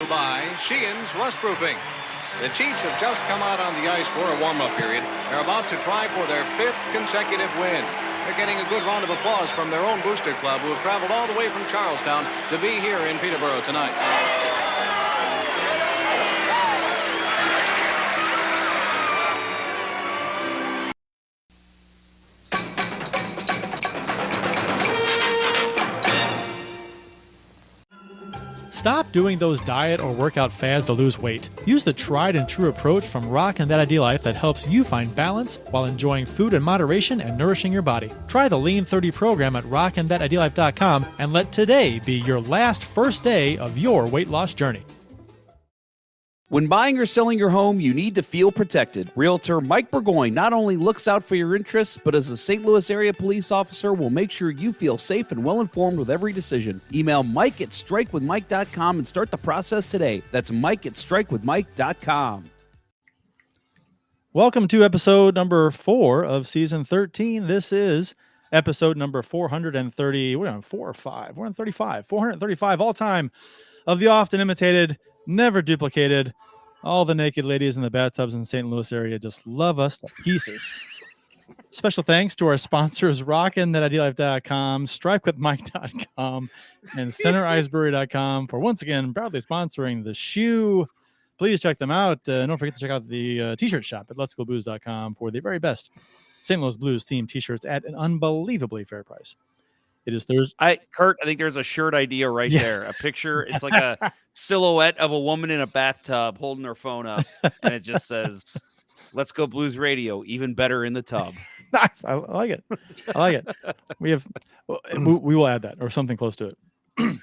by Sheehan's Rustproofing. The Chiefs have just come out on the ice for a warm-up period. They're about to try for their 5th consecutive win. They're getting a good round of applause from their own booster club, who have traveled all the way from Charlestown to be here in Peterborough tonight. Stop doing those diet or workout fads to lose weight. Use the tried and true approach from Rockin' That Ideal Life that helps you find balance while enjoying food in moderation and nourishing your body. Try the Lean 30 program at rockinthatIdealLife.com and let today be your last first day of your weight loss journey. When buying or selling your home, you need to feel protected. Realtor Mike Burgoyne not only looks out for your interests, but as a St. Louis area police officer will make sure you feel safe and well-informed with every decision. Email Mike at strikewithmike.com and start the process today. That's Mike at strikewithmike.com. Welcome to episode number 4 of season 13. This is episode number 430. We're on 4 or 5. We're on 35. 435 all time of the often imitated, never duplicated. All the naked ladies in the bathtubs in the St. Louis area just love us to pieces. Special thanks to our sponsors, rockinthatIdealLife.com, strikewithmike.com, and centericeberry.com for once again proudly sponsoring the shoe. Please check them out. Don't forget to check out the t-shirt shop at letsgoblues.com for the very best St. Louis Blues themed t-shirts at an unbelievably fair price. It is Thursday. Kurt, I think there's a shirt idea right there. A picture. It's like a silhouette of a woman in a bathtub holding her phone up, and it just says, "Let's Go Blues Radio, even better in the tub." Nice. I like it. I like it. We will add that or something close to it.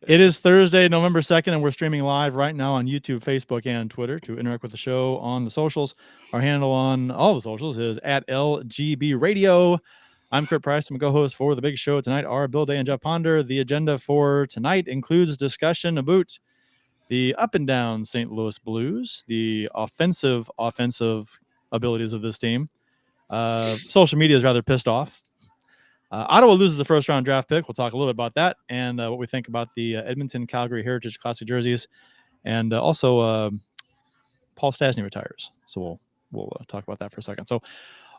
It is Thursday, November 2nd, and we're streaming live right now on YouTube, Facebook, and Twitter. To interact with the show on the socials, our handle on all the socials is at LGB Radio. I'm Kurt Price. I'm a co-host for The Big Show. Tonight are Bill Day and Jeff Ponder. The agenda for tonight includes discussion about the up and down St. Louis Blues, the offensive abilities of this team. Social media is rather pissed off. Ottawa loses the first-round draft pick. We'll talk a little bit about that and what we think about the Edmonton Calgary Heritage Classic jerseys. And also Paul Stastny retires. So we'll talk about that for a second. So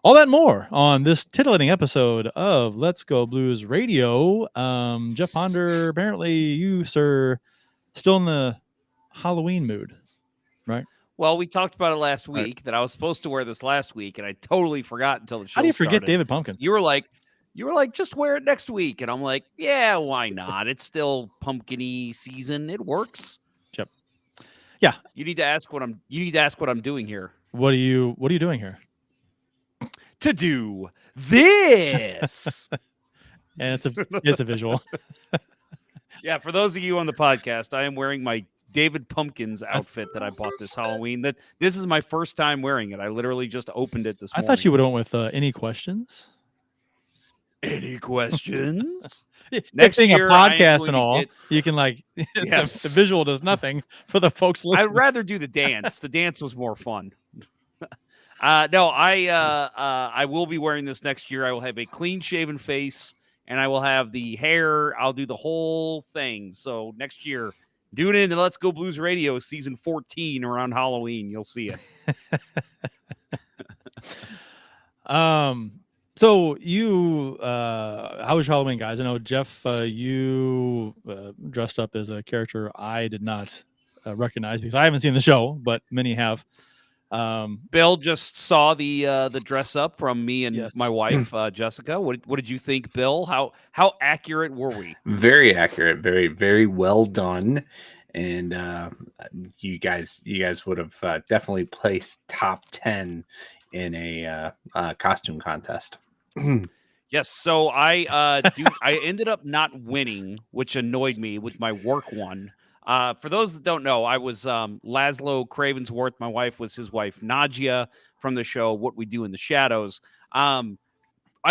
all that and more on this titillating episode of Let's Go Blues Radio. Jeff Ponder, apparently you, sir, still in the Halloween mood, right? Well, we talked about it last week that I was supposed to wear this last week, and I totally forgot until the show How do you forget started. David Pumpkins? You were like, just wear it next week, and I'm like, yeah, why not? It's still pumpkin-y season. It works. Yep. Yeah. You need to ask what I'm doing here. What are you doing here? To do this. And it's a visual. Yeah, for those of you on the podcast, I am wearing my David Pumpkins outfit that I bought this Halloween. This is my first time wearing it. I literally just opened it this morning. I thought you would have went with any questions. Any questions? Next thing, a podcast and all, you can yes. the visual does nothing for the folks listening. I'd rather do the dance. The dance was more fun. No, I will be wearing this next year. I will have a clean-shaven face, and I will have the hair. I'll do the whole thing. So next year, tune in to Let's Go Blues Radio season 14 around Halloween. You'll see it. So you, how was Halloween, guys? I know, Jeff, you dressed up as a character I did not recognize because I haven't seen the show, but many have. Bill just saw the dress up from me and my wife, Jessica. What did you think, Bill? How accurate were we? Very accurate. Very, very well done. And you guys would have definitely placed top 10 in a costume contest. Yes. So I ended up not winning, which annoyed me with my work one. For those that don't know, I was Laszlo Cravensworth. My wife was his wife, Nadia, from the show What We Do in the Shadows. I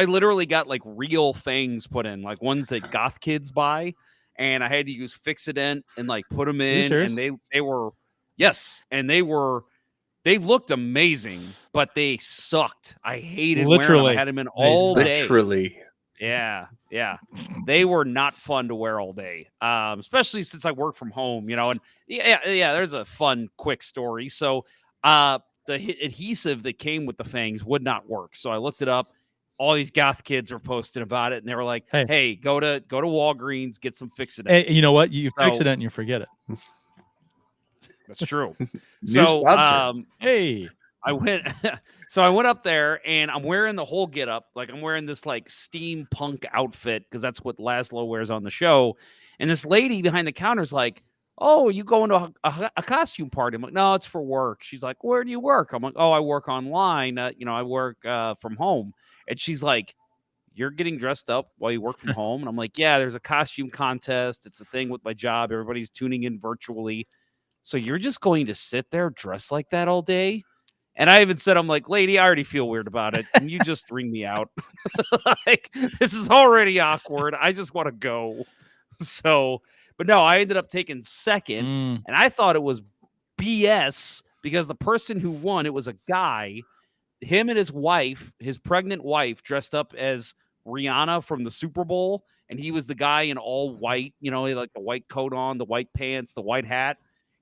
literally got like real fangs put in, like ones that goth kids buy, and I had to use Fix-A-Dent and like put them in, and they were, yes, and they looked amazing, but they sucked. I hated wearing them. I had them in all day. Literally. Yeah. They were not fun to wear all day, especially since I work from home, and there's a fun, quick story. So the adhesive that came with the fangs would not work. So I looked it up. All these goth kids were posting about it, and they were like, hey, go to Walgreens, get some Fix-It. Hey, you know what? You fix it and you forget it. That's true. New sponsor. Hey. I went up there and I'm wearing the whole get up. Like I'm wearing this like steampunk outfit because that's what Laszlo wears on the show. And this lady behind the counter is like, oh, you going to a costume party? I'm like, no, it's for work. She's like, where do you work? I'm like, oh, I work online. I work from home. And she's like, you're getting dressed up while you work from home? And I'm like, yeah, there's a costume contest. It's a thing with my job. Everybody's tuning in virtually. So you're just going to sit there dressed like that all day? And I even said, I'm like, lady, I already feel weird about it. Can you just ring me out? Like, this is already awkward. I just want to go. So, but no, I ended up taking second. And I thought it was BS because the person who won, it was a guy, him and his wife, his pregnant wife, dressed up as Rihanna from the Super Bowl. And he was the guy in all white, like the white coat on, the white pants, the white hat.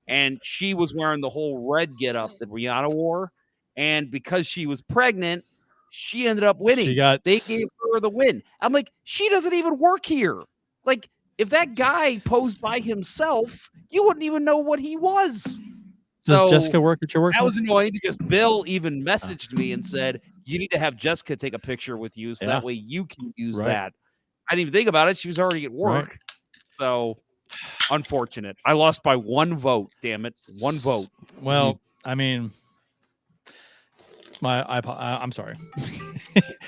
And she was wearing the whole red getup that Rihanna wore. And because she was pregnant, she ended up winning. They gave her the win. I'm like, she doesn't even work here. Like, if that guy posed by himself, you wouldn't even know what he was. Does Jessica work at your work? That was annoying because Bill even messaged me and said, you need to have Jessica take a picture with you so that way you can use that. I didn't even think about it. She was already at work. Right. So, unfortunate. I lost by 1 vote, damn it. 1 vote. Well, I mean... I'm sorry.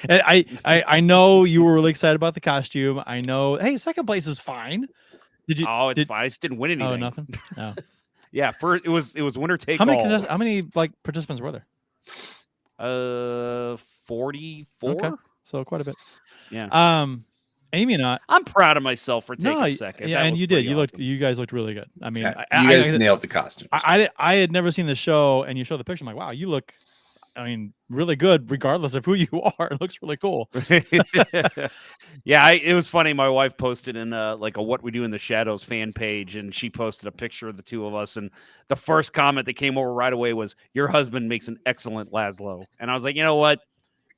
I know you were really excited about the costume. I know. Hey, second place is fine. Did you? Oh, it's fine. I just didn't win anything. Oh, nothing. No. Yeah, first it was winner take all. How many participants were there? 44. Okay, so quite a bit. Yeah. Amy and I'm proud of myself for taking second. Yeah, and you did. You guys looked really good. I mean, you guys nailed the costumes. I had never seen the show, and you showed the picture. I'm like, wow, you look. I mean, really good, regardless of who you are. It looks really cool. Yeah, it was funny. My wife posted in like a What We Do in the Shadows fan page, and she posted a picture of the two of us. And the first comment that came over right away was, "Your husband makes an excellent Laszlo." And I was like, you know what?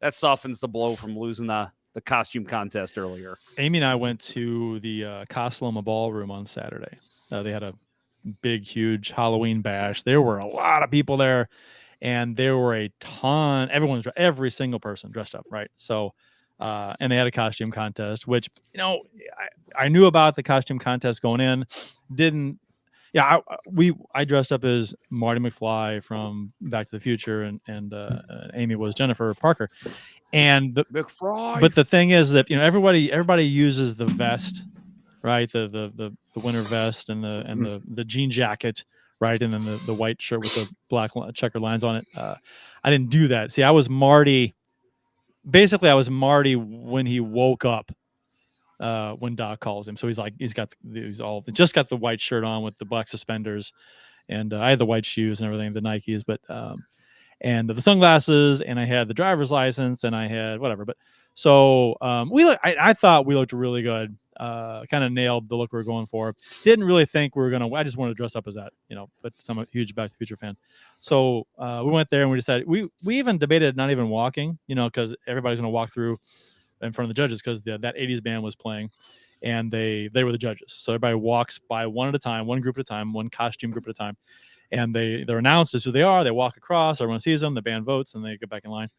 That softens the blow from losing the costume contest earlier. Amy and I went to the Casa Loma Ballroom on Saturday. They had a big, huge Halloween bash. There were a lot of people there. And there were a ton, every single person dressed up, right? So, and they had a costume contest, which, I knew about the costume contest going in. I dressed up as Marty McFly from Back to the Future, and Amy was Jennifer Parker. And but the thing is that, everybody uses the vest, right? The winter vest and the jean jacket. Right, and then the white shirt with the black checkered lines on it. I didn't do that. See, I was Marty. Basically, I was Marty when he woke up. When Doc calls him, so he's got the white shirt on with the black suspenders, and I had the white shoes and everything, the Nikes, but and the sunglasses, and I had the driver's license, and I had whatever. But so I thought we looked really good. Kind of nailed the look we were going for. Didn't really think we were gonna. I just wanted to dress up as that, but I'm a huge Back to the Future fan. So we went there and we decided we even debated not even walking, because everybody's gonna walk through in front of the judges because that 80s band was playing, and they were the judges. So everybody walks by one at a time, one group at a time, one costume group at a time, and they're announced as who they are. They walk across, everyone sees them, the band votes, and they get back in line.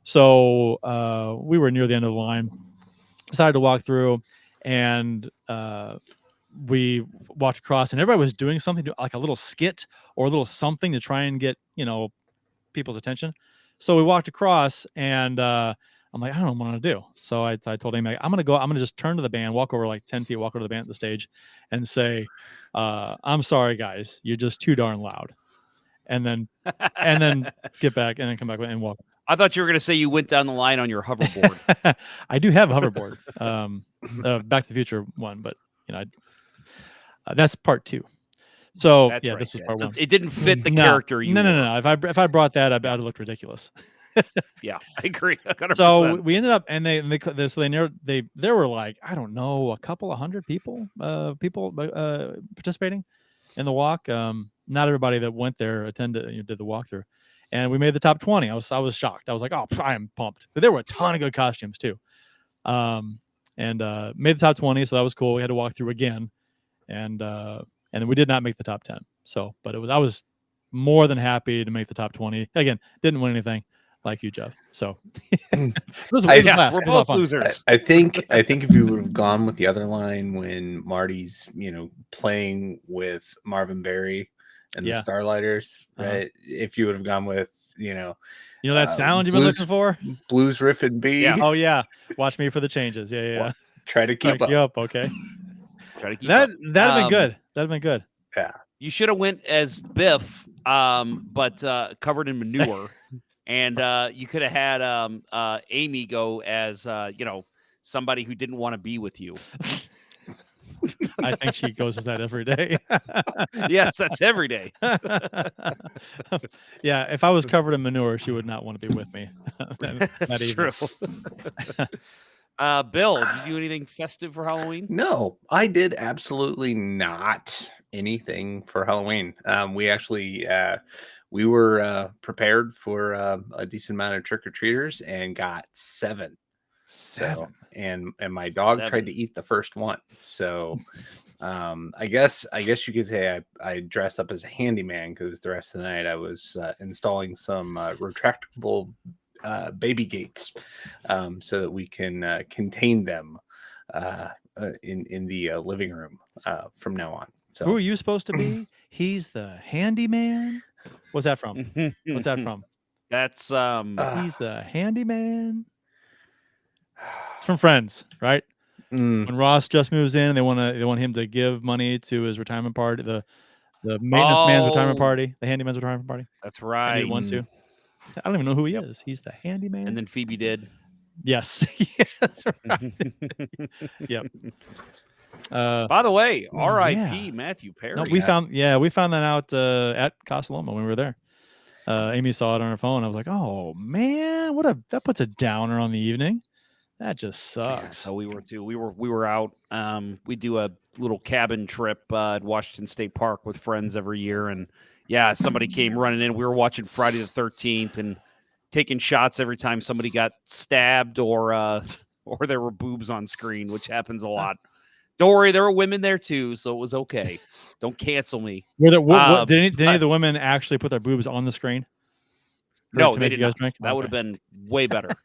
So we were near the end of the line, decided to walk through. And we walked across, and everybody was doing something like a little skit or a little something to try and get people's attention. So we walked across, and I'm like, I don't know what to do. So I told him, I'm gonna just turn to the band, walk over like 10 feet, walk over to the band at the stage, and say, I'm sorry guys, you're just too darn loud, and then get back and then come back and walk. I thought you were going to say you went down the line on your hoverboard. I do have a hoverboard, Back to the Future one, but that's part 2. So that's right. This is part 1. It didn't fit the character. No. If I brought that, I'd have looked ridiculous. Yeah, I agree. 100%. So we ended up, and there were like, I don't know, a couple of hundred people participating in the walk. Not everybody that went there attended, did the walkthrough, and we made the top 20. I was shocked. I was like, oh, I am pumped. But there were a ton of good costumes too. And made the top 20, so that was cool. We had to walk through again, and we did not make the top 10. So, but I was more than happy to make the top 20. Again, didn't win anything like you, Jeff. So we're we're both losers. I think if you would have gone with the other line when Marty's, playing with Marvin Berry and the Starlighters, right? If you would have gone with, that sound you've been looking for, blues riff and B. Yeah. Oh yeah. Watch me for the changes. Yeah. Well, try to keep up. Okay. Try to keep That'd up. been good. That'd been good. Yeah. You should have went as Biff, but covered in manure, and you could have had Amy go as somebody who didn't want to be with you. I think she goes as that every day. Yes, that's every day. Yeah, if I was covered in manure, she would not want to be with me. That's true. Bill, did you do anything festive for Halloween? No, I did absolutely not anything for Halloween. We actually we were prepared for a decent amount of trick-or-treaters and got 7. So and my dog tried to eat the first one. So I guess you could say I dressed up as a handyman because the rest of the night I was installing some retractable baby gates so that we can contain them in the living room from now on. So who are you supposed to be? He's the handyman. What's that from? What's that from? That's he's the handyman. It's from Friends, right? When Ross just moves in, they want him to give money to his retirement party, the maintenance man's retirement party, the handyman's retirement party. That's right. One too. I don't even know who he is. He's the handyman. And then Phoebe did. Yes. Yes, right. Yep. By the way, R.I.P. Matthew Perry. No, we found that out at Casa Loma when we were there. Amy saw it on her phone. I was like, oh man, that puts a downer on the evening. That just sucks. Yeah, so we were too. We were out. We do a little cabin trip at Washington State Park with friends every year, and somebody came running in. We were watching Friday the 13th and taking shots every time somebody got stabbed or there were boobs on screen, which happens a lot. Don't worry, there were women there too, so it was okay. Don't cancel me. Did any of the women actually put their boobs on the screen? No, they did not. That would have been way better.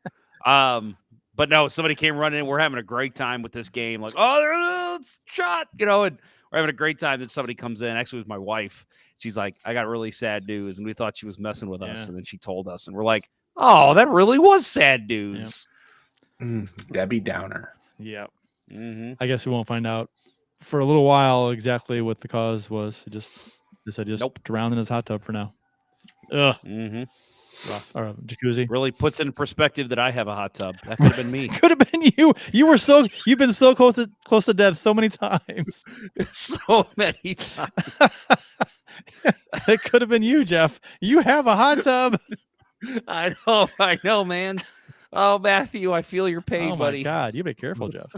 But no, somebody came running in. We're having a great time with this game. Like, it's shot, and we're having a great time. Then somebody comes in. Actually, it was my wife. She's like, I got really sad news. And we thought she was messing with us. And then she told us. And we're like, oh, that really was sad news. Yep. Debbie Downer. Yep. Mm-hmm. I guess we won't find out for a little while exactly what the cause was. It just drowned in his hot tub for now. Ugh. Mm-hmm. Or a jacuzzi. Really puts in perspective that I have a hot tub. That could have been me. Could have been you. You've been so close to death so many times. So many times. It could have been you, Jeff. You have a hot tub. I know, man. Oh, Matthew, I feel your pain, buddy. Oh my God, you be careful, Jeff.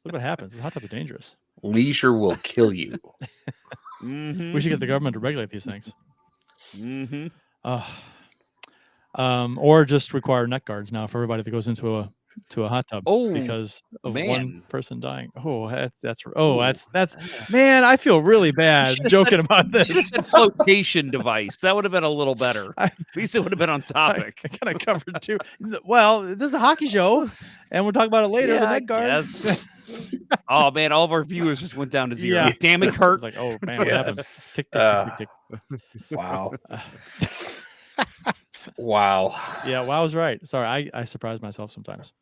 Look what happens. Hot tubs are dangerous. Leisure will kill you. Mm-hmm. We should get the government to regulate these things. Mm-hmm. Or just require neck guards now for everybody that goes into a hot tub because of one person dying. That's man, I feel really bad joking about this. Should have said flotation device. That would have been a little better. At least it would have been on topic. I kind of covered too. Well, this is a hockey show, and we'll talk about it later. The neck guards. Yes. Oh man, all of our viewers just went down to 0. Yeah. Damn it, Kurt. It's like, oh man, what happened? Tick, tick, tick, tick. Wow. Wow. Yeah, wow, I was right. Sorry, I surprise myself sometimes.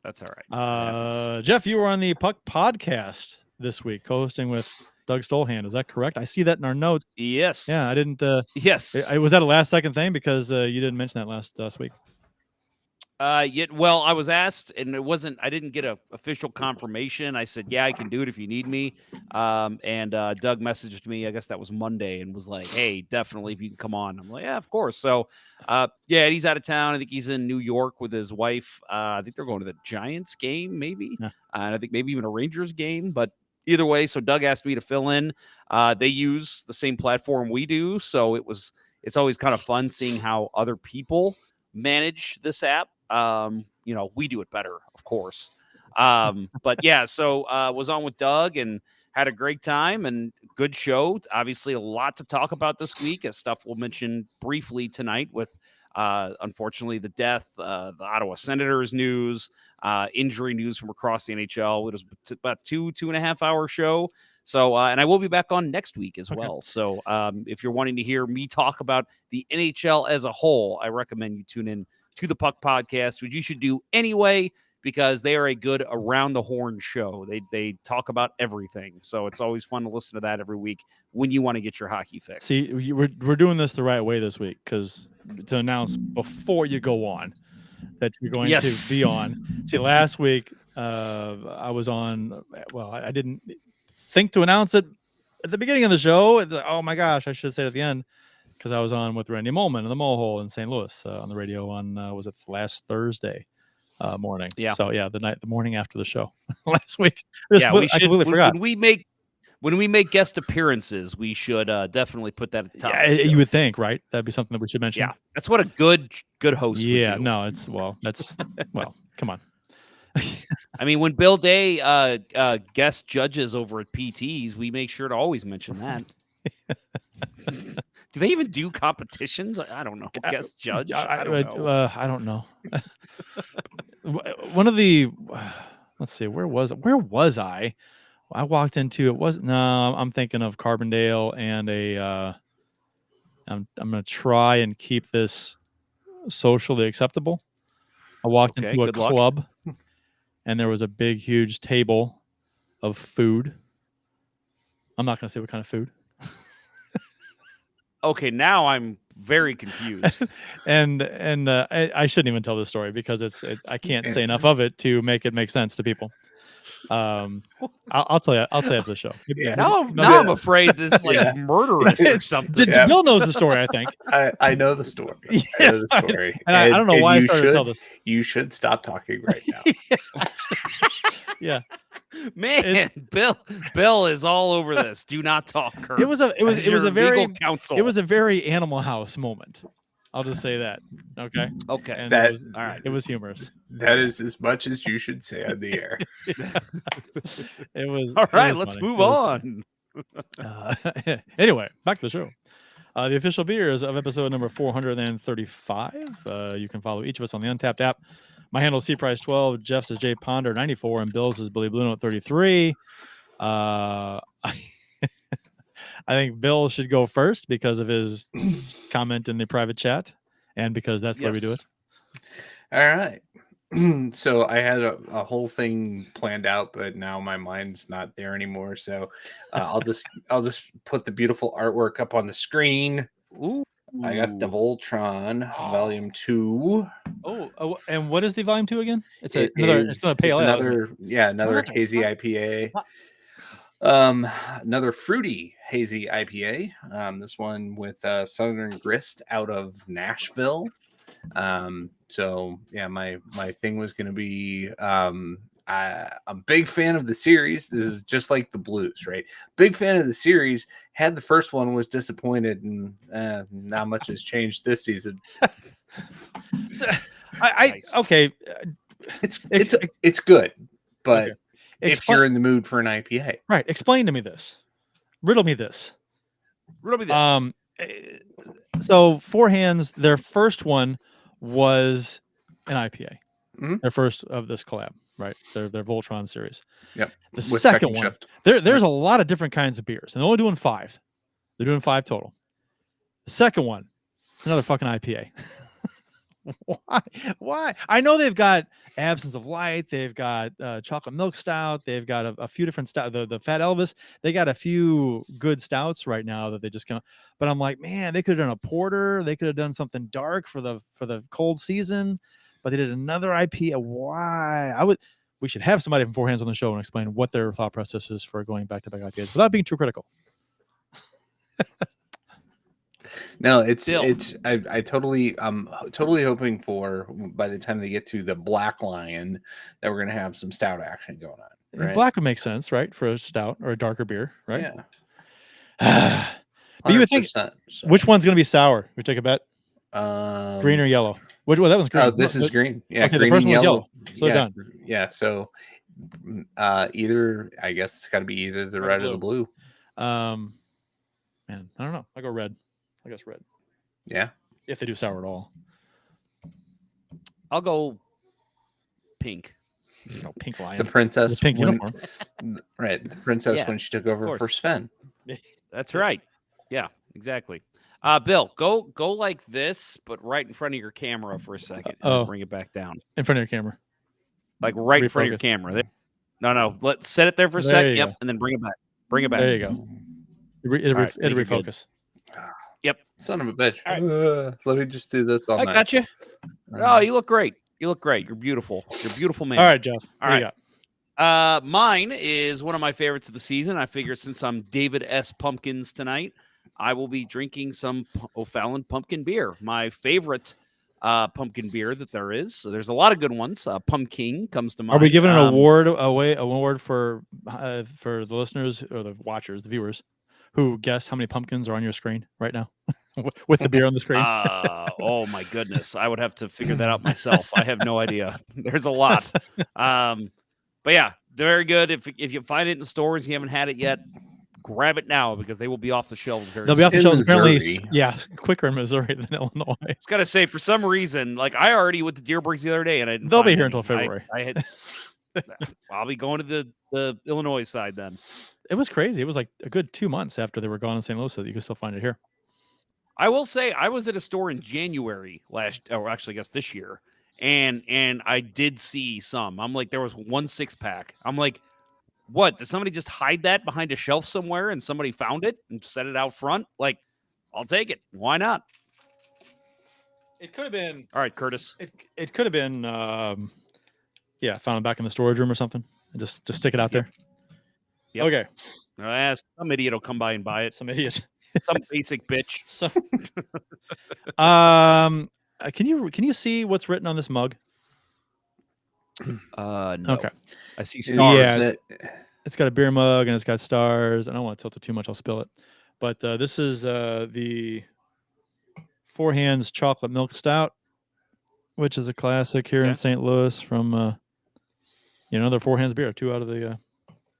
That's all right. Jeff, you were on the Puck podcast this week, co-hosting with Doug Stolhand. Is that correct? I see that in our notes. Yes. Yeah, I didn't. Yes. Was that a last second thing because you didn't mention that last week? Well, I was asked, and I didn't get a official confirmation. I said, yeah, I can do it if you need me. And Doug messaged me, I guess that was Monday, and was like, hey, definitely if you can come on. I'm like, yeah, of course. So, yeah, he's out of town. I think he's in New York with his wife. I think they're going to the Giants game, maybe. Yeah. And I think maybe even a Rangers game, but either way. So Doug asked me to fill in. They use the same platform we do. So it's always kind of fun seeing how other people manage this app. We do it better, of course. But yeah, so was on with Doug and had a great time and good show. Obviously, a lot to talk about this week, as stuff we'll mention briefly tonight with unfortunately the death, the Ottawa Senators news, injury news from across the NHL. It was about 2.5 hour show. So, and I will be back on next week as well. So, if you're wanting to hear me talk about the NHL as a whole, I recommend you tune in to the Puck Podcast, which you should do anyway, because they are a good around the horn show. They talk about everything. So it's always fun to listen to that every week when you want to get your hockey fix. See, we're doing this the right way this week, because to announce before you go on that you're going to be on. See, last week I was on, well, I didn't think to announce it at the beginning of the show. Oh my gosh, I should say it at the end, because I was on with Randy Molman in the Mole Hole in St. Louis on the radio on was it last Thursday morning? Yeah. So yeah, the morning after the show last week. I completely forgot. When we make guest appearances, we should definitely put that at the top. Yeah, you would think, right? That'd be something that we should mention. Yeah, that's what a good host. Yeah, would do. no, that's come on. I mean, when Bill Day guest judges over at PTs, we make sure to always mention that. Do they even do competitions? I don't know. Guest judge? I don't know. One of the, let's see, where was I? I walked into I'm thinking of Carbondale and I'm going to try and keep this socially acceptable. I walked into a club and there was a big, huge table of food. I'm not going to say what kind of food. Okay, now I'm very confused. and I shouldn't even tell this story because I can't say enough of it to make it make sense to people. I'll tell you after the show. Yeah. Now I'm afraid this is like murderous or something. Bill knows the story, I think. I know the story. I know the story. And I don't know why I started to tell this. You should stop talking right now. Yeah. Man, Bill is all over this. Do not talk, Kurt. It was a very Animal House moment. I'll just say that. Okay. Okay. And all right. It was humorous. That is as much as you should say on the air. It was all right. Let's move on. Anyway, back to the show. The official beers of episode number 435. You can follow each of us on the Untapped app. My handle is CPrice12. Jeff's is J Ponder 94, and Bill's is Billy Blue Note 33. I think Bill should go first because of his comment in the private chat, and because that's the way we do it. All right. So I had a whole thing planned out, but now my mind's not there anymore. So I'll just put the beautiful artwork up on the screen. Ooh. I got the Voltron Volume 2. Oh, and what is the Volume 2 again? It's another pale ale. Another hazy IPA. Another fruity hazy IPA. This one with Southern Grist out of Nashville. So yeah, my thing was going to be I'm a big fan of the series. This is just like the Blues, right? Big fan of the series. Had the first one, was disappointed, and not much has changed this season. So, okay. It's good, but okay. If you're in the mood for an IPA, right? Explain to me this. Riddle me this. So Four Hands, their first one was an IPA. Mm-hmm. Their first of this collab. Right, their Voltron series. Yep. The second one, there's a lot of different kinds of beers, and they're only doing 5. They're doing 5 total. The second one, another fucking IPA. Why? I know they've got Absence of Light, they've got Chocolate Milk Stout, they've got a few different stout. The Fat Elvis, they got a few good stouts right now that they just kind of. But I'm like, man, they could have done a porter. They could have done something dark for the cold season. but they did another IP. Why? We should have somebody from Four Hands on the show and explain what their thought process is for going back-to-back IPAs without being too critical. No, I totally totally hoping for by the time they get to the Black Lion that we're gonna have some stout action going on. Right? Black would make sense, right, for a stout or a darker beer, right? Yeah. But you would think, so. which one's going to be sour? We take a bet. Green or yellow? Well, that one's green. Oh, this is green. Yeah, okay, green the first and one was yellow. So they're done. Yeah, so either I guess it's got to be either the red or the blue. Man, I don't know. I go red. I guess red. Yeah. If they do sour at all. I'll go pink. Pink lion. The princess. The pink uniform. Right. The princess when she took over for Sven. That's right. Yeah, exactly. Bill, go like this, but right in front of your camera for a second. And then bring it back down. In front of your camera. Like right in front of your camera. There. No. Let's set it there for a second. Yep. And then bring it back. Bring it back. There you go. It'll refocus. Yep. Son of a bitch. Right. Let me just do this all night. I got you. Oh, you look great. You look great. You're beautiful. You're a beautiful man. All right, Jeff. All right. Mine is one of my favorites of the season. I figure since I'm David S. Pumpkins tonight, I will be drinking some O'Fallon pumpkin beer. My favorite pumpkin beer that there is. So there's a lot of good ones. Pumpkin comes to mind. Are we giving an award away? An award for the listeners or the watchers, the viewers, who guess how many pumpkins are on your screen right now with the beer on the screen? Oh my goodness. I would have to figure that out myself. I have no idea. There's a lot. But yeah, very good. If you find it in the stores, you haven't had it yet, grab it now because they will be off the shelves very soon. They'll be off the shelves apparently. Yeah, quicker in Missouri than Illinois. It's got to say, for some reason, like I already went to Dearborg's the other day, and they'll be here until February. I'll be going to the Illinois side then. It was crazy. It was like a good 2 months after they were gone in St. Louis that you could still find it here. I will say I was at a store in January I guess this year, and I did see some. I'm like, there was 1 6-pack. I'm like, what? Did somebody just hide that behind a shelf somewhere and somebody found it and set it out front? Like, I'll take it. Why not? It could have been. All right, Curtis. It could have been. Found it back in the storage room or something. And just stick it out there. Yep. Okay. Some idiot will come by and buy it. Some idiot. Some basic bitch. Can you see what's written on this mug? No. Okay. I see stars. Yeah, it's got a beer mug and it's got stars. I don't want to tilt it too much. I'll spill it. But this is the Four Hands Chocolate Milk Stout, which is a classic here in St. Louis from their Four Hands beer. 2 out of the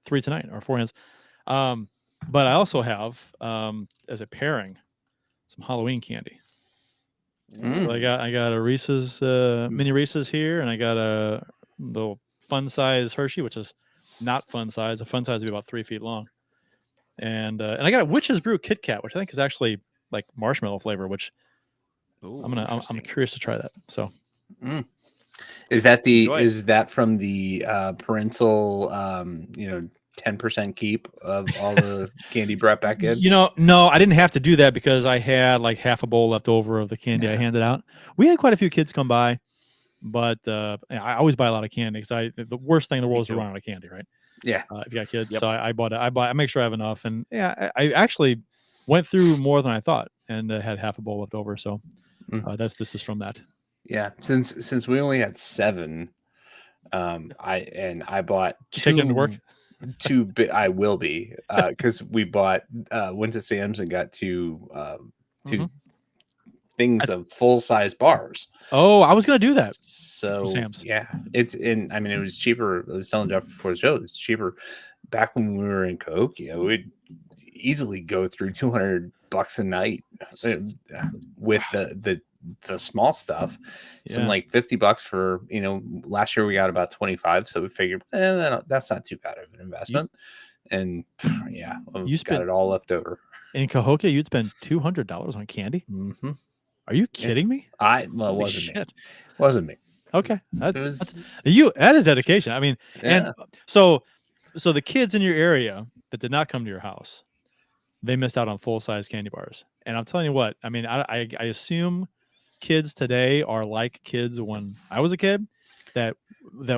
3 tonight are Four Hands. But I also have as a pairing some Halloween candy. So I got a Reese's mini Reese's here, and I got a little fun size Hershey, which is not fun size. A fun size would be about 3 feet long. And I got a Witch's Brew Kit Kat, which I think is actually like marshmallow flavor, which I'm curious to try that. So is that from the parental 10% keep of all the candy brought back in? No, I didn't have to do that because I had like half a bowl left over of the candy I handed out. We had quite a few kids come by, but I always buy a lot of candy because the worst thing in the world is to run out of candy, right? Yeah. If you got kids. Yep. So I make sure I have enough. And I actually went through more than I thought and had half a bowl left over. So this is from that. Yeah. Since we only had 7, I bought 2. Take it to work? I will be because we went to Sam's and got 2 things of full-size bars. Oh, I was gonna do that. So Sam's. Yeah, it was cheaper. I was telling Jeff before the show, it's cheaper. Back when we were in Cahokia, we'd easily go through $200 a night with the small stuff. Some like $50 for last year we got about 25, so we figured that's not too bad of an investment. And you got it all left over. In Cahokia, you'd spend $200 on candy. Mm-hmm. Are you kidding me? It wasn't me. Okay, that is dedication. I mean, and so the kids in your area that did not come to your house, they missed out on full size candy bars. And I'm telling you what, I mean, I assume kids today are like kids when I was a kid. That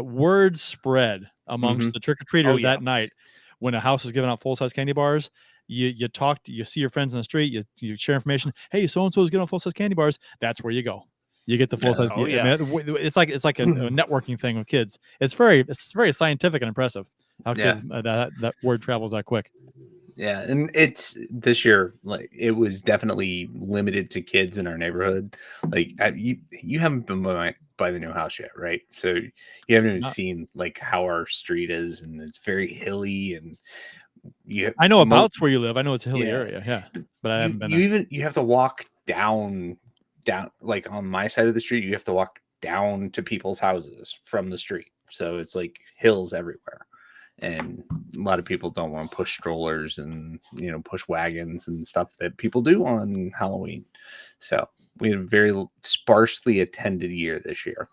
word spread amongst the trick-or-treaters that night when a house was giving out full-size candy bars. You talk, you see your friends in the street, you share information. Hey, so-and-so is getting full-size candy bars. That's where you go. You get the full-size. Oh, yeah. I mean, it's like a networking thing with kids. It's very scientific and impressive how kids that word travels that quick. Yeah, and it's this year, like it was definitely limited to kids in our neighborhood. Like you haven't been by the new house yet, right? So you haven't even seen like how our street is, and it's very hilly. And I know about where you live. I know it's a hilly area, but I haven't been. You have to walk down like on my side of the street. You have to walk down to people's houses from the street, so it's like hills everywhere. And a lot of people don't want to push strollers and push wagons and stuff that people do on Halloween. So we had a very sparsely attended year this year.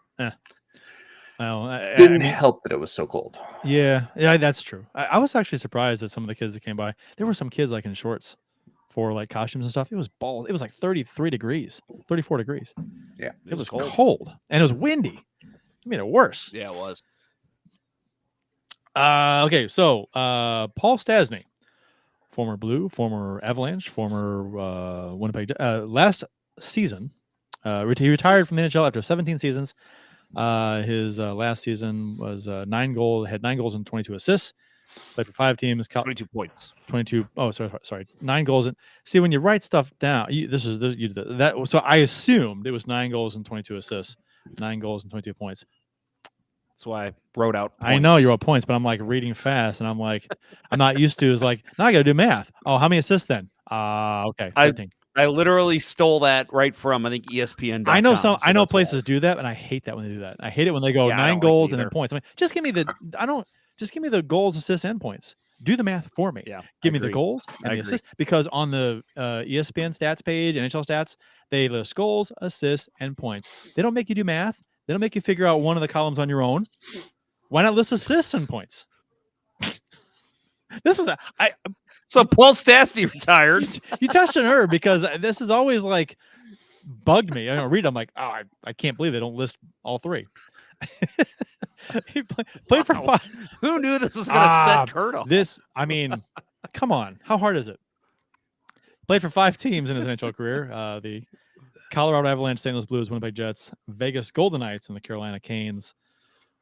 Well, didn't help that it was so cold. Yeah, that's true. I was actually surprised at some of the kids that came by. There were some kids like in shorts for like costumes and stuff. It was balls. It was like 33 degrees, 34 degrees. Yeah, it was cold and it was windy. I made it worse. Yeah, it was. Okay, so Paul Stastny, former Blue, former Avalanche, former Winnipeg. Last season, he retired from the NHL after 17 seasons. His last season was 9 goals, had 9 goals and 22 assists. Played for 5 teams. 22 points. 22. Oh, sorry. 9 goals. And see, when you write stuff down, you did that. So I assumed it was 9 goals and 22 assists. 9 goals and 22 points. That's why I wrote out points. I know you wrote points, but I'm like reading fast, and I'm like, I'm not used to. Is like now I got to do math. Oh, how many assists then? Okay, 13. I literally stole that right from I think ESPN. I know some. So I know places do that, and I hate that when they do that. I hate it when they go 9 goals and then points. I mean, just give me the. Just give me the goals, assists, and points. Do the math for me. Yeah, give me the goals and the assists, because on the ESPN stats page, NHL stats, they list goals, assists, and points. They don't make you do math. They don't make you figure out one of the columns on your own. Why not list assists and points? This is so Paul Stastny retired. You touched on her because this is always like bugged me. I don't read. I'm like, oh, I can't believe they don't list all 3. He played for 5. Who knew this was going to set Kurt off? This, I mean, come on. How hard is it? Played for 5 teams in his NHL career. The Colorado Avalanche, St. Louis Blues, Winnipeg Jets, Vegas Golden Knights, and the Carolina Canes.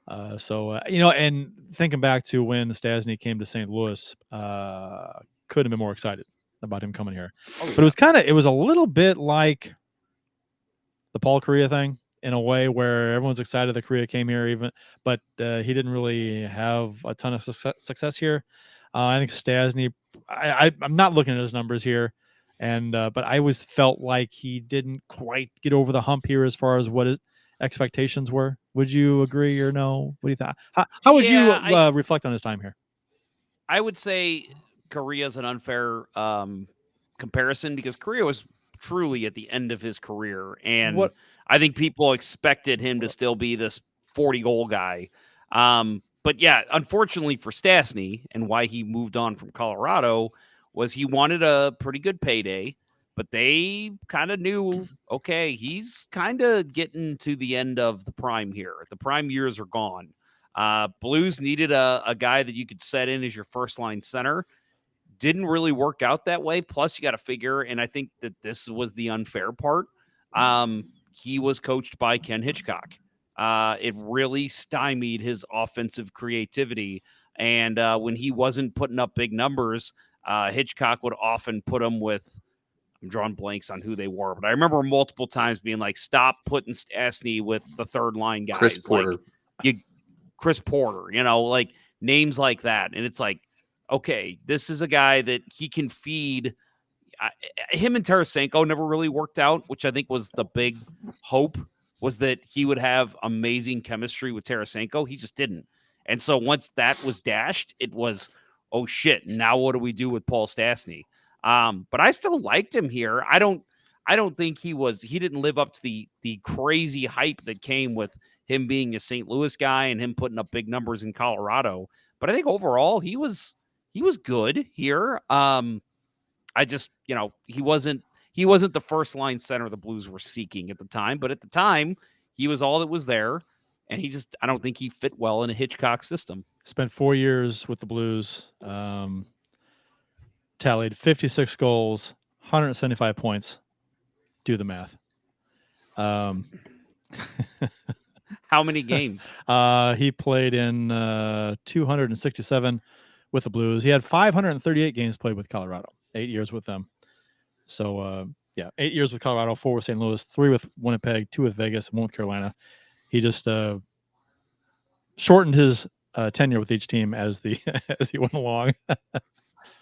And thinking back to when Stastny came to St. Louis, couldn't have been more excited about him coming here. But it was a little bit like the Paul Kariya thing in a way where everyone's excited that Kariya came here, but he didn't really have a ton of success here. I think Stastny, I'm not looking at his numbers here. But I always felt like he didn't quite get over the hump here as far as what his expectations were. Would you agree or no? What do you think? How would you reflect on his time here? I would say Kariya is an unfair comparison because Kariya was truly at the end of his career, and I think people expected him to still be this 40-goal guy. But yeah, unfortunately for Stastny, and why he moved on from Colorado, was he wanted a pretty good payday, but they kind of knew, okay, he's kind of getting to the end of the prime here. The prime years are gone. Blues needed a guy that you could set in as your first-line center. Didn't really work out that way. Plus, you got to figure, and I think that this was the unfair part, he was coached by Ken Hitchcock. It really stymied his offensive creativity, and when he wasn't putting up big numbers, Hitchcock would often put them with, I'm drawing blanks on who they were, but I remember multiple times being like, stop putting Stastny with the third line guys. Chris Porter. Chris Porter, like names like that. And it's like, okay, this is a guy that he can feed. Him and Tarasenko never really worked out, which I think was the big hope, was that he would have amazing chemistry with Tarasenko. He just didn't. And so once that was dashed, it was, oh shit, now what do we do with Paul Stastny? But I still liked him here. I don't think he didn't live up to the crazy hype that came with him being a St. Louis guy and him putting up big numbers in Colorado. But I think overall he was good here. I just, he he wasn't the first line center the Blues were seeking at the time, but at the time he was all that was there. And I don't think he fit well in a Hitchcock system. Spent 4 years with the Blues, tallied 56 goals, 175 points. Do the math. How many games? He played in 267 with the Blues. He had 538 games played with Colorado, 8 years with them. So, 8 years with Colorado, 4 with St. Louis, 3 with Winnipeg, 2 with Vegas, and 1 with Carolina. He just shortened his tenure with each team as he went along.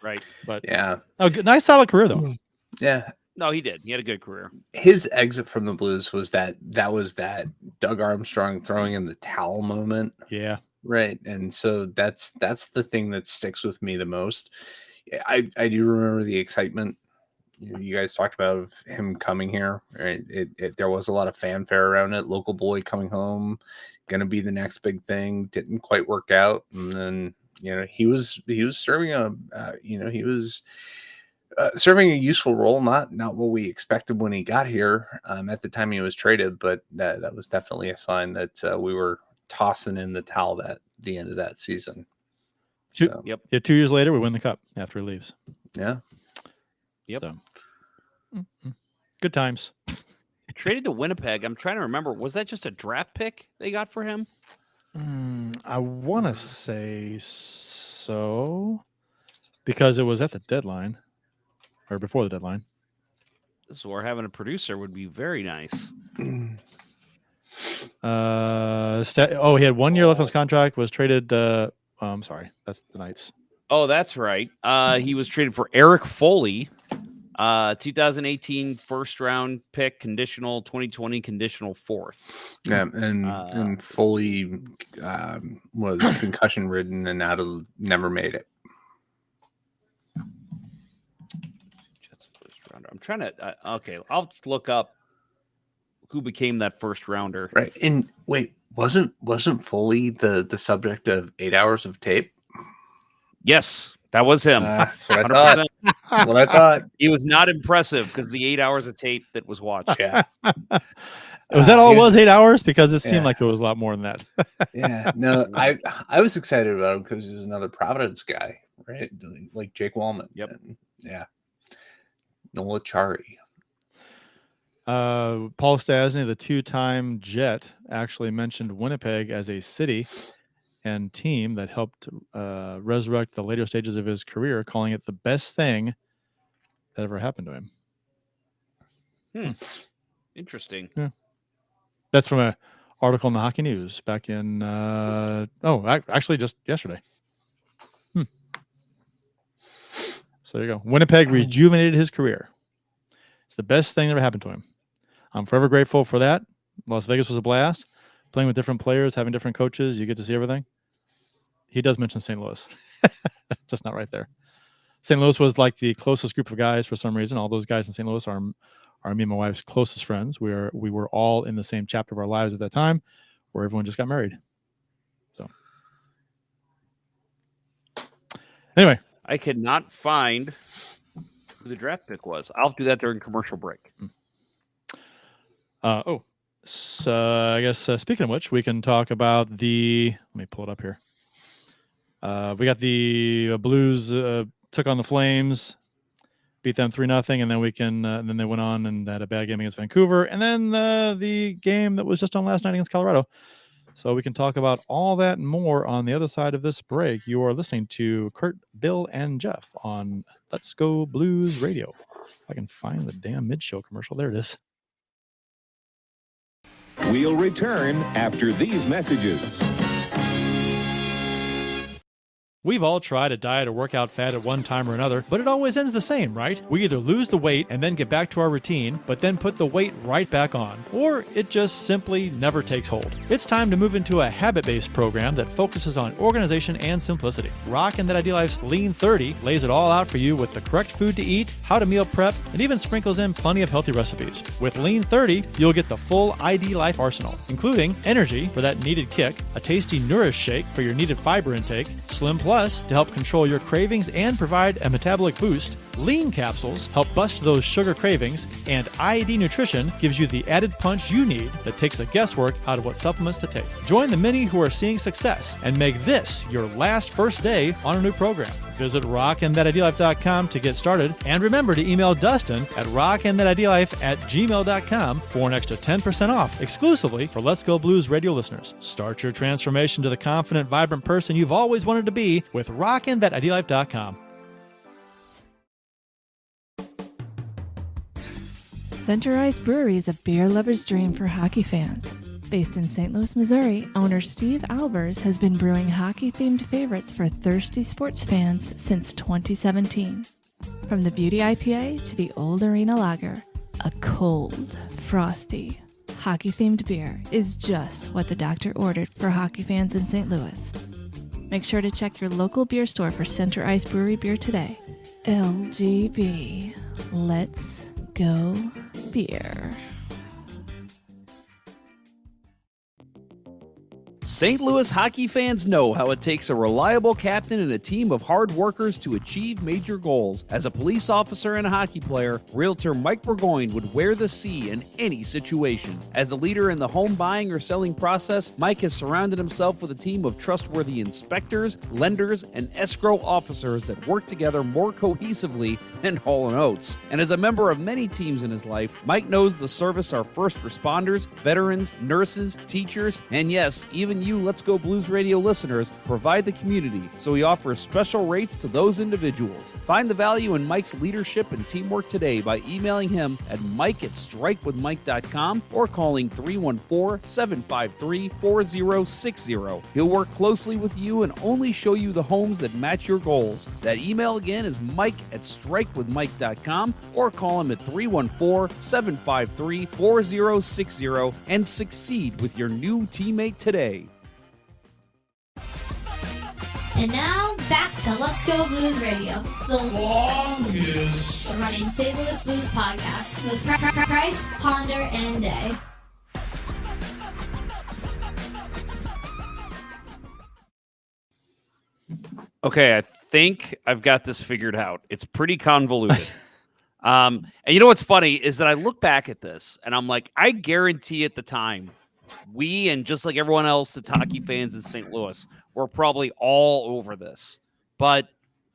Right. But Yeah. Oh, good, nice solid career though. Yeah. No, he did. He had a good career. His exit from the Blues was that Doug Armstrong throwing in the towel moment. Yeah. Right. And so that's the thing that sticks with me the most. I do remember the excitement you guys talked about of him coming here. Right. There was a lot of fanfare around it. Local boy coming home, going to be the next big thing. Didn't quite work out. And then, he was serving serving a useful role, not what we expected when he got here at the time he was traded, but that was definitely a sign that we were tossing in the towel at the end of that season. Yep. Yeah, 2 years later, we win the cup after he leaves. Yeah. Yep. So, good times. Traded to Winnipeg. I'm trying to remember. Was that just a draft pick they got for him? I want to say so, because it was at the deadline or before the deadline. This is where having a producer would be very nice. He had 1 year left on his contract. Was traded. I'm sorry, that's the Knights. Oh, that's right. He was traded for Eric Foley, 2018 first round pick, conditional 2020 conditional 4th. Yeah, and Foley was concussion ridden and never made it. Jets first rounder. I'm trying to. Okay, I'll look up who became that first rounder. Right. And wait, wasn't Foley the subject of 8 hours of tape? Yes, that was him. That's what I thought. That's what I thought. He was not impressive because the 8 hours of tape that was watched. Yeah. Was that all it was? 8 hours? Because it seemed like it was a lot more than that. Yeah. No, I was excited about him because he's another Providence guy, right? Like Jake Wallman. Yep. And, yeah. Nola Chari. Paul Stastny, the 2-time Jet, actually mentioned Winnipeg as a city and team that helped resurrect the later stages of his career, calling it the best thing that ever happened to him. Interesting. Yeah. That's from an article in the Hockey News back in, actually just yesterday. So there you go. Winnipeg rejuvenated his career. It's the best thing that ever happened to him. I'm forever grateful for that. Las Vegas was a blast. Playing with different players, having different coaches, you get to see everything. He does mention St. Louis. Just not right there. St. Louis was like the closest group of guys for some reason. All those guys in St. Louis are me and my wife's closest friends. We were all in the same chapter of our lives at that time where everyone just got married. So anyway. I could not find who the draft pick was. I'll do that during commercial break. So I guess speaking of which, we can talk about let me pull it up here. We got the Blues took on the Flames, beat them 3-0, and then then they went on and had a bad game against Vancouver, and then the game that was just on last night against Colorado. So we can talk about all that and more on the other side of this break. You are listening to Kurt, Bill, and Jeff on Let's Go Blues Radio. If I can find the damn mid-show commercial. There it is. We'll return after these messages. We've all tried a diet or workout fad at one time or another, but it always ends the same, right? We either lose the weight and then get back to our routine, but then put the weight right back on, or it just simply never takes hold. It's time to move into a habit-based program that focuses on organization and simplicity. Rock and That Idea Life's Lean 30 lays it all out for you with the correct food to eat, how to meal prep, and even sprinkles in plenty of healthy recipes. With Lean 30, you'll get the full ID Life arsenal, including energy for that needed kick, a tasty Nourish shake for your needed fiber intake, Slim Plus, to help control your cravings and provide a metabolic boost, Lean Capsules help bust those sugar cravings, and IED Nutrition gives you the added punch you need that takes the guesswork out of what supplements to take. Join the many who are seeing success and make this your last first day on a new program. Visit rockandthatidealife.com to get started, and remember to email Dustin at rockandthatidealife@gmail.com for an extra 10% off exclusively for Let's Go Blues radio listeners. Start your transformation to the confident, vibrant person you've always wanted to be with rockandthatidealife.com. Center Ice Brewery is a beer lover's dream for hockey fans. Based in St. Louis, Missouri, owner Steve Albers has been brewing hockey-themed favorites for thirsty sports fans since 2017. From the Beauty IPA to the Old Arena Lager, a cold, frosty, hockey-themed beer is just what the doctor ordered for hockey fans in St. Louis. Make sure to check your local beer store for Center Ice Brewery beer today. LGB. Let's go beer. St. Louis hockey fans know how it takes a reliable captain and a team of hard workers to achieve major goals. As a police officer and a hockey player, realtor Mike Burgoyne would wear the C in any situation. As a leader in the home buying or selling process, Mike has surrounded himself with a team of trustworthy inspectors, lenders, and escrow officers that work together more cohesively than Hall & Oates. And as a member of many teams in his life, Mike knows the service our first responders, veterans, nurses, teachers, and yes, even you Let's Go Blues Radio listeners provide the community, so he offers special rates to those individuals. Find the value in Mike's leadership and teamwork today by emailing him at mike@strikewithmike.com or calling 314-753-4060. He'll work closely with you and only show you the homes that match your goals. That email again is mike@strikewithmike.com or call him at 314-753-4060 and succeed with your new teammate today. And now, back to Let's Go Blues Radio, the longest running St. Louis Blues podcast with Price, Ponder, and Day. Okay, I think I've got this figured out. It's pretty convoluted. And you know what's funny is that I look back at this and I'm like, I guarantee at the time, we and just like everyone else that's hockey fans in St. Louis, we're probably all over this. But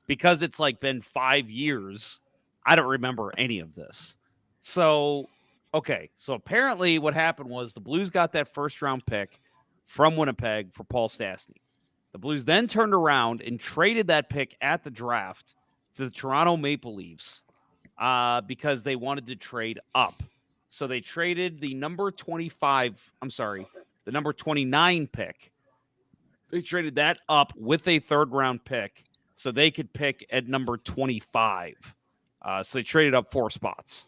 because it's like been 5 years, I don't remember any of this. So, okay. So apparently what happened was the Blues got that first round pick from Winnipeg for Paul Stastny. The Blues then turned around and traded that pick at the draft to the Toronto Maple Leafs because they wanted to trade up. So they traded the number 29 pick. They traded that up with a third-round pick so they could pick at number 25. So they traded up 4 spots.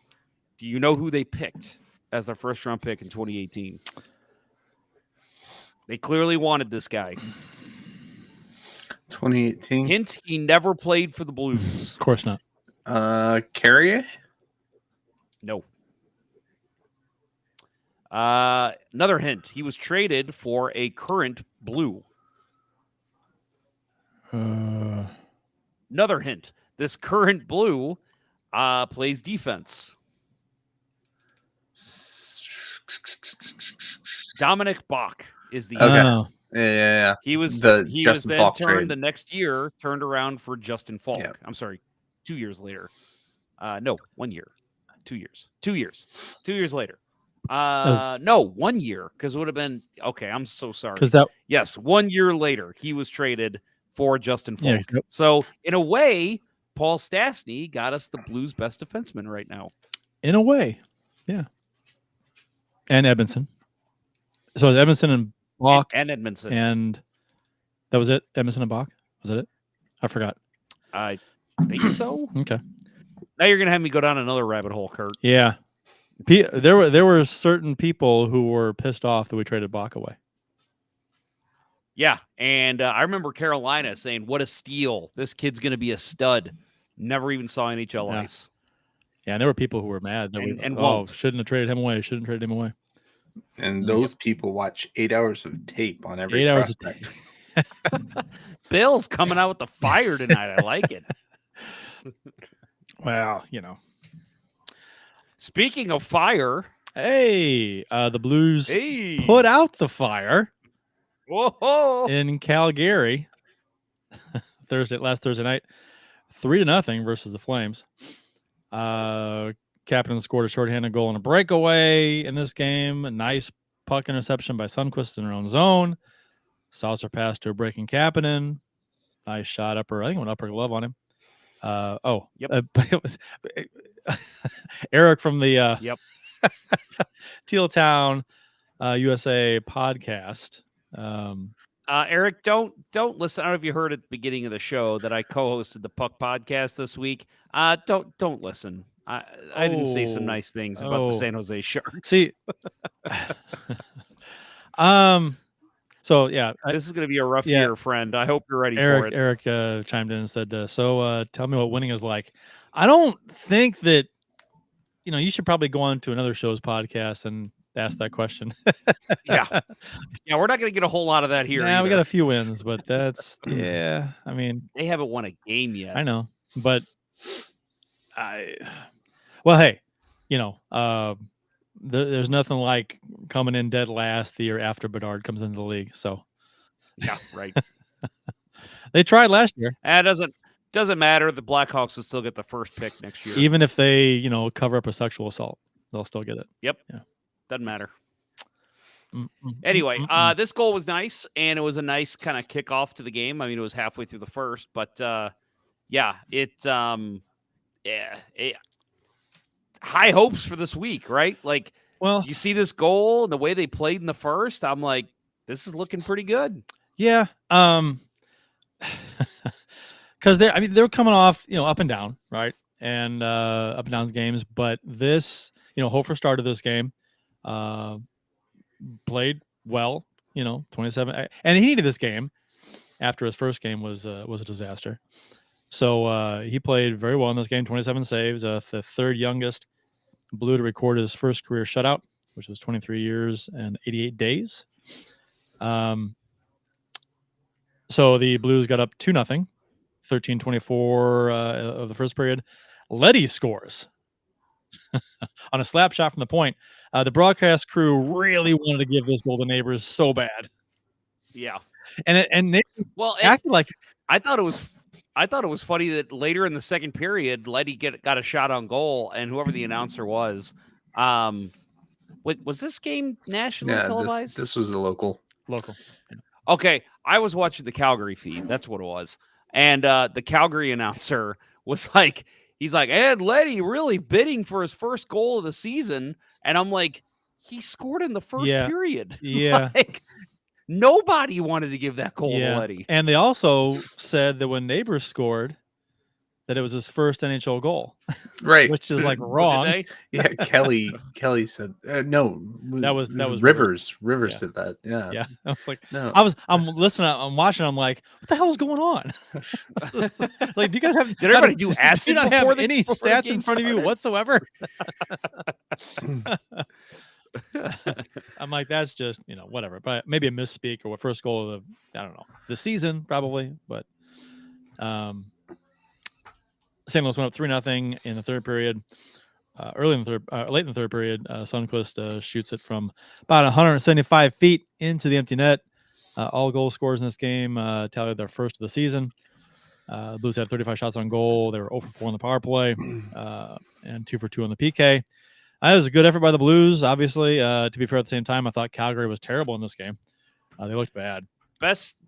Do you know who they picked as their first-round pick in 2018? They clearly wanted this guy. 2018? Hint, he never played for the Blues. Of course not. Carrier? No. Another hint, he was traded for a current Blue. Another hint, this current Blue plays defense. Dominic Bach is the Okay. answer. Yeah. He was Justin then Falk turned trade. the next year, turned around for Justin Falk. Yep. I'm sorry, 2 years later. No, 1 year. 2 years. 2 years. 2 years later. No, 1 year, because it would have been okay. I'm so sorry. Yes, 1 year later, he was traded for Justin Falk. Yeah, so in a way, Paul Stastny got us the Blues' best defenseman right now. In a way, yeah. And Edmondson. So Edmondson and Bach and Edmondson, and that was it. Edmondson and Bach, was that it? I forgot. I think so. Okay. Now you're gonna have me go down another rabbit hole, Kurt. Yeah. There were certain people who were pissed off that we traded Bach away. Yeah, and I remember Carolina saying, "What a steal! This kid's going to be a stud." Never even saw NHL ice. Yeah, and there were people who were mad that shouldn't have traded him away. Shouldn't trade him away. And those people watch 8 hours of tape on every 8 hours of prospect. Bill's coming out with the fire tonight. I like it. Well, Speaking of fire, hey, the Blues hey, put out the fire whoa, in Calgary last Thursday night, 3-0 versus the Flames. Captain scored a shorthanded goal and a breakaway in this game. A nice puck interception by Sundqvist in their own zone. Saucer pass to a breaking Kapanen. Nice shot upper. I think it went upper glove on him. Yep. It was Eric from the Yep. Teal Town USA podcast. Eric, don't listen. I don't know if you heard at the beginning of the show that I co-hosted the Puck podcast this week. Don't listen. I didn't say some nice things about the San Jose Sharks. See, so yeah, this is going to be a rough year, friend. I hope you're ready for it. Eric chimed in and said, "So tell me what winning is like." I don't think that you should probably go on to another show's podcast and ask that question. Yeah, we're not going to get a whole lot of that here. Yeah, we got a few wins, but that's I mean, they haven't won a game yet. I know, but well, hey, there's nothing like coming in dead last the year after Bedard comes into the league. So yeah, right. They tried last year. And it doesn't matter. The Blackhawks will still get the first pick next year, even if they cover up a sexual assault. They'll still get it. Yep. Yeah. Doesn't matter. Anyway, this goal was nice, and it was a nice kind of kickoff to the game. I mean, it was halfway through the first, but high hopes for this week, right? Like, well, you see this goal and the way they played in the first, I'm like, this is looking pretty good. Yeah. Because they're coming off, up and down, right? And up and down games, but this, Hofer started this game, played well, 27, and he needed this game after his first game was a disaster. So he played very well in this game, 27 saves, the third youngest Blue to record his first career shutout, which was 23 years and 88 days. So the Blues got up 2-0, 13:24 of the first period. Leddy scores on a slap shot from the point. The broadcast crew really wanted to give this goal to Neighbors so bad. Yeah, and Neighbors acted like I thought it was funny that later in the second period, Leddy got a shot on goal, and whoever the announcer was this game nationally televised? This was a local. Okay, I was watching the Calgary feed. That's what it was. And the Calgary announcer was like, he's like, and Leddy really bidding for his first goal of the season. And I'm like, he scored in the first period. Yeah. Like, nobody wanted to give that goal to Leddy. And they also said that when Neighbors scored, that it was his first NHL goal. Right. Which is like wrong. Yeah, Kelly said no. That was Rivers. Rivers said that. Yeah. Yeah. I was like, no. I'm listening, I'm watching, I'm like, what the hell is going on? Like, do you guys have did everybody do acid? Do you not have any stats in front of you whatsoever? I'm like, that's just, whatever. But maybe a misspeak or what first goal of the season, probably. But St. Louis went up 3-0 in the third period. Late in the third period, Sundqvist shoots it from about 175 feet into the empty net. All goal scorers in this game tallied their first of the season. Blues had 35 shots on goal. They were 0 for 4 on the power play and 2 for 2 on the PK. That was a good effort by the Blues, obviously. To be fair, at the same time, I thought Calgary was terrible in this game. They looked bad.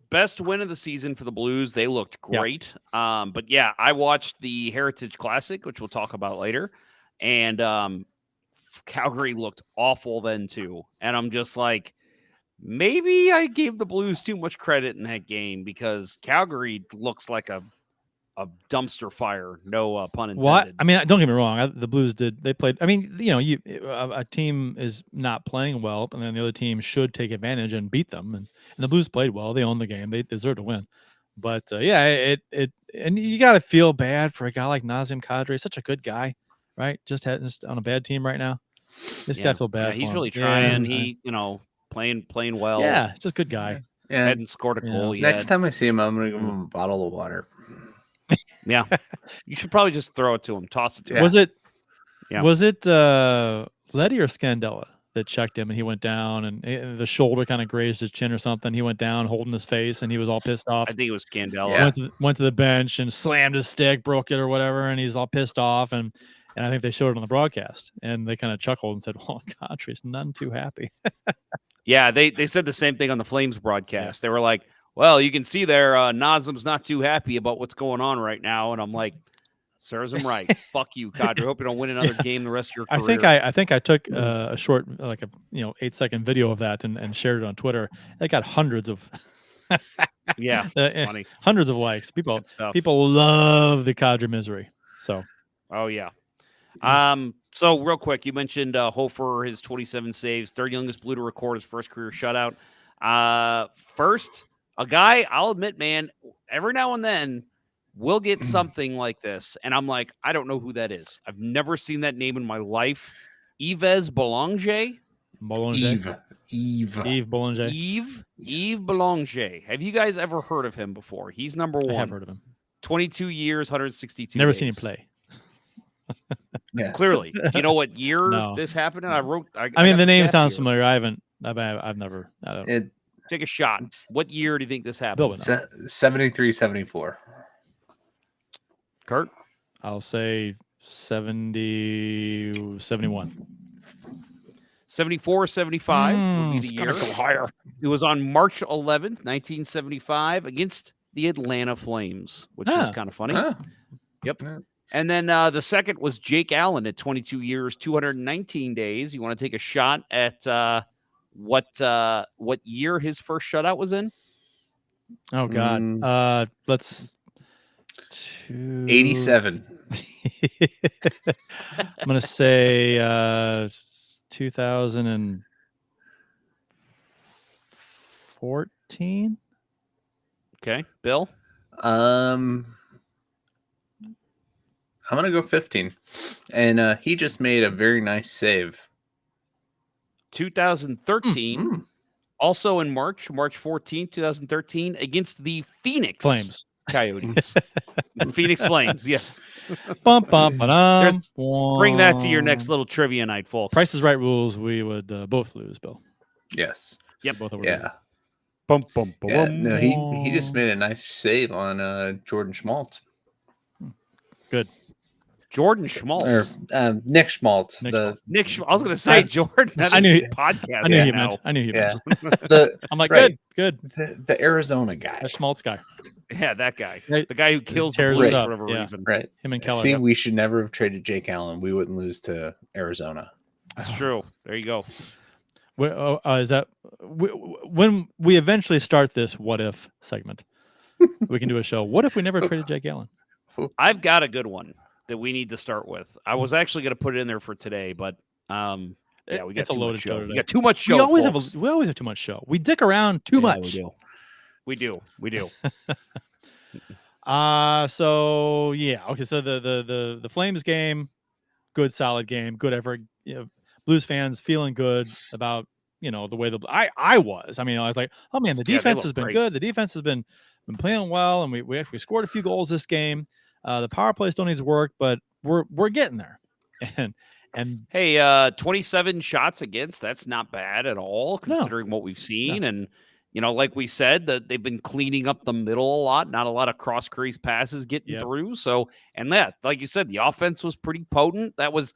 Best win of the season for the Blues. They looked great. Yeah. But yeah, I watched the Heritage Classic, which we'll talk about later. And Calgary looked awful then too. And I'm just like, maybe I gave the Blues too much credit in that game because Calgary looks like a dumpster fire. No pun intended. What? I mean, don't get me wrong. The Blues they played. I mean, a team is not playing well, and then the other team should take advantage and beat them. And the Blues played well. They owned the game. They deserve to win. But and you got to feel bad for a guy like Nazem Kadri. Such a good guy, right? Just on a bad team right now. This guy feel bad. Yeah, he's for really him. trying. He playing well. Yeah, just a good guy. Yeah. Hadn't scored a goal yet. Next time I see him, I'm gonna give him a bottle of water. Yeah. You should probably just throw it to him, toss it to him. Was it? Yeah. Was it Letty or Scandella that checked him and he went down and the shoulder kind of grazed his chin or something? He went down holding his face and he was all pissed off. I think it was Scandella. Yeah. Went to the bench and slammed his stick, broke it or whatever, and he's all pissed off. And I think they showed it on the broadcast and they kind of chuckled and said, "Well, Kadri's none too happy." Yeah, they said the same thing on the Flames broadcast. They were like, "Well, you can see there, Nazem's not too happy about what's going on right now." And I'm like, serves him right. Fuck you, Kadri. Hope you don't win another game the rest of your career. I think I took a short, like a 8-second video of that and shared it on Twitter. It got hundreds of funny. Hundreds of likes. People love the Kadri misery. So oh yeah. So real quick, you mentioned Hofer, his 27 saves, third youngest Blue to record his first career shutout. First, a guy, I'll admit, man, every now and then we'll get something like this, and I'm like, I don't know who that is. I've never seen that name in my life. Yves Boulanger. Yves Boulanger. Yves Boulanger. Have you guys ever heard of him before? He's number one. I have heard of him. 22 years, 162 Never days. seen him play. Yeah. Clearly. Do you know what year No. this happened? And I mean, got the name stats sounds here. familiar. I've never. I don't. Take a shot. What year do you think this happened? Bill would know. 73, 74. Kurt? I'll say 70, 71. 74, 75 would be the year. Go higher. It was on March 11th, 1975 against the Atlanta Flames, which is kind of funny. Yep. And then the second was Jake Allen at 22 years, 219 days. You want to take a shot at what year his first shutout was in? Oh God. Let's 87. I'm gonna say 2014. Okay, Bill. I'm gonna go 15, and he just made a very nice save. 2013, also in March 14th, 2013, against the Phoenix Flames. Coyotes. The Phoenix Flames, yes. Bum, bum, ba-dum, Bring that to your next little trivia night, folks. Price is Right rules. We would both lose, Bill. Yes. Yep. Both of us. Yeah. Bum, bum, bum, Yeah. bum. No, he just made a nice save on Jordan Schmaltz. Good. Jordan Schmaltz. Or Nick Schmaltz. Nick I was going to say Jordan. That's I knew his he- podcast. I knew he now. meant. I knew he Yeah. meant. I'm like, right. good. The Arizona guy. That Schmaltz guy. Yeah, that guy. Right. The guy who kills the Tears Blues us for up, whatever yeah. reason. Right. Him and Keller. See, Yep. we should never have traded Jake Allen. We wouldn't lose to Arizona. That's true. There you go. Is that when we eventually start this what if segment? We can do a show. What if we never traded Jake Allen? I've got a good one that we need to start with. I was actually going to put it in there for today, but yeah, we got It's a too loaded much show show. today. We got too much show. We always folks. have too much show. We dick around too much. We do. So yeah, okay. So the Flames game, good, solid game, good effort. Blues fans feeling good about the way I was. I mean, I was like, oh man, the defense has been great. good. The defense has been playing well, and we actually scored a few goals this game. The power play still needs work, but we're getting there. And Hey, 27 shots against. That's not bad at all, considering what we've seen. No. And like we said, that they've been cleaning up the middle a lot. Not a lot of cross crease passes getting through. So, and that, like you said, the offense was pretty potent. That was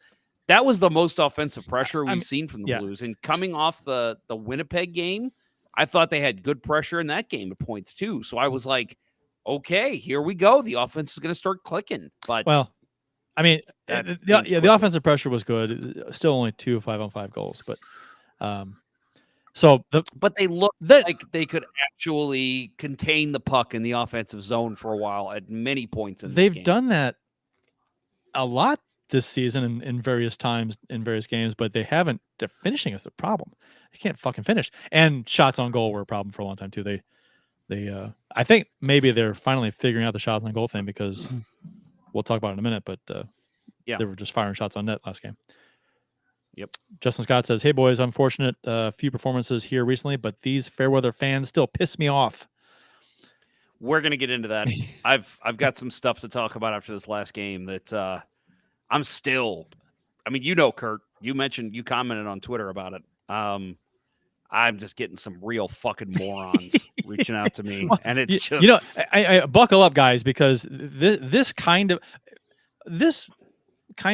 the most offensive pressure we've seen from the Blues. And coming off the Winnipeg game, I thought they had good pressure in that game at points too. So I was like, okay, here we go. The offense is going to start clicking. But I mean, That the seems offensive pressure was good. Still only 2 5-on-5 goals, but but they looked like they could actually contain the puck in the offensive zone for a while at many points in this game. they've done that a lot this season in various times in various games, but they haven't. Their finishing is the problem. They can't fucking finish, and shots on goal were a problem for a long time too. They I think maybe they're finally figuring out the shots on goal thing because we'll talk about it in a minute, but they were just firing shots on net last game. Yep. Justin Scott says, "Hey boys, unfortunate few performances here recently, but these Fairweather fans still piss me off." We're gonna get into that. I've got some stuff to talk about after this last game that I'm still. I mean, Kurt, you commented on Twitter about it. I'm just getting some real fucking morons reaching out to me, and it's just I buckle up, guys, because this kind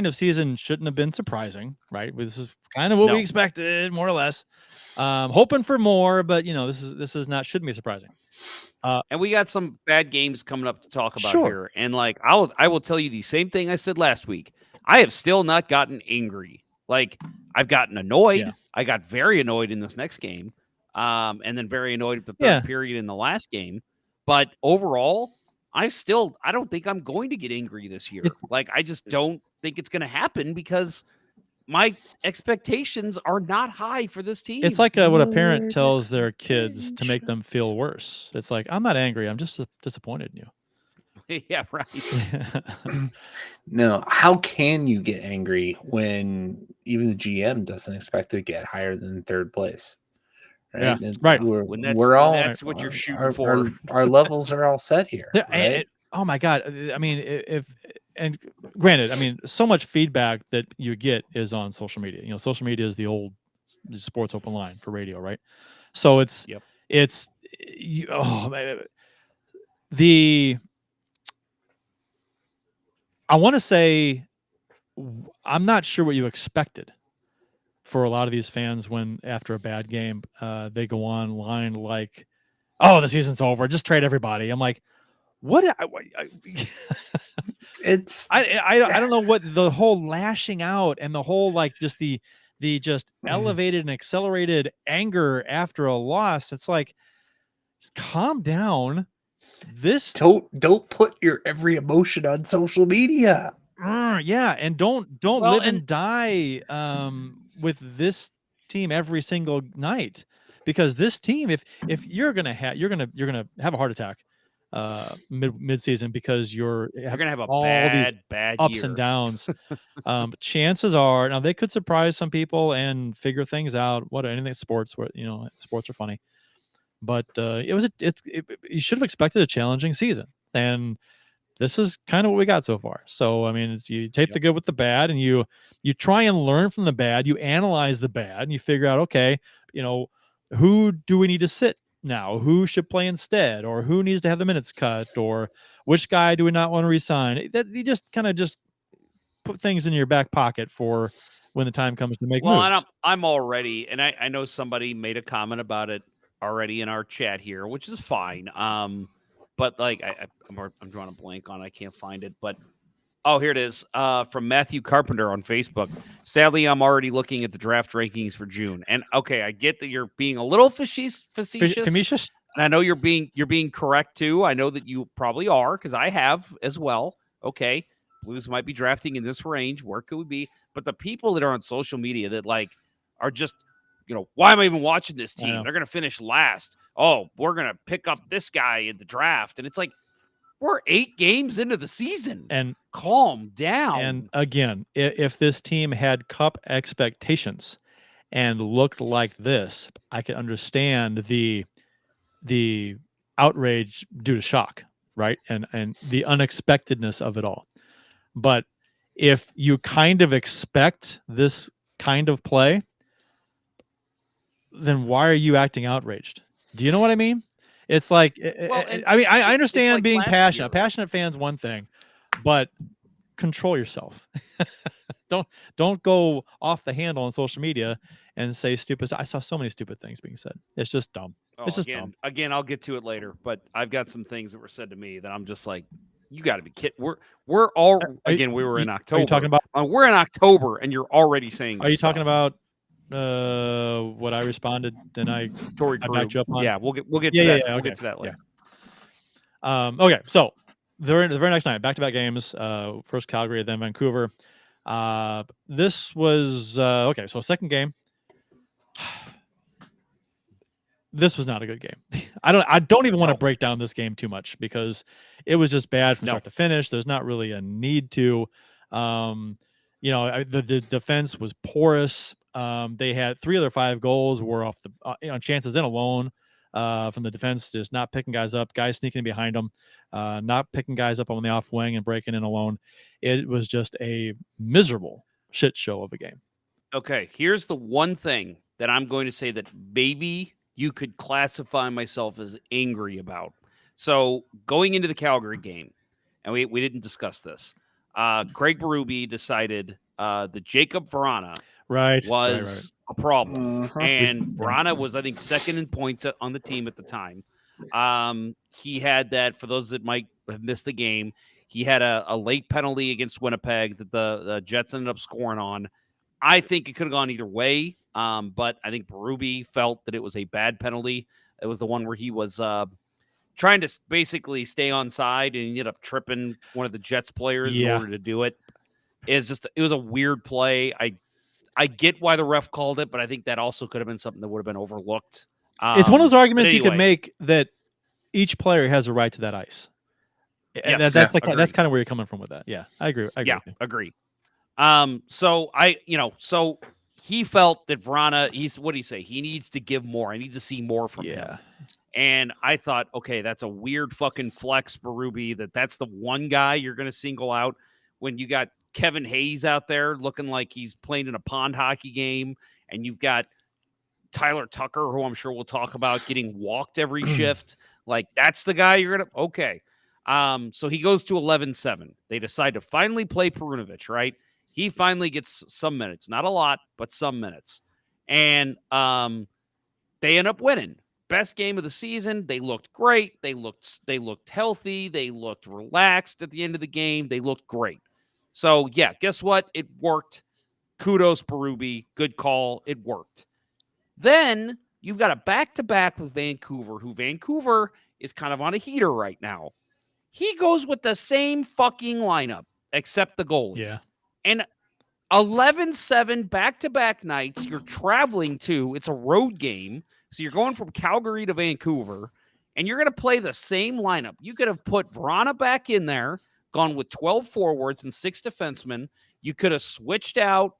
of season shouldn't have been surprising, right? This is kind of what we expected, more or less. Hoping for more, but this is not shouldn't be surprising. And we got some bad games coming up to talk about here, and like I will tell you the same thing I said last week. I have still not gotten angry. Like I've gotten annoyed. Yeah. I got very annoyed in this next game, and then very annoyed at the third period in the last game. But overall, I don't think I'm going to get angry this year. Like I just don't think it's going to happen because my expectations are not high for this team. It's like what a parent tells their kids to make them feel worse. It's like, I'm not angry. I'm just disappointed in you. Yeah, right. No, how can you get angry when even the GM doesn't expect to get higher than third place? Right? Yeah, right. That's what you're shooting for. Our levels are all set here. Right? Oh my God! I mean, and granted, I mean, so much feedback that you get is on social media. Social media is the old sports open line for radio, right? So I want to say, I'm not sure what you expected for a lot of these fans when after a bad game, they go online like, "Oh, the season's over. Just trade everybody." I'm like, what? I don't know what the whole lashing out and the whole like just the just elevated and accelerated anger after a loss. It's like, just calm down. This don't put your every emotion on social media. Yeah, and don't live and die with this team every single night, because this team, if you're gonna have a heart attack mid season because you're gonna have all these bad ups year. and downs. Chances are now they could surprise some people and figure things out. Anything sports where sports are funny. But you should have expected a challenging season, and this is kind of what we got so far. So I mean, you take the good with the bad, and you try and learn from the bad. You analyze the bad, and you figure out, okay, who do we need to sit now? Who should play instead, or who needs to have the minutes cut, or which guy do we not want to resign? That you just kind of just put things in your back pocket for when the time comes to make moves. And I'm already, and I know somebody made a comment about it already in our chat here, which is fine. But like I'm drawing a blank on it. I can't find it, but here it is. From Matthew Carpenter on Facebook. Sadly, I'm already looking at the draft rankings for June. And okay, I get that you're being a little facetious. And I know you're being correct too. I know that you probably are, because I have as well. Okay, Blues might be drafting in this range. Where could we be? But the people that are on social media that like are just, why am I even watching this team? They're going to finish last. Oh, we're going to pick up this guy in the draft. And it's like, we're 8 games into the season. And calm down. And again, if this team had cup expectations and looked like this, I could understand the outrage due to shock, right? And the unexpectedness of it all. But if you kind of expect this kind of play, then why are you acting outraged? Do you know what I mean? It's like, I understand like being passionate. Year. Passionate fans, one thing, but control yourself. Don't go off the handle on social media and say stupid. I saw so many stupid things being said. It's just dumb. It's just dumb. Again, I'll get to it later, but I've got some things that were said to me that I'm just like, you got to be kidding. We're all again. We were in October. Are you talking about? We're in October, and you're already saying. Are you talking about? What I responded, then I backed you up on. Yeah, we'll get to that. We'll get to that later. Yeah. Okay, so the very next night, back-to-back games. First Calgary, then Vancouver. This was okay. So second game. This was not a good game. I don't even want to break down this game too much because it was just bad from start to finish. There's not really a need to. The defense was porous. They had 3 of their 5 goals were off the chances in alone from the defense, just not picking guys up, guys sneaking behind them, not picking guys up on the off wing and breaking in alone. It was just a miserable shit show of a game. Okay, here's the one thing that I'm going to say that maybe you could classify myself as angry about. So going into the Calgary game, and we didn't discuss this, Craig Berube decided that Jacob Vrana was a problem. And Vrana was, I think, second in points on the team at the time. He had that, for those that might have missed the game, he had a late penalty against Winnipeg that the Jets ended up scoring on. I think it could have gone either way, but I think Berube felt that it was a bad penalty. It was the one where he was trying to basically stay on side and he ended up tripping one of the Jets players in order to do it. It was a weird play. I get why the ref called it, but I think that also could have been something that would have been overlooked. It's one of those arguments you could make that each player has a right to that ice. And Yes, that's kind of where you're coming from with that. Yeah, I agree. Agree. So so he felt that Vrana, what did he say? He needs to give more. I need to see more from him. And I thought, okay, that's a weird fucking flex, Berube, that's the one guy you're going to single out when you got Kevin Hayes out there looking like he's playing in a pond hockey game, and you've got Tyler Tucker, who I'm sure we'll talk about, getting walked every shift. Like, that's the guy you're going to, okay. So he goes to 11-7. They decide to finally play Perunovich, right? He finally gets some minutes, not a lot, but some minutes. And they end up winning. Best game of the season. They looked great. They looked healthy. They looked relaxed at the end of the game. They looked great. So, yeah, guess what? It worked. Kudos, Berube. Good call. It worked. Then you've got a back-to-back with Vancouver, who Vancouver is kind of on a heater right now. He goes with the same fucking lineup, except the goalie. Yeah. And 11-7 back-to-back nights, you're traveling to, it's a road game, so you're going from Calgary to Vancouver, and you're going to play the same lineup. You could have put Vrana back in there, gone with 12 forwards and 6 defensemen. You could have switched out,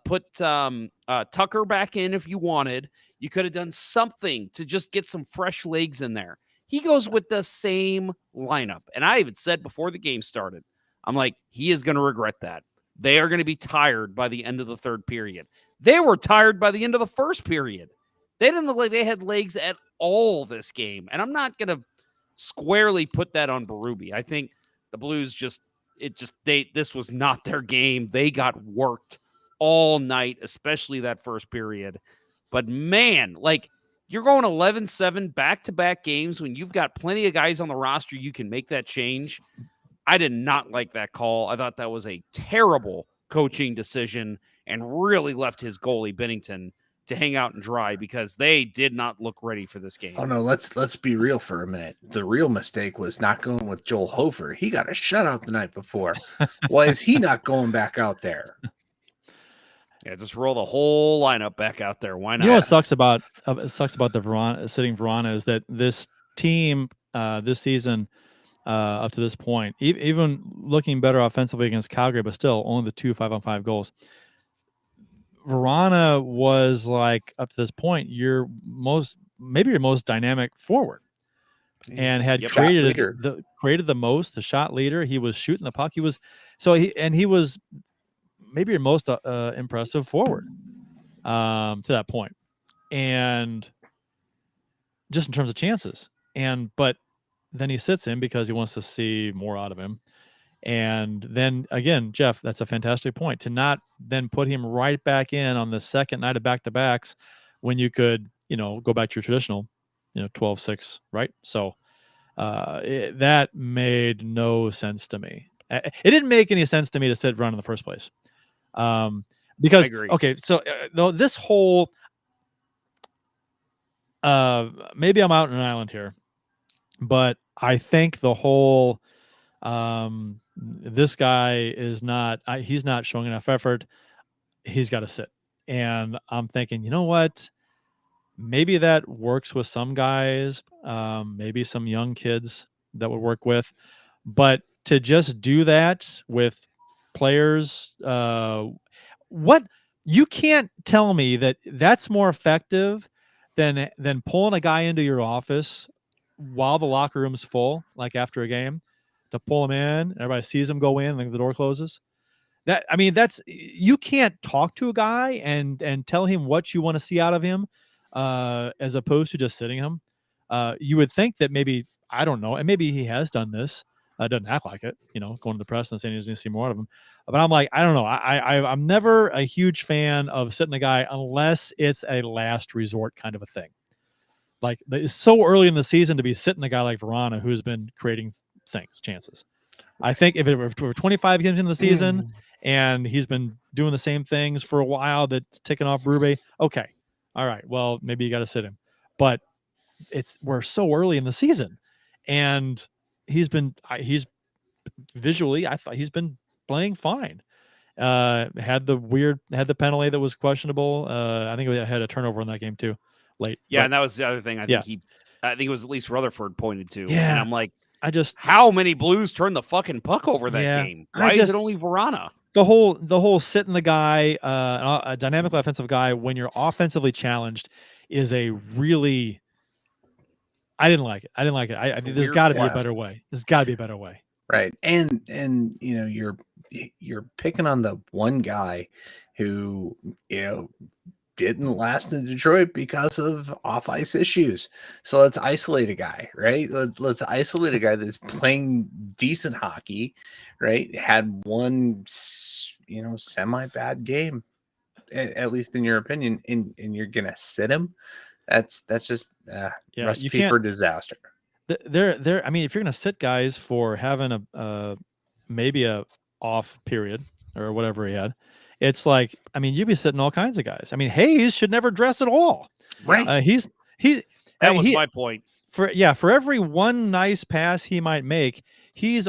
put Tucker back in if you wanted. You could have done something to just get some fresh legs in there. He goes with the same lineup. And I even said before the game started, I'm like, he is going to regret that. They are going to be tired by the end of the third period. They were tired by the end of the first period. They didn't look like they had legs at all this game. And I'm not going to squarely put that on Berube. I think the Blues this was not their game. They got worked all night, especially that first period. But man, like, you're going 11-7 back-to-back games when you've got plenty of guys on the roster you can make that change. I did not like that call. I thought that was a terrible coaching decision and really left his goalie, Binnington, to hang out and dry because they did not look ready for this game. Oh, no, let's be real for a minute. The real mistake was not going with Joel Hofer. He got a shutout the night before. Why is he not going back out there? Yeah, just roll the whole lineup back out there. Why not? You know what sucks about the sitting Vrana is that this team this season up to this point, even looking better offensively against Calgary, but still only the 2 5-on-5 goals. Vrana was, like, up to this point, maybe your most dynamic forward, and had created the most, the shot leader. He was shooting the puck. He was maybe your most impressive forward to that point, and just in terms of chances. But then he sits him because he wants to see more out of him. And then again, Jeff, that's a fantastic point, to not then put him right back in on the second night of back-to-backs when you could, go back to your traditional, 12-6, right? So that made no sense to me. It didn't make any sense to me to sit Vrana in the first place. Because, okay, so this whole, maybe I'm out on an island here, but I think the whole, this guy is not, he's not showing enough effort. He's got to sit. And I'm thinking, you know what? Maybe that works with some guys, maybe some young kids that would work with, but to just do that with players. What you can't tell me that's more effective than pulling a guy into your office while the locker room's full, like after a game, to pull him in. Everybody sees him go in, and the door closes. That's you can't talk to a guy and tell him what you want to see out of him, as opposed to just sitting him. You would think that maybe, I don't know, and maybe he has done this. Doesn't act like it, going to the press and saying he's going to see more of him. But I'm like, I don't know. I'm never a huge fan of sitting a guy unless it's a last resort kind of a thing. Like, it's so early in the season to be sitting a guy like Verana, who's been creating chances. I think if we're 25 games into the season and he's been doing the same things for a while, that's ticking off Berube, okay, all right, well, maybe you got to sit him. But we're so early in the season, and he's visually, I thought he's been playing fine. Had the penalty that was questionable. I think we had a turnover in that game too, late. Yeah, but, and that was the other thing. I think it was at least Rutherford pointed to. Yeah, and I'm like, how many Blues turned the fucking puck over that game? Why is it only Verana? The whole sitting the guy, a dynamically offensive guy, when you're offensively challenged, is a really. I didn't like it. There's got to be a better way. There's got to be a better way. Right. And you're picking on the one guy who, didn't last in Detroit because of off ice issues. So let's isolate a guy, right? Let's isolate a guy that's playing decent hockey, right? Had one, semi bad game, at least in your opinion, and you're going to sit him. That's just recipe for disaster. I mean, if you're going to sit guys for having maybe a off period or whatever he had, it's like, I mean, you'd be sitting all kinds of guys. I mean, Hayes should never dress at all. Right. That was my point. For every one nice pass he might make, he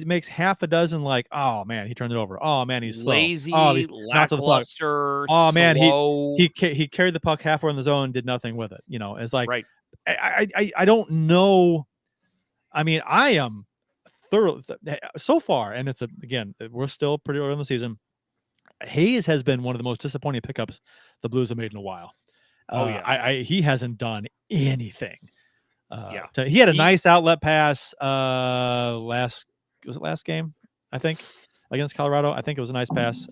makes half a dozen, like, oh man, he turned it over. Oh man, he's slow. Lazy, he's lackluster. Oh man, slow. he carried the puck halfway in the zone, did nothing with it. It's like, right. I don't know. I mean, I am thoroughly so far, and again, we're still pretty early in the season. Hayes has been one of the most disappointing pickups the Blues have made in a while. He hasn't done anything. He had a nice outlet pass last game, I think, against Colorado. I think it was a nice pass.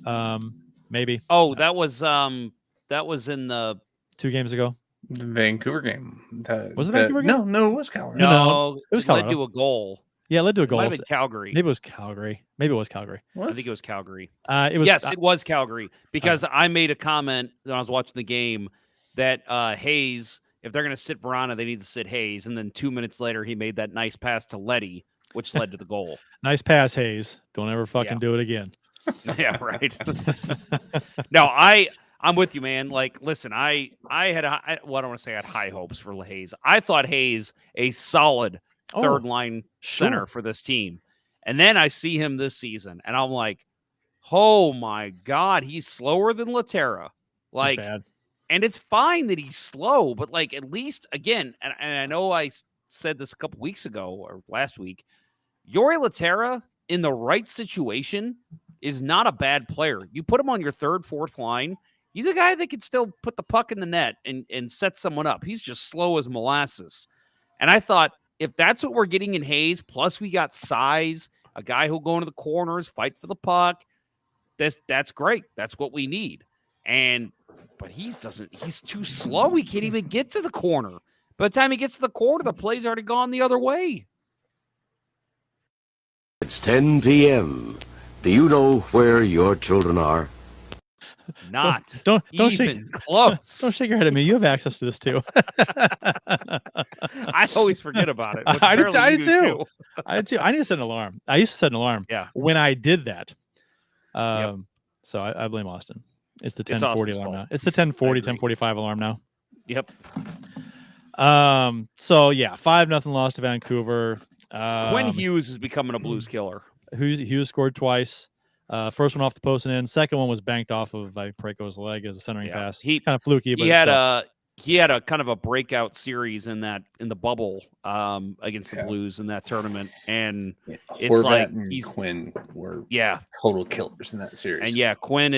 Maybe. Oh, that was in the 2 games ago. The Vancouver game. Was it Vancouver game? No, it was Colorado. No, it was Colorado. Led to a goal. Yeah, it led to a goal. It might have been Calgary. Maybe it was Calgary. I think it was Calgary. It was Calgary, because I made a comment when I was watching the game that Hayes, if they're going to sit Verana, they need to sit Hayes. And then 2 minutes later, he made that nice pass to Leddy, which led to the goal. Nice pass, Hayes. Don't ever fucking do it again. Yeah, right. No, I'm with you, man. Like, listen, I don't want to say I had high hopes for Hayes. I thought Hayes a solid third line center for this team. And then I see him this season, and I'm like, oh my God, he's slower than Laterra. Like, bad. And it's fine that he's slow, but like, at least, again, and I know I said this a couple weeks ago or last week, Jori Laterra in the right situation is not a bad player. You put him on your third, fourth line, he's a guy that can still put the puck in the net and set someone up. He's just slow as molasses. And I thought, if that's what we're getting in Hayes, plus we got size, a guy who'll go into the corners, fight for the puck, that's great. That's what we need. But he's too slow. He can't even get to the corner. By the time he gets to the corner, the play's already gone the other way. It's 10 p.m. Do you know where your children are? Not don't even shake close. Don't shake your head at me. You have access to this too. I always forget about it. I did too. I need to set an alarm. I used to set an alarm. Yeah. When I did that. So I blame Austin. It's the 10:40 alarm now. It's the 10:40, 10:45 alarm now. Yep. So yeah, 5-0 loss to Vancouver. Quinn Hughes is becoming a Blues killer. Hughes scored twice. First one off the post and in. Second one was banked off of Preko's leg as a centering pass. Kind of fluky, but he had a kind of a breakout series in the bubble against the Yeah. Blues in that tournament, and it's Horvat like and Quinn were yeah, total killers in that series. and yeah, Quinn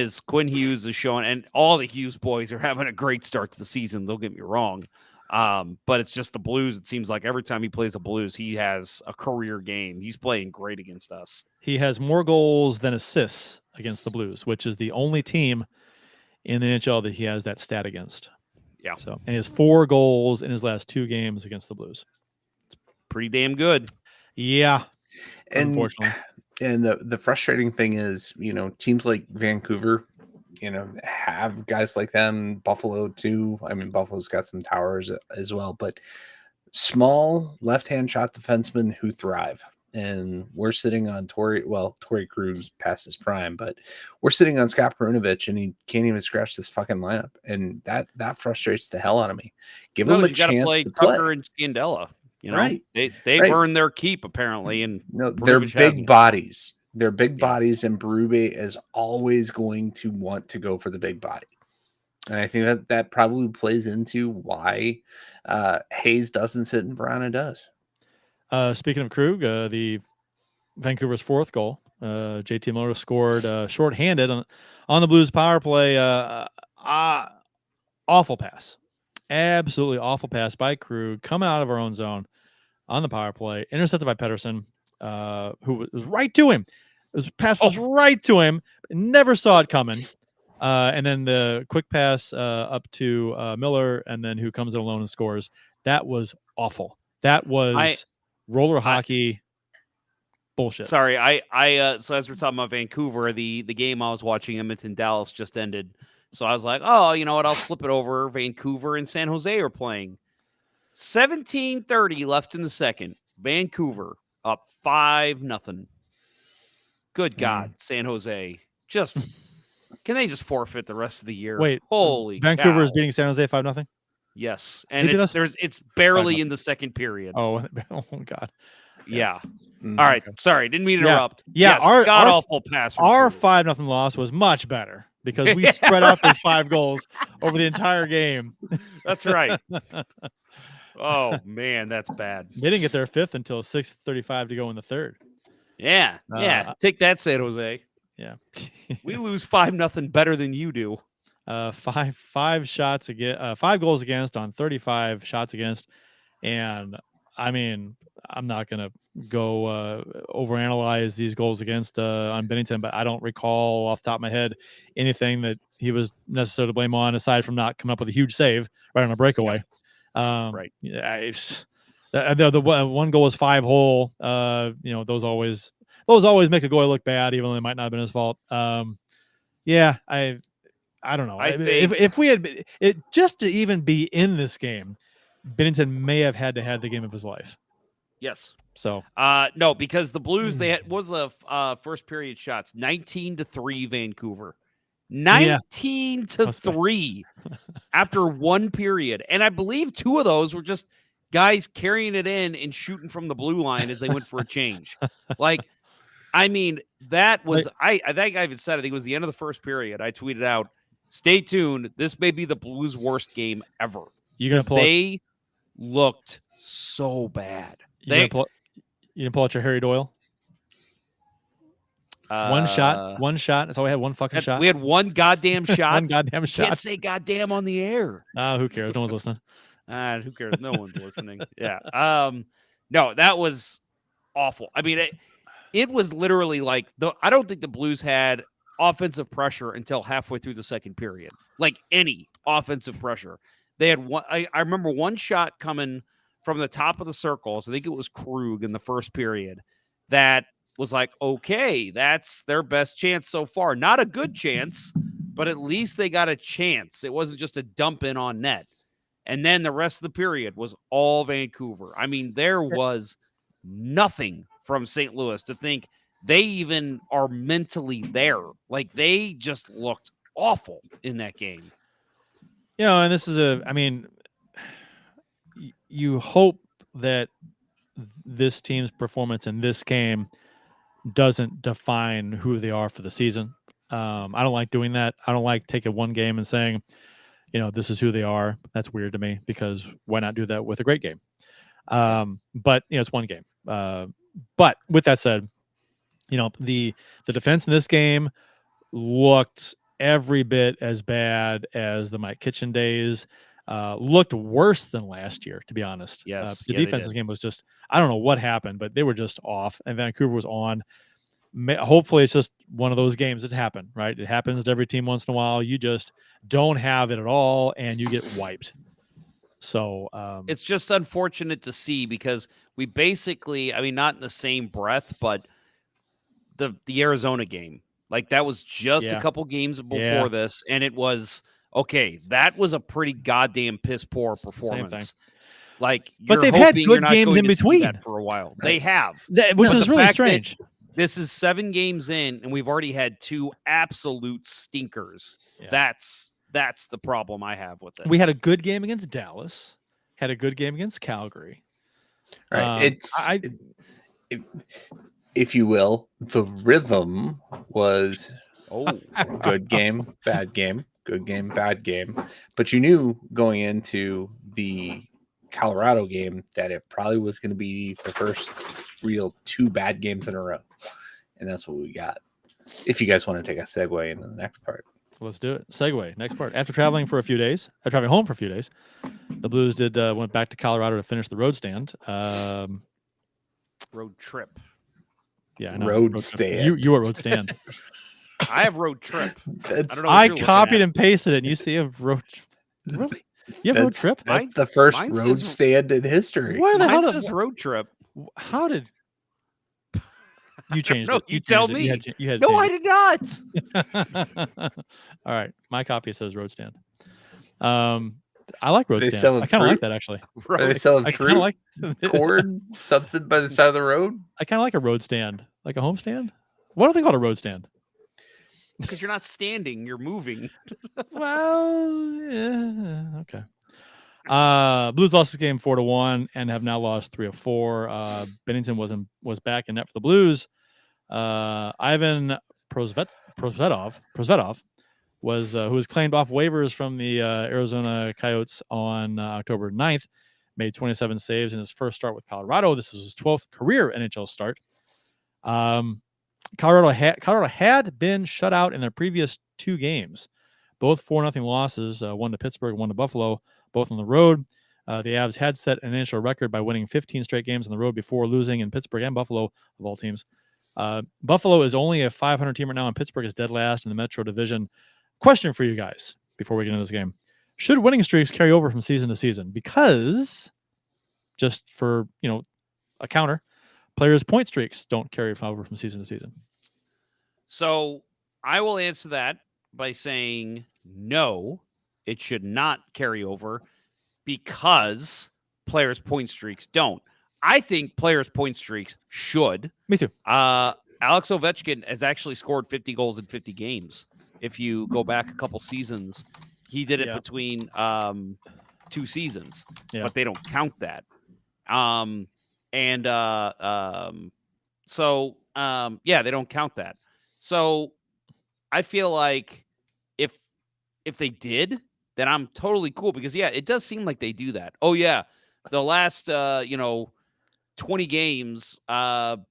Hughes is showing, and all the Hughes boys are having a great start to the season. Don't get me wrong, but it's just the Blues. It seems like every time he plays the Blues, he has a career game. He's playing great against us. He has more goals than assists against the Blues, which is the only team in the NHL that he has that stat against. Yeah. So, and he has 4 goals in his last 2 games against the Blues. Pretty damn good. Yeah. And, unfortunately. And the frustrating thing is, teams like Vancouver, have guys like them, Buffalo too. I mean, Buffalo's got some towers as well, but small left-hand shot defensemen who thrive. And we're sitting on Torrey Krug's past his prime, but we're sitting on Scott Perunovich, and he can't even scratch this fucking lineup. And that frustrates the hell out of me. Give him a chance play to play. Tucker and Scandella. Right. They've earned their keep apparently, and they're Perunovich big hasn't. bodies. They're big bodies, and Berube is always going to want to go for the big body. And I think that probably plays into why Hayes doesn't sit and Verona does. Speaking of Krug, the Vancouver's 4th goal, JT Miller scored shorthanded on the Blues power play. Awful pass. Absolutely awful pass by Krug coming out of our own zone on the power play, intercepted by Pettersson, who was right to him. His pass was right to him. Never saw it coming. And then the quick pass up to Miller, and then who comes in alone and scores. That was awful. That was roller hockey bullshit. Sorry, so as we're talking about Vancouver, the game I was watching, Edmonton Dallas, just ended. So I was like, oh, you know what? I'll flip it over. Vancouver and San Jose are playing. 17:30 left in the second. Vancouver up 5-0. Good God, San Jose. Can they just forfeit the rest of the year? Wait, holy Vancouver cow. is beating San Jose 5-0? Yes. And Maybe it's barely in the second period. Oh God. Yeah. All right. Sorry. Didn't mean to interrupt. Yeah. Yes, Our god-awful pass. Our 5-0 loss was much better because we spread out those 5 goals over the entire game. That's right. Oh, man, that's bad. They didn't get their 5th until 6:35 to go in the 3rd. Yeah. Take that, San Jose. Yeah. We lose 5-0 better than you do. 5 shots against, 5 goals against on 35 shots against. And I mean, I'm not going to go overanalyze these goals against on Bennington, but I don't recall off the top of my head anything that he was necessarily to blame on, aside from not coming up with a huge save right on a breakaway. Right. Yeah, the one goal was 5-hole. Those always make a goalie look bad, even though it might not have been his fault. Yeah, I don't know. If we had it just to even be in this game, Bennington may have had to have the game of his life. Yes. So no, because the Blues, they had was the first period shots 19-3 Vancouver. 19-3 after one period. And I believe 2 of those were just guys carrying it in and shooting from the blue line as they went for a change. I mean, that was I think I even said, I think it was the end of the first period. I tweeted out, stay tuned. This may be the Blues' worst game ever. They looked so bad. You gonna pull out your Harry Doyle? One shot. That's all we had. One fucking shot. We had one goddamn shot. One goddamn shot. Can't say goddamn on the air. Who cares? No one's listening. Who cares? No one's listening. Yeah. No, that was awful. I mean, it was literally like I don't think the Blues had offensive pressure until halfway through the second period. Like any offensive pressure. They had one. I remember one shot coming from the top of the circles. I think it was Krug in the first period. That was like, okay, that's their best chance so far. Not a good chance, but at least they got a chance. It wasn't just a dump in on net. And then the rest of the period was all Vancouver. I mean, there was nothing from St. Louis to think they even are mentally there. Like, they just looked awful in that game. And this is you hope that this team's performance in this game doesn't define who they are for the season. I don't like doing that. I don't like taking one game and saying, this is who they are. That's weird to me because why not do that with a great game? But it's one game. But with that said, the defense in this game looked every bit as bad as the Mike Kitchen days. Looked worse than last year, to be honest. Yes, the yeah, they defense in this did. game was just, I don't know what happened, but they were just off, and Vancouver was on. Hopefully it's just one of those games that happen, right? It happens to every team once in a while. You just don't have it at all, and you get wiped. So it's just unfortunate to see because we basically, I mean, not in the same breath, but the Arizona game, like that was just a couple games before this, and it was okay. That was a pretty goddamn piss poor performance. Like, but they've had good games in between for a while. Right. They have, which is really strange. This is 7 games in, and we've already had 2 absolute stinkers. Yeah. That's the problem I have with it. We had a good game against Dallas, had a good game against Calgary. Right. If you will, the rhythm was good game, bad game, good game, bad game. But you knew going into the Colorado game that it probably was going to be the first real 2 bad games in a row. And that's what we got. If you guys want to take a segue into the next part. Let's do it. Segue. Next part. After traveling home for a few days, the Blues went back to Colorado to finish the road stand. Road trip. Yeah, I know. Road stand. You were road stand. I have road trip. I copied and pasted it, and you see a road. Really? You have road trip? That's the first road stand in history. Why the hell says road trip? How did you change it? You tell me. You had no, I did not. All right, my copy says road stand. I like road stand. I kind of like that actually. Are they selling fruit? Like corn, something by the side of the road. I kind of like a road stand, like a home stand. Why don't they call it a road stand? Because you're not standing, you're moving. Well, yeah, okay. Blues lost this game 4-1 and have now lost 3 of 4. Bennington was back in net for the Blues. Ivan Prosvetov was who was claimed off waivers from the Arizona Coyotes on October 9th, made 27 saves in his first start with Colorado. This was his 12th career NHL start. Colorado had been shut out in their previous 2 games, both 4-0 losses, one to Pittsburgh, one to Buffalo, both on the road. The Avs had set an NHL record by winning 15 straight games on the road before losing in Pittsburgh and Buffalo, of all teams. Buffalo is only a 500 team right now, and Pittsburgh is dead last in the Metro Division. Question for you guys before we get into this game. Should winning streaks carry over from season to season? Because, just for a counter, players' point streaks don't carry over from season to season. So I will answer that by saying no, it should not carry over because players' point streaks don't. I think players' point streaks should. Me too. Alex Ovechkin has actually scored 50 goals in 50 games. If you go back a couple seasons, he did it between 2 seasons, but they don't count that. They don't count that. So I feel like if they did, then I'm totally cool because it does seem like they do that. Oh yeah, the last 20 games,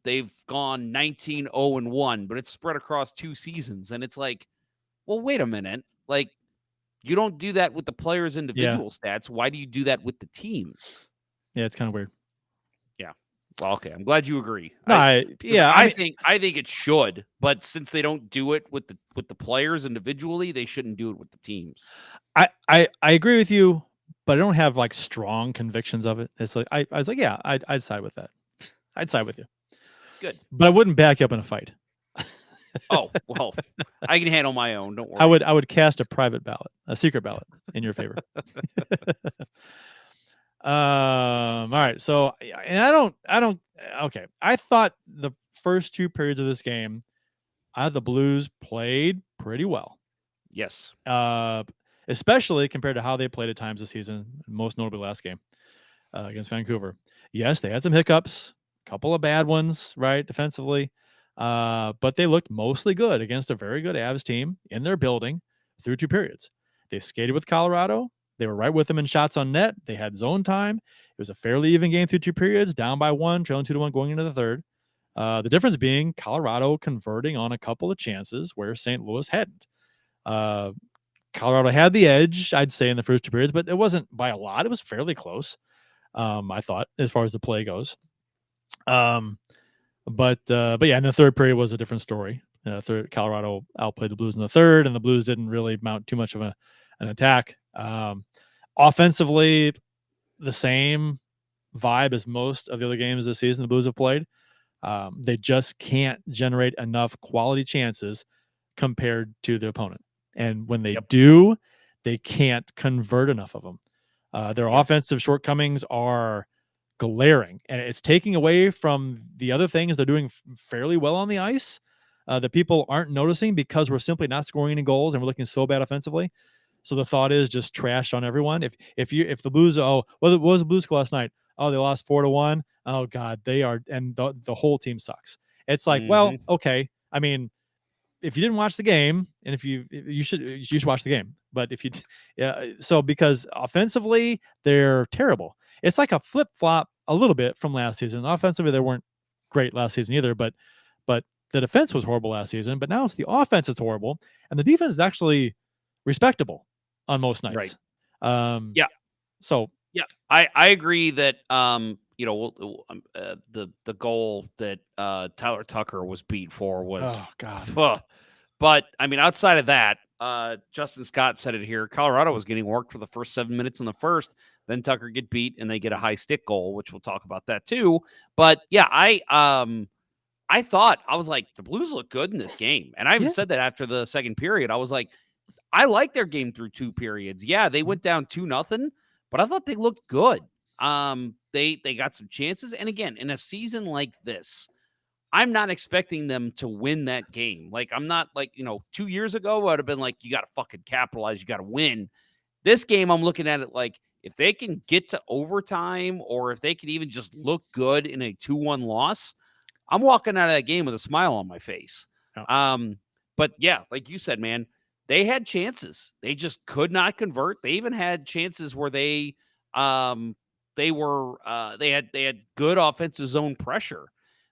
they've gone 19-0-1, but it's spread across 2 seasons, and it's like, well, wait a minute, like you don't do that with the players' individual stats. Why do you do that with the teams? Yeah, it's kind of weird. Yeah. Well, okay. I'm glad you agree. No, I think it should, but since they don't do it with the players individually, they shouldn't do it with the teams. I agree with you, but I don't have like strong convictions of it. It's like I was like, yeah, I'd side with that. I'd side with you. Good. But I wouldn't back you up in a fight. Oh, well, I can handle my own. Don't worry. I would cast a private ballot, a secret ballot in your favor. All right. So, and I don't, okay. I thought the first 2 periods of this game, the Blues played pretty well. Yes. Especially compared to how they played at times this season, most notably last game against Vancouver. Yes, they had some hiccups, a couple of bad ones, right, defensively. But they looked mostly good against a very good Avs team in their building through 2 periods. They skated with Colorado. They were right with them in shots on net. They had zone time. It was a fairly even game through 2 periods, down by 1, trailing 2-1 going into the third. The difference being Colorado converting on a couple of chances where St. Louis hadn't. Colorado had the edge, I'd say, in the first 2 periods, but it wasn't by a lot. It was fairly close, I thought, as far as the play goes. But yeah, in the third period was a different story. Colorado outplayed the Blues in the third, and the Blues didn't really mount too much of an attack. Offensively, the same vibe as most of the other games this season the Blues have played. They just can't generate enough quality chances compared to the opponent. And when they do, they can't convert enough of them. Their offensive shortcomings are glaring, and it's taking away from the other things they're doing fairly well on the ice that people aren't noticing because we're simply not scoring any goals and we're looking so bad offensively. So the thought is just trash on everyone. If the Blues, what was the Blues score last night? Oh, they lost 4-1. Oh God, they are, and the whole team sucks. It's like, well, okay. I mean, if you didn't watch the game, and if you should watch the game, but if you, so because offensively they're terrible. It's like a flip flop a little bit from last season. Offensively, they weren't great last season either, but the defense was horrible last season. But now it's the offense that's horrible, and the defense is actually respectable on most nights. Right. So yeah, I agree that the goal that Tyler Tucker was beat for was, oh God. But I mean, outside of that, Justin Scott said it here. Colorado was getting worked for the first 7 minutes in the first. Then Tucker get beat, and they get a high stick goal, which we'll talk about that too. But yeah, I thought, I was like, the Blues look good in this game, and I even said that after the second period. I was like, I like their game through 2 periods. Yeah, they went down 2-0, but I thought they looked good. They got some chances, and again, in a season like this, I'm not expecting them to win that game. Like, I'm not like, 2 years ago, I would have been like, you got to fucking capitalize. You got to win. This game, I'm looking at it like, if they can get to overtime or if they can even just look good in a 2-1 loss, I'm walking out of that game with a smile on my face. Oh. But yeah, like you said, man, they had chances. They just could not convert. They even had chances where they had good offensive zone pressure,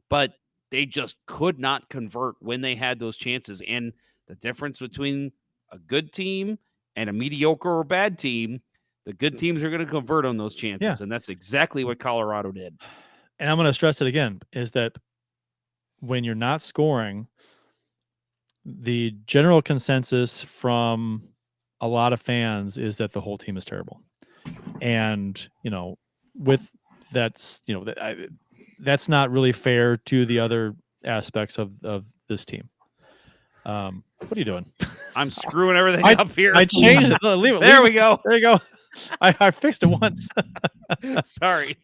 but they just could not convert when they had those chances. And the difference between a good team and a mediocre or bad team, the good teams are going to convert on those chances. Yeah. And that's exactly what Colorado did. And I'm going to stress it again, is that when you're not scoring, the general consensus from a lot of fans is that the whole team is terrible. And, with that's not really fair to the other aspects of this team. What are you doing? I'm screwing everything up here. I changed it. Leave it. There we go. There you go. I fixed it once. Sorry.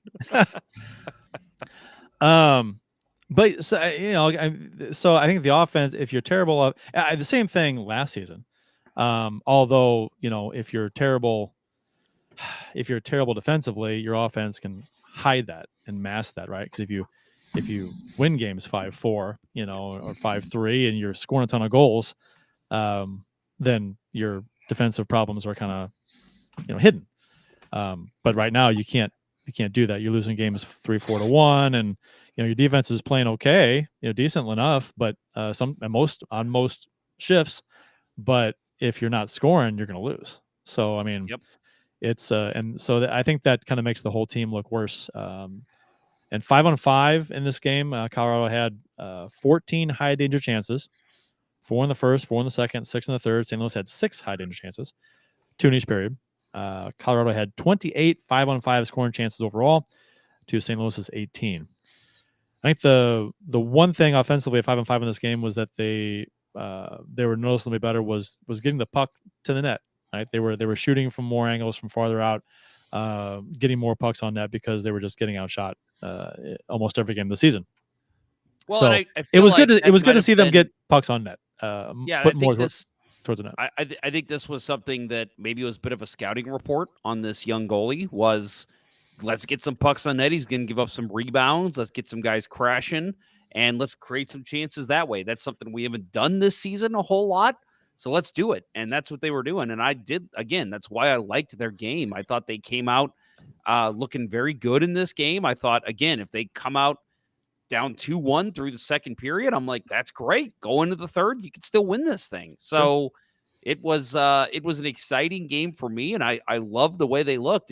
But so I think the offense, if you're terrible, the same thing last season. Although, if you're terrible defensively, your offense can hide that and mask that, right? Because if you win games 5-4, or 5-3, and you're scoring a ton of goals, then your defensive problems are kind of hidden. But right now you can't do that. You're losing games 3-4-1, and your defense is playing okay, decent enough, but on most shifts. But if you're not scoring, you're going to lose. So I mean, it's and so I think that kind of makes the whole team look worse. And 5-on-5 in this game, Colorado had 14 high danger chances, 4 in the first, 4 in the second, 6 in the third. St. Louis had 6 high danger chances, 2 in each period. Colorado had 28 5-on-5 scoring chances overall to St. Louis's 18. I think the one thing offensively at 5-on-5 in this game was that they were noticeably better was getting the puck to the net. Right, they were shooting from more angles from farther out, getting more pucks on net because they were just getting outshot almost every game of the season. Well, so I it was good. like It was good to see them get pucks on net. Put more towards the net. I think this was something that maybe was a bit of a scouting report on this young goalie. Was let's get some pucks on net. He's going to give up some rebounds. Let's get some guys crashing, and let's create some chances that way. That's something we haven't done this season a whole lot. So let's do it. And that's what they were doing. And I did, again, that's why I liked their game. I thought they came out looking very good in this game. I thought, again, if they come out down 2-1 through the second period, I'm like, that's great. Go into the third, you could still win this thing. So it was an exciting game for me, and I love the way they looked.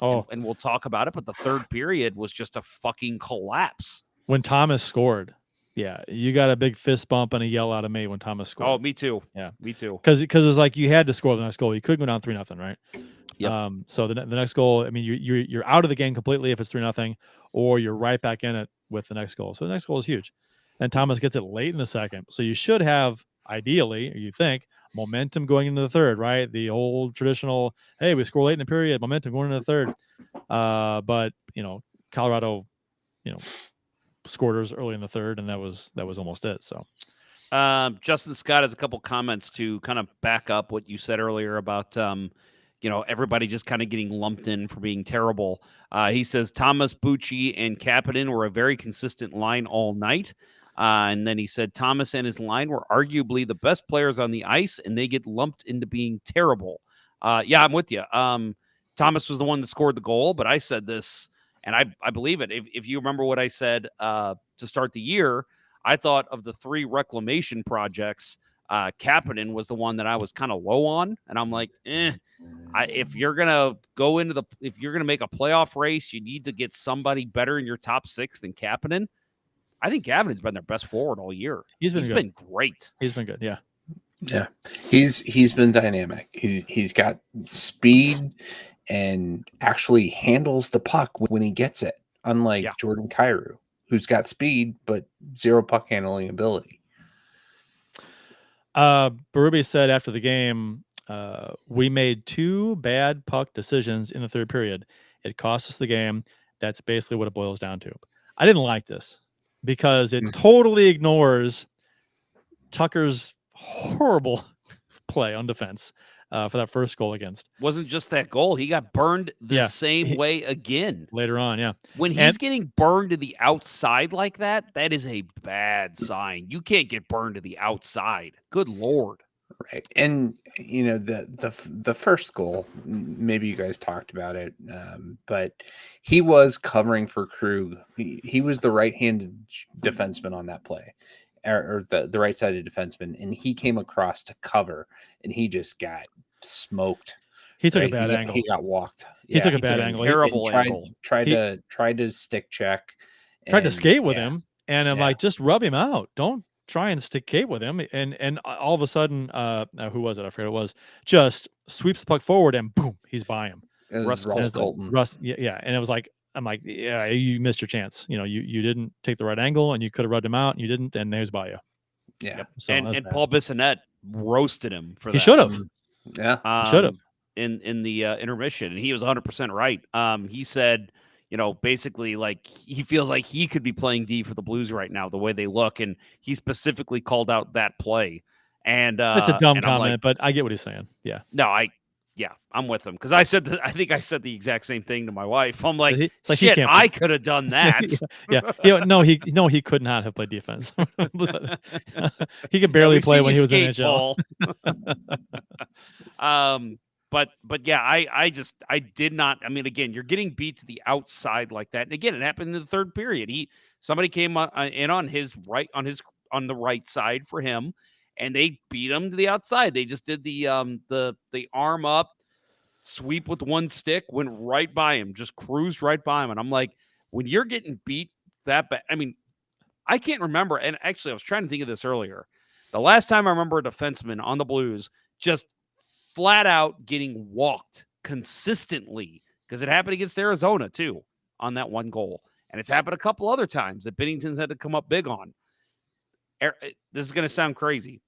And we'll talk about it, but the third period was just a fucking collapse. When Thomas scored, yeah, you got a big fist bump and a yell out of me when Thomas scored. Oh, me too. Yeah, me too. Because it was like you had to score the next goal. You couldn't go down 3-0, right? Yep. So the next goal, I mean, you're out of the game completely if it's 3-0, or you're right back in it with the next goal. So the next goal is huge, and Thomas gets it late in the second. So you should have, ideally, or you think, momentum going into the third, right? The old traditional, hey, we score late in the period, momentum going into the third. But Colorado, scored early in the third, and that was almost it. So Justin Scott has a couple comments to kind of back up what you said earlier about everybody just kind of getting lumped in for being terrible. He says Thomas, Bucci, and Kapanen were a very consistent line all night. And then he said Thomas and his line were arguably the best players on the ice, and they get lumped into being terrible. Yeah, I'm with you. Thomas was the one that scored the goal, but I said this, and I believe it. If you remember what I said to start the year, I thought of the 3 reclamation projects, Kapanen was the one that I was kind of low on, and I'm like, if you're gonna make a playoff race, you need to get somebody better in your top 6 than Kapanen. I think Kapanen's been their best forward all year. He's been great. He's been good. Yeah. Yeah. He's been dynamic. He's got speed and actually handles the puck when he gets it, unlike Jordan Kyrou, who's got speed but zero puck handling ability. Berube said after the game, we made 2 bad puck decisions in the third period. It cost us the game. That's basically what it boils down to. I didn't like this because it totally ignores Tucker's horrible play on defense for that first goal against. Wasn't just that goal. He got burned the same way again. Later on, yeah. When he's getting burned to the outside like that, that is a bad sign. You can't get burned to the outside. Good Lord. Right. And, the first goal, maybe you guys talked about it, but he was covering for Krug. He was the right-handed defenseman on that play, or the right-sided defenseman, and he came across to cover, and he just got smoked. He took a bad angle. He got walked. He took a bad angle. Terrible angle. Tried to stick check. Tried to skate with him, and I'm like, just rub him out. Don't try and stick Kate with him, and all of a sudden, who was it? I forget who it was. Just sweeps the puck forward, and boom, he's by him. Russ Colton. Russ, yeah, and it was like, I'm like, yeah, you missed your chance. You didn't take the right angle, and you could have rubbed him out, and you didn't, and there's by you. Yeah, yep. So and Paul Bissonnette roasted him for that. He should have. Yeah, should have in the intermission, and he was 100% right. He said, basically, like, he feels like he could be playing D for the Blues right now, the way they look. And he specifically called out that play. And it's a dumb comment, but I get what he's saying. Yeah. No, I'm with him. Because I think I said the exact same thing to my wife. I'm like, shit, I could have done that. No, he could not have played defense. He could barely play when he was in NHL. But yeah, I did not. I mean, again, you're getting beat to the outside like that, and again, it happened in the third period. Somebody came in on the right side for him, and they beat him to the outside. They just did the arm up sweep with one stick, went right by him, just cruised right by him, and I'm like, when you're getting beat that bad, I mean, I can't remember. And actually, I was trying to think of this earlier. The last time I remember a defenseman on the Blues just flat out getting walked consistently, because it happened against Arizona too on that one goal. And it's happened a couple other times that Binnington's had to come up big on. This is going to sound crazy.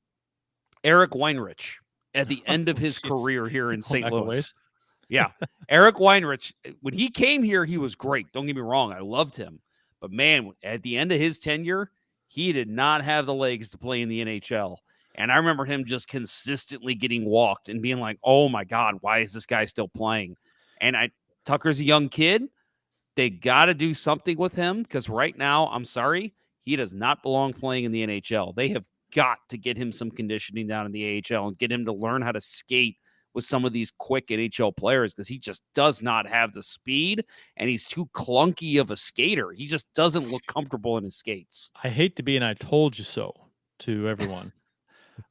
Eric Weinrich at the end of his career here in St. Louis. Yeah. Eric Weinrich, when he came here, he was great. Don't get me wrong. I loved him. But man, at the end of his tenure, he did not have the legs to play in the NHL. And I remember him just consistently getting walked and being like, oh my God, why is this guy still playing? And Tucker's a young kid. They got to do something with him, because right now, I'm sorry, he does not belong playing in the NHL. They have got to get him some conditioning down in the AHL and get him to learn how to skate with some of these quick NHL players, because he just does not have the speed and he's too clunky of a skater. He just doesn't look comfortable in his skates. I hate to be an "I told you so" to everyone,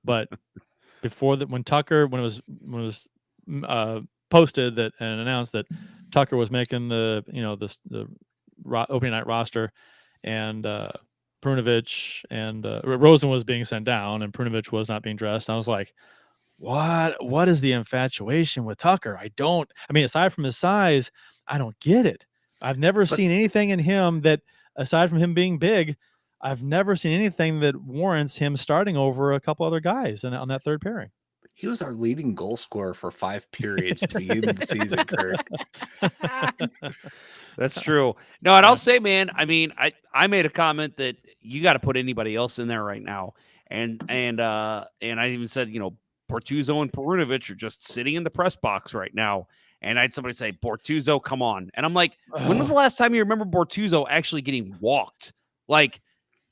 but before that, when it was posted that and announced that Tucker was making the opening night roster, and Perunovich and Rosen was being sent down, and Perunovich was not being dressed, I was like, what is the infatuation with Tucker? Aside from his size, I don't get it. I've never seen anything in him that, aside from him being big, I've never seen anything that warrants him starting over a couple other guys on that third pairing. He was our leading goal scorer for 5 periods to begin the season, Kurt. That's true. No, and I'll say, man, I mean, I made a comment that you got to put anybody else in there right now. And I even said, Bortuzzo and Perunovich are just sitting in the press box right now. And I had somebody say, Bortuzzo, come on. And I'm like, when was the last time you remember Bortuzzo actually getting walked? Like,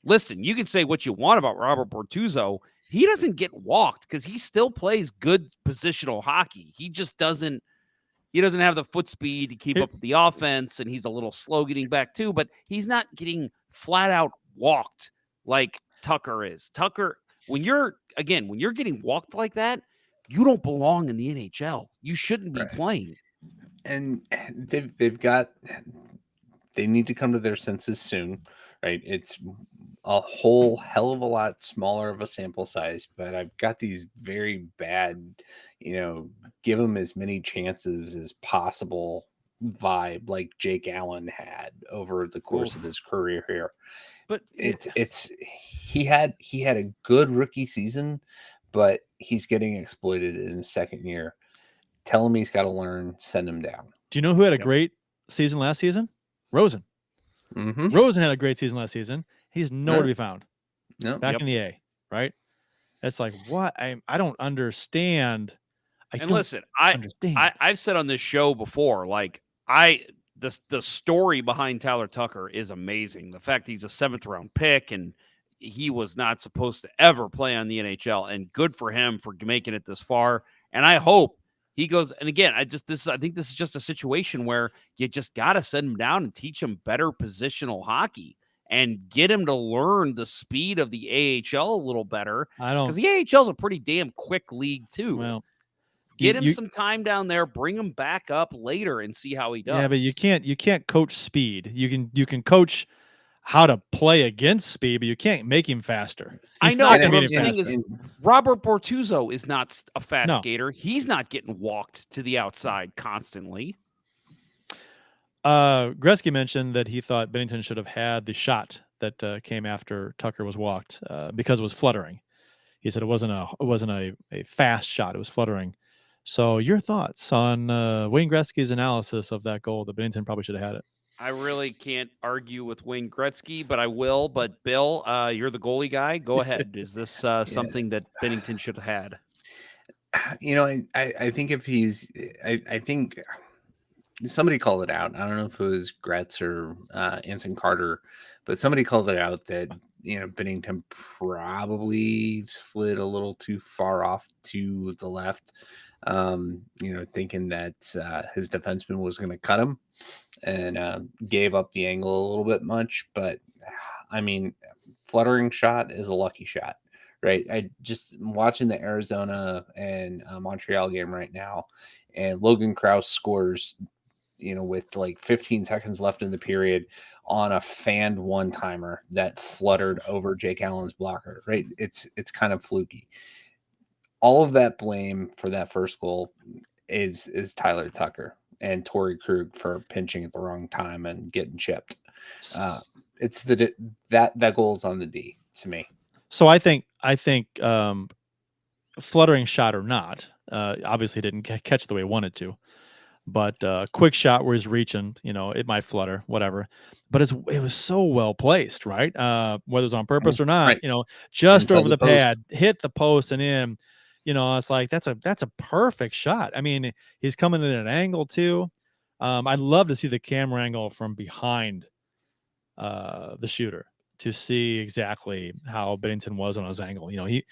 listen, you can say what you want about Robert Bortuzzo. He doesn't get walked because he still plays good positional hockey. He just doesn't have the foot speed to keep up with the offense, and he's a little slow getting back too, but he's not getting flat out walked like Tucker is. Tucker, when you're getting walked like that, you don't belong in the NHL. You shouldn't be playing. And they need to come to their senses soon, right? It's a whole hell of a lot smaller of a sample size, but I've got these very bad, give them as many chances as possible vibe like Jake Allen had over the course of his career here. But he had a good rookie season, but he's getting exploited in his second year. Tell him he's got to learn, send him down. Do you know who had a great season last season? Rosen. Mm-hmm. Rosen had a great season last season. He's nowhere to be found. No. Back in the A, right? It's like, what? I don't understand. Listen, I've said on this show before, like the story behind Tyler Tucker is amazing. The fact he's a 7th round pick and he was not supposed to ever play on the NHL, and good for him for making it this far. And I hope he goes. And again, I think this is just a situation where you just got to send him down and teach him better positional hockey and get him to learn the speed of the AHL a little better. Because the AHL is a pretty damn quick league too. Well, get him some time down there, bring him back up later and see how he does. Yeah, but you can't coach speed. You can coach how to play against speed, but you can't make him faster. I know. What I'm saying is Robert Bortuzzo is not a fast skater. He's not getting walked to the outside constantly. Gretzky mentioned that he thought Binnington should have had the shot that came after Tucker was walked because it was fluttering. He said it wasn't a fast shot; it was fluttering. So, your thoughts on Wayne Gretzky's analysis of that goal that Binnington probably should have had it? I really can't argue with Wayne Gretzky, but I will. But Bill, you're the goalie guy. Go ahead. Is this something that Binnington should have had? I think I think somebody called it out. I don't know if it was Gretz or Anson Carter, but somebody called it out that Binnington probably slid a little too far off to the left. Thinking that his defenseman was going to cut him, and gave up the angle a little bit much. But I mean, fluttering shot is a lucky shot, right? I just watching the Arizona and Montreal game right now, and Logan Krause scores, with like 15 seconds left in the period on a fanned one-timer that fluttered over Jake Allen's blocker, right? It's kind of fluky. All of that blame for that first goal is Tyler Tucker and Torrey Krug for pinching at the wrong time and getting chipped. It's that goal is on the D to me. So I think fluttering shot or not, obviously didn't catch the way he wanted to, but quick shot where he's reaching, it might flutter, whatever. But it was so well placed, right? Whether it's on purpose or not, right. Just Inside over the the post. pad, hit the post and in. It's like that's a perfect shot. I mean, he's coming in at an angle too. I'd love to see the camera angle from behind the shooter to see exactly how Bennington was on his angle. He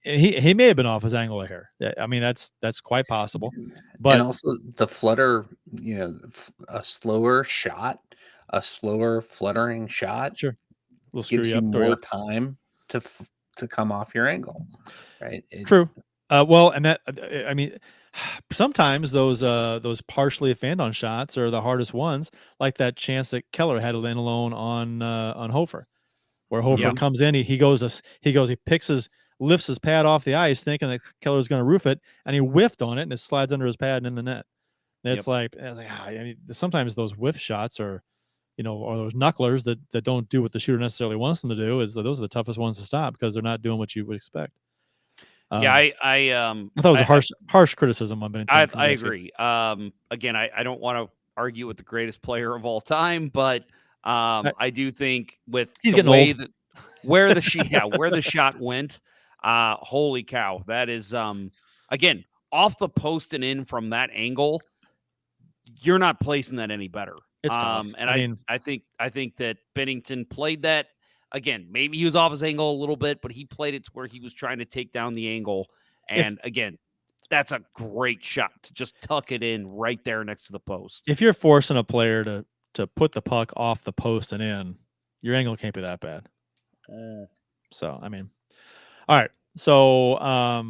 may have been off his angle a hair. I mean, that's quite possible. But and also the flutter, a slower fluttering shot sure, we'll screw gives you you up, throw you more up. time to come off your angle, right? True. Well, and that I mean, sometimes those partially fan-on shots are the hardest ones, like that chance that Keller had to land alone on Hofer, where Hofer Yep. comes in, he lifts his pad off the ice, thinking that Keller's going to roof it, and he whiffed on it, and it slides under his pad and in the net. And it's I mean, sometimes those whiff shots are, or those knucklers that don't do what the shooter necessarily wants them to do. Those are the toughest ones to stop because they're not doing what you would expect. I thought it was a harsh criticism on Bennington. I agree. Again, I don't want to argue with the greatest player of all time, but I do think with he's the getting way old. that where the shot went, holy cow, that is again off the post and in from that angle. You're not placing that any better. It's tough. And I think that Bennington played that. Again, maybe he was off his angle a little bit, but he played it to where he was trying to take down the angle. And again, that's a great shot to just tuck it in right there next to the post. If you're forcing a player to put the puck off the post and in, your angle can't be that bad. So, I mean, all right. So, I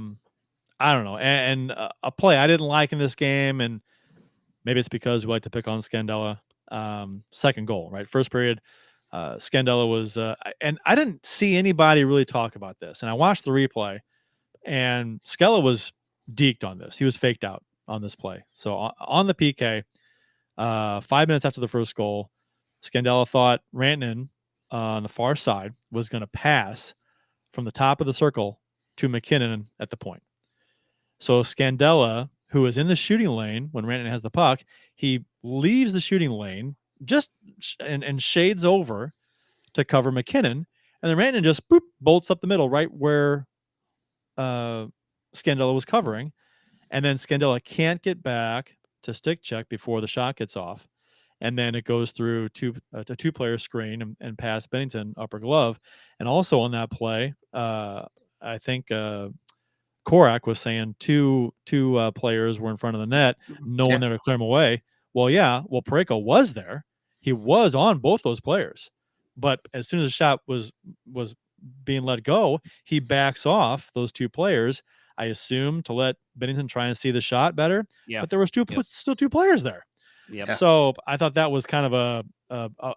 don't know. And a play I didn't like in this game, and maybe it's because we like to pick on Scandella. Second goal, right? First period. Scandella was, and I didn't see anybody really talk about this. And I watched the replay, and Skella was deked on this. He was faked out on this play. So on the PK, 5 minutes after the first goal, Scandella thought Rantanen on the far side was going to pass from the top of the circle to McKinnon at the point. So Scandella, who is in the shooting lane when Rantanen has the puck, he leaves the shooting lane and shades over to cover McKinnon, and then Rantanen just bolts up the middle right where Scandella was covering, and then Scandella can't get back to stick check before the shot gets off, and then it goes through a two-player screen and past Bennington upper glove. And also on that play, I think Korak was saying two players were in front of the net, no one there to clear them away. Well, Parayko was there. He was on both those players, but as soon as the shot was being let go, he backs off those two players, I assume, to let Bennington try and see the shot better. Yeah. But there was still two players there. Yeah. So I thought that was kind of a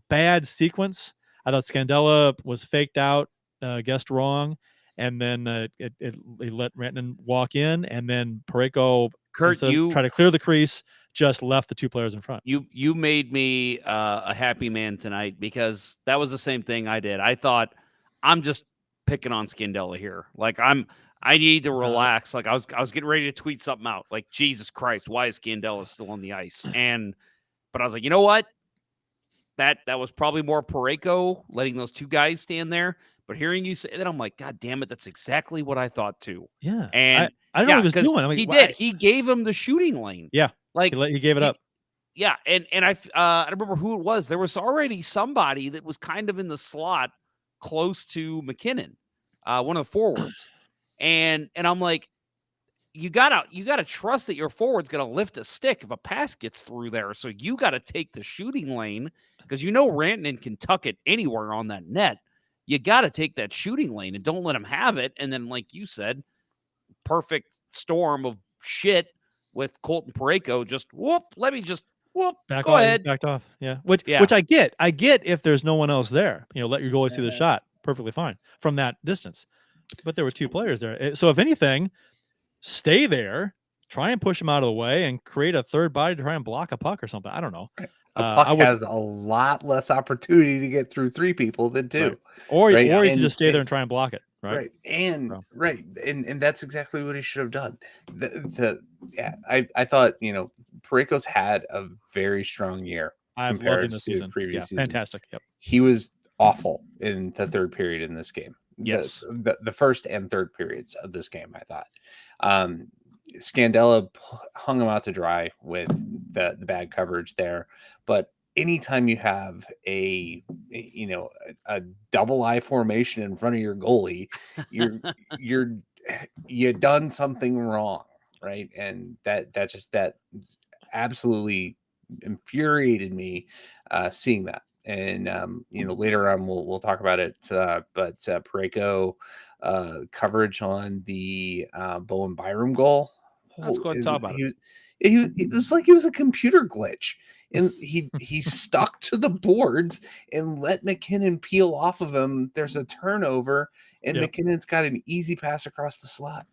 bad sequence. I thought Scandella was faked out, guessed wrong, and then it let Rantanen walk in, and then Parayko, Kurt, try to clear the crease, just left the two players in front. You made me a happy man tonight, because that was the same thing I did. I thought, I'm just picking on Scandella here. Like I need to relax. Like I was getting ready to tweet something out. Like, Jesus Christ, why is Scandella still on the ice? But I was like, you know what? That was probably more Parayko letting those two guys stand there. But hearing you say that, I'm like, God damn it, that's exactly what I thought too. Yeah. And I don't know what he was doing. I mean, he did. He gave him the shooting lane. Yeah. Like he gave it up. Yeah. And I remember who it was. There was already somebody that was kind of in the slot close to McKinnon, one of the forwards. And I'm like, you gotta trust that your forward's gonna lift a stick if a pass gets through there. So you gotta take the shooting lane, because Rantanen can tuck it anywhere on that net. You gotta take that shooting lane and don't let him have it. And then, like you said, perfect storm of shit with Colton Parayko. Just let me just Back go off, ahead. Backed off. Yeah. Which I get. I get if there's no one else there. Let your goalie see the shot. Perfectly fine from that distance. But there were two players there. So if anything, stay there, try and push him out of the way, and create a third body to try and block a puck or something. I don't know. A puck has a lot less opportunity to get through three people than two. Right. Or you can just stay there and try and block it. Right. And that's exactly what he should have done. I thought, Parayko's had a very strong year. I've loved him this season. Previous season. Fantastic. Yep. He was awful in the third period in this game. Yes. The first and third periods of this game, I thought. Scandella hung him out to dry with the bad coverage there. But anytime you have a double I formation in front of your goalie, you done something wrong, right? And that absolutely infuriated me seeing that. And later on we'll talk about it. But Parayko coverage on the Bowen Byram goal. Let's go ahead and talk about it. It was like it was a computer glitch. And he stuck to the boards and let McKinnon peel off of him. There's a turnover, and McKinnon's got an easy pass across the slot.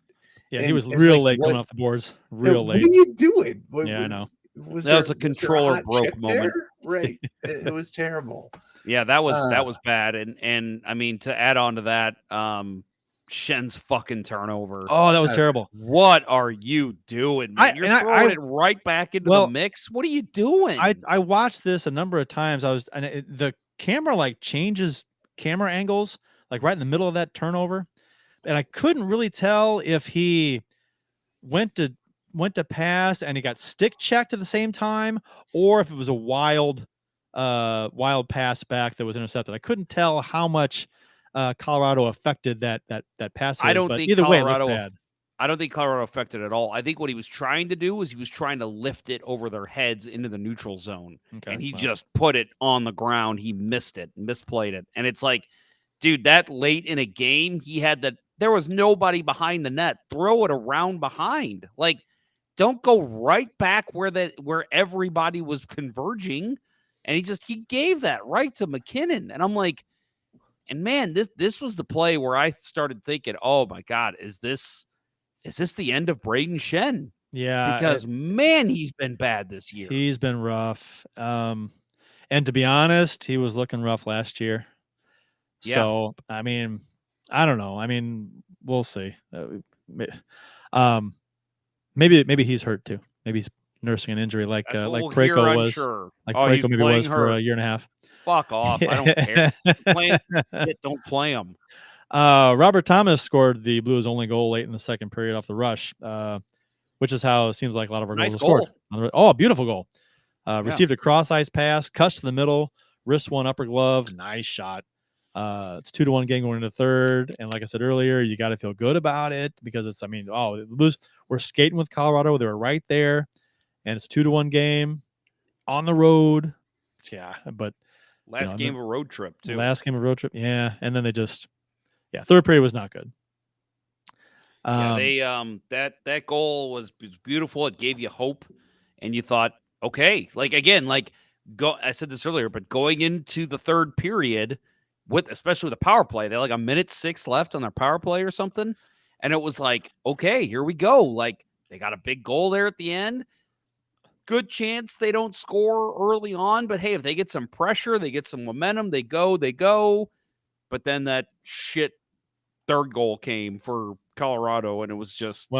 Yeah, and he was real late coming off the boards. Real late. What are you doing? I know. That was a controller broke moment. Right. It was terrible. Yeah, that was bad. And I mean, to add on to that, Schen's fucking turnover. Oh, that was terrible. What are you doing, man? You're throwing it right back into the mix. What are you doing? I watched this a number of times. The camera like changes camera angles like right in the middle of that turnover, and I couldn't really tell if he went to pass and he got stick checked at the same time, or if it was a wild pass back that was intercepted. I couldn't tell how much Colorado affected that pass. I don't think either Colorado. way, it looked bad. I don't think Colorado affected it at all. I think what he was trying to do was he was trying to lift it over their heads into the neutral zone, and he just put it on the ground. He missed it, misplayed it, and it's like, dude, that late in a game, he had that. There was nobody behind the net. Throw it around behind. Like, don't go right back where everybody was converging. And he gave that right to McKinnon. And I'm like, and man, this was the play where I started thinking, oh my God, is this the end of Braden Schenn? Yeah. Because man, he's been bad this year. He's been rough. And to be honest, he was looking rough last year. Yeah. So, I mean, I don't know. I mean, we'll see. Maybe he's hurt too. Maybe he's nursing an injury like Parayko was. Sure. Like Parayko maybe was for a year and a half. Fuck off. I don't care. Don't play him. Robert Thomas scored the Blues' only goal late in the second period off the rush, which is how it seems like a lot of our goals are scored. Oh, beautiful goal. Received a cross ice pass, cuts to the middle, wrist one upper glove. Nice shot. It's 2-1 game going into third. And like I said earlier, you got to feel good about it because the Blues were skating with Colorado. They were right there. And it's 2-1 game on the road. Yeah. But last game of a road trip too. Last game of a road trip. Yeah. And then third period was not good. That goal was beautiful. It gave you hope. And you thought, okay, I said this earlier, but going into the third period, especially with the power play, they had like 1:06 left on their power play or something. And it was like, okay, here we go. Like, they got a big goal there at the end. Good chance they don't score early on, but hey, if they get some pressure, they get some momentum, they go. But then that shit third goal came for Colorado, and it was just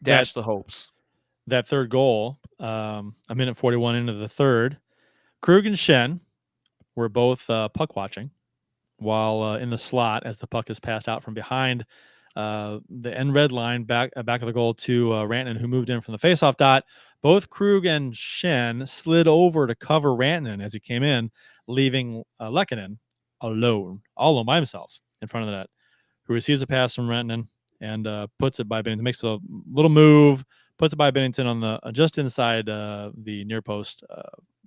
dash the hopes. That third goal, a minute 41 into the third, Krug and Schenn were both puck watching while in the slot as the puck is passed out from behind the end red line back of the goal to Rantanen, who moved in from the faceoff dot. Both Krug and Schenn slid over to cover Rantanen as he came in, leaving Lehkonen all by himself in front of the net, who receives a pass from Rantanen and puts it by Binnington. Makes a little move, puts it by Binnington on the just inside the near post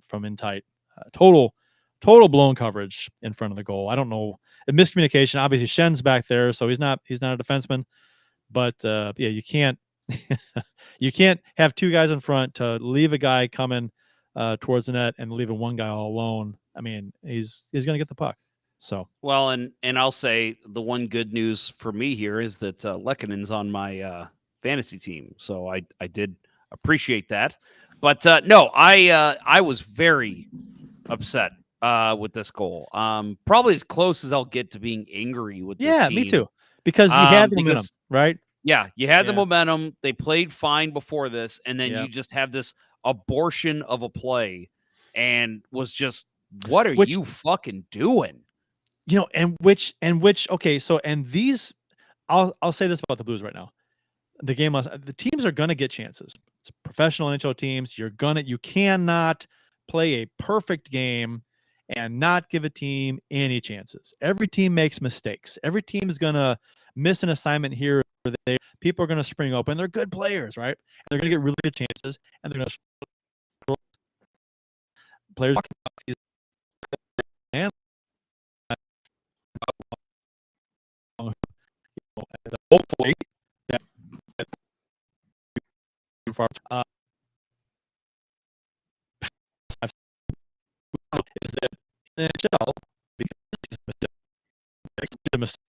from in tight. Total blown coverage in front of the goal. I don't know. A miscommunication. Obviously, Schen's back there, so he's not a defenseman. But you can't you can't have two guys in front to leave a guy coming towards the net and leaving one guy all alone. I mean, he's going to get the puck. So well, and I'll say the one good news for me here is that Lehkonen's on my fantasy team, so I did appreciate that. But no, I was very upset with this goal. Probably as close as I'll get to being angry with this team. Yeah, me too. Because you had the momentum, right? Yeah, you had the momentum. They played fine before this, and then you just have this abortion of a play, and was just, what are you fucking doing? You know, okay, so and these, I'll say this about the Blues right now. The teams are gonna get chances. It's professional NHL teams. You cannot play a perfect game and not give a team any chances. Every team makes mistakes. Every team is going to miss an assignment here or there. People are going to spring open. They're good players, right? And they're going to get really good chances, and they're going to players talking about these and hopefully that is that in the NHL, because a mistake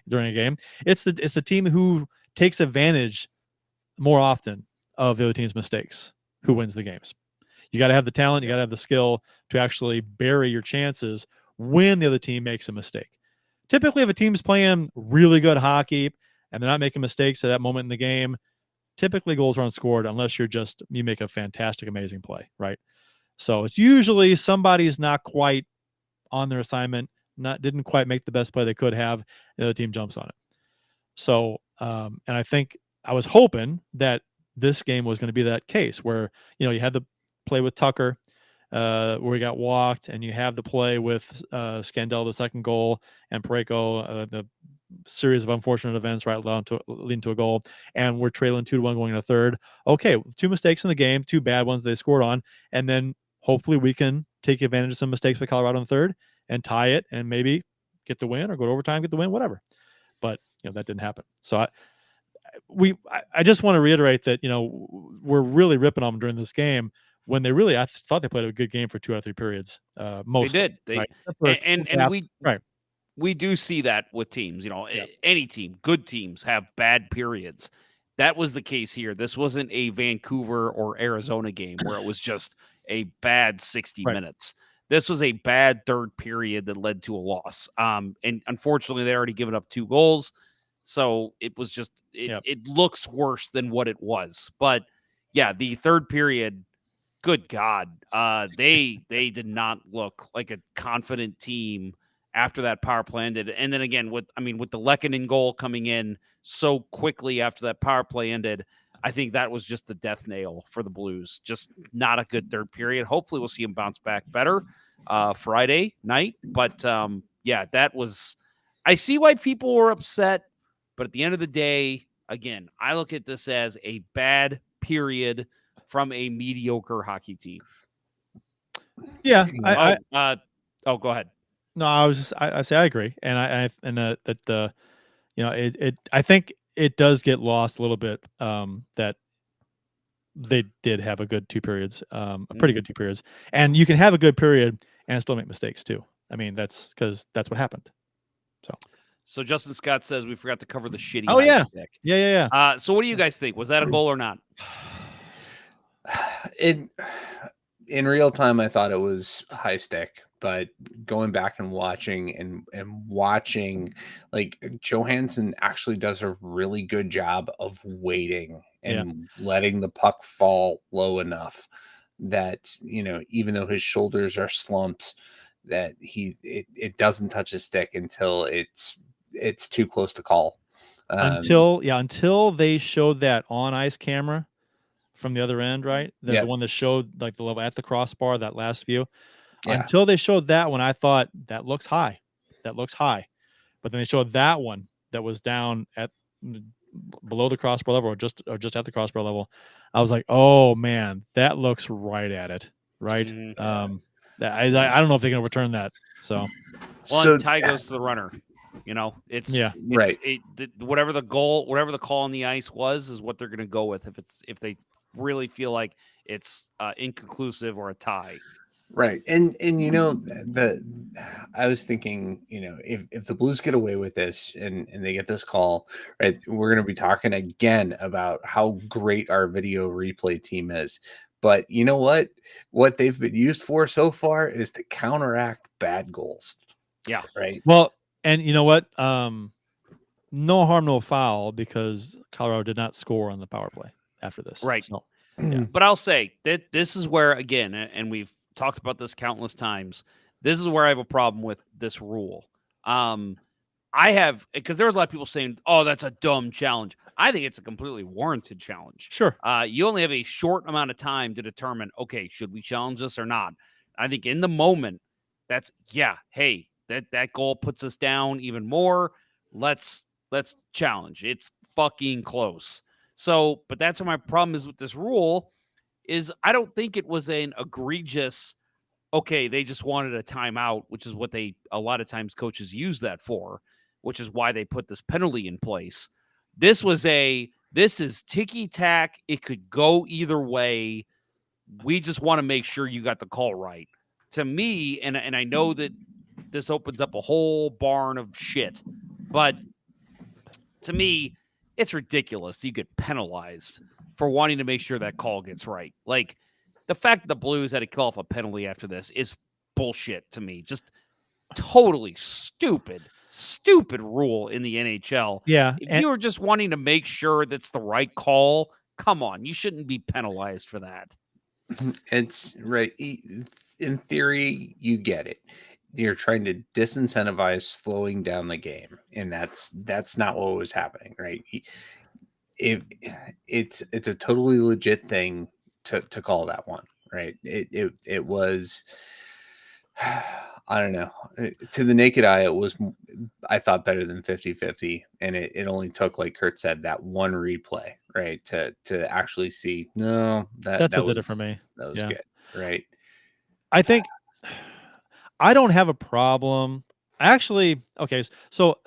during a game, it's the team who takes advantage more often of the other team's mistakes who wins the games. You got to have the talent, you got to have the skill to actually bury your chances when the other team makes a mistake. Typically, if a team's playing really good hockey and they're not making mistakes at that moment in the game, typically goals aren't scored unless you make a fantastic, amazing play, right? So it's usually somebody's not quite on their assignment, didn't quite make the best play they could have, the other team jumps on it. So, and I think I was hoping that this game was going to be that case where, you had the play with Tucker, where he got walked, and you have the play with Scandell, the second goal, and Parayko, the series of unfortunate events leading to a goal, and we're trailing 2-1 going into third. Okay, 2 mistakes in the game, 2 bad ones they scored on, and then hopefully we can take advantage of some mistakes by Colorado in third and tie it and maybe get the win or go to overtime, get the win, whatever. But that didn't happen. So I just want to reiterate that we're really ripping on them during this game when I thought they played a good game for 2 out of 3 periods. Mostly, They did. right? And right. We do see that with teams. Any team, good teams have bad periods. That was the case here. This wasn't a Vancouver or Arizona game where it was just a bad 60 minutes. This was a bad third period that led to a loss. And unfortunately, they already given up 2 goals. So it was just, it looks worse than what it was. But yeah, the third period, good God, they did not look like a confident team after that power play ended. And then again, with the Lehkonen goal coming in so quickly after that power play ended, I think that was just the death nail for the Blues. Just not a good third period. Hopefully we'll see them bounce back better Friday night. But yeah, that was, I see why people were upset. But at the end of the day, again, I look at this as a bad period from a mediocre hockey team. Yeah. Go ahead. No, I agree. And I think it does get lost a little bit that they did have a good 2 periods, a pretty good 2 periods. And you can have a good period and still make mistakes too. That's because that's what happened. So Justin Scott says we forgot to cover the shitty ice stick. Yeah. So what do you guys think? Was that a goal or not? In real time, I thought it was a high stick, but going back and watching like Johansson actually does a really good job of waiting and letting the puck fall low enough that, even though his shoulders are slumped, that it doesn't touch his stick until it's too close to call. Until they showed that on ice camera from the other end, right? The one that showed like the level at the crossbar, that last view. Yeah. Until they showed that one, I thought that looks high. But then they showed that one that was down at below the crossbar level or just at the crossbar level. I was like, oh man, that looks right at it. Right. I don't know if they can return that. So tie goes to the runner. Whatever the call on the ice was is what they're going to go with if they really feel like it's inconclusive or a tie. Right. And I was thinking, if the Blues get away with this and they get this call, right, we're going to be talking again about how great our video replay team is. But you know what? What they've been used for so far is to counteract bad goals. Yeah. Right. Well, and you know what? No harm, no foul, because Colorado did not score on the power play after this. Right. So, But I'll say that this is where, again, and we've talked about this countless times, this is where I have a problem with this rule. Because there was a lot of people saying, oh, that's a dumb challenge. I think it's a completely warranted challenge. Sure. You only have a short amount of time to determine, okay, should we challenge this or not? I think in the moment, hey, that goal puts us down even more. Let's challenge. It's fucking close. So, but that's where my problem is with this rule is I don't think it was an egregious, okay, they just wanted a timeout, which is what a lot of times coaches use that for, which is why they put this penalty in place. This is ticky-tack. It could go either way. We just want to make sure you got the call right. To me, and I know that this opens up a whole barn of shit, but to me, it's ridiculous. You get penalized for wanting to make sure that call gets right. Like, the fact that the Blues had to call off a penalty after this is bullshit to me. Just totally stupid rule in the NHL. Yeah. If you were just wanting to make sure that's the right call, come on, you shouldn't be penalized for that. It's right. In theory, you get it. You're trying to disincentivize slowing down the game, and that's not what was happening, right? It's a totally legit thing to call that one, right? It was. I don't know. To the naked eye, it was, I thought, better than 50-50. And it only took, like Kurt said, that one replay, right? To actually see, no, that's what did it for me. That was good, right? I think I don't have a problem. Actually, okay, so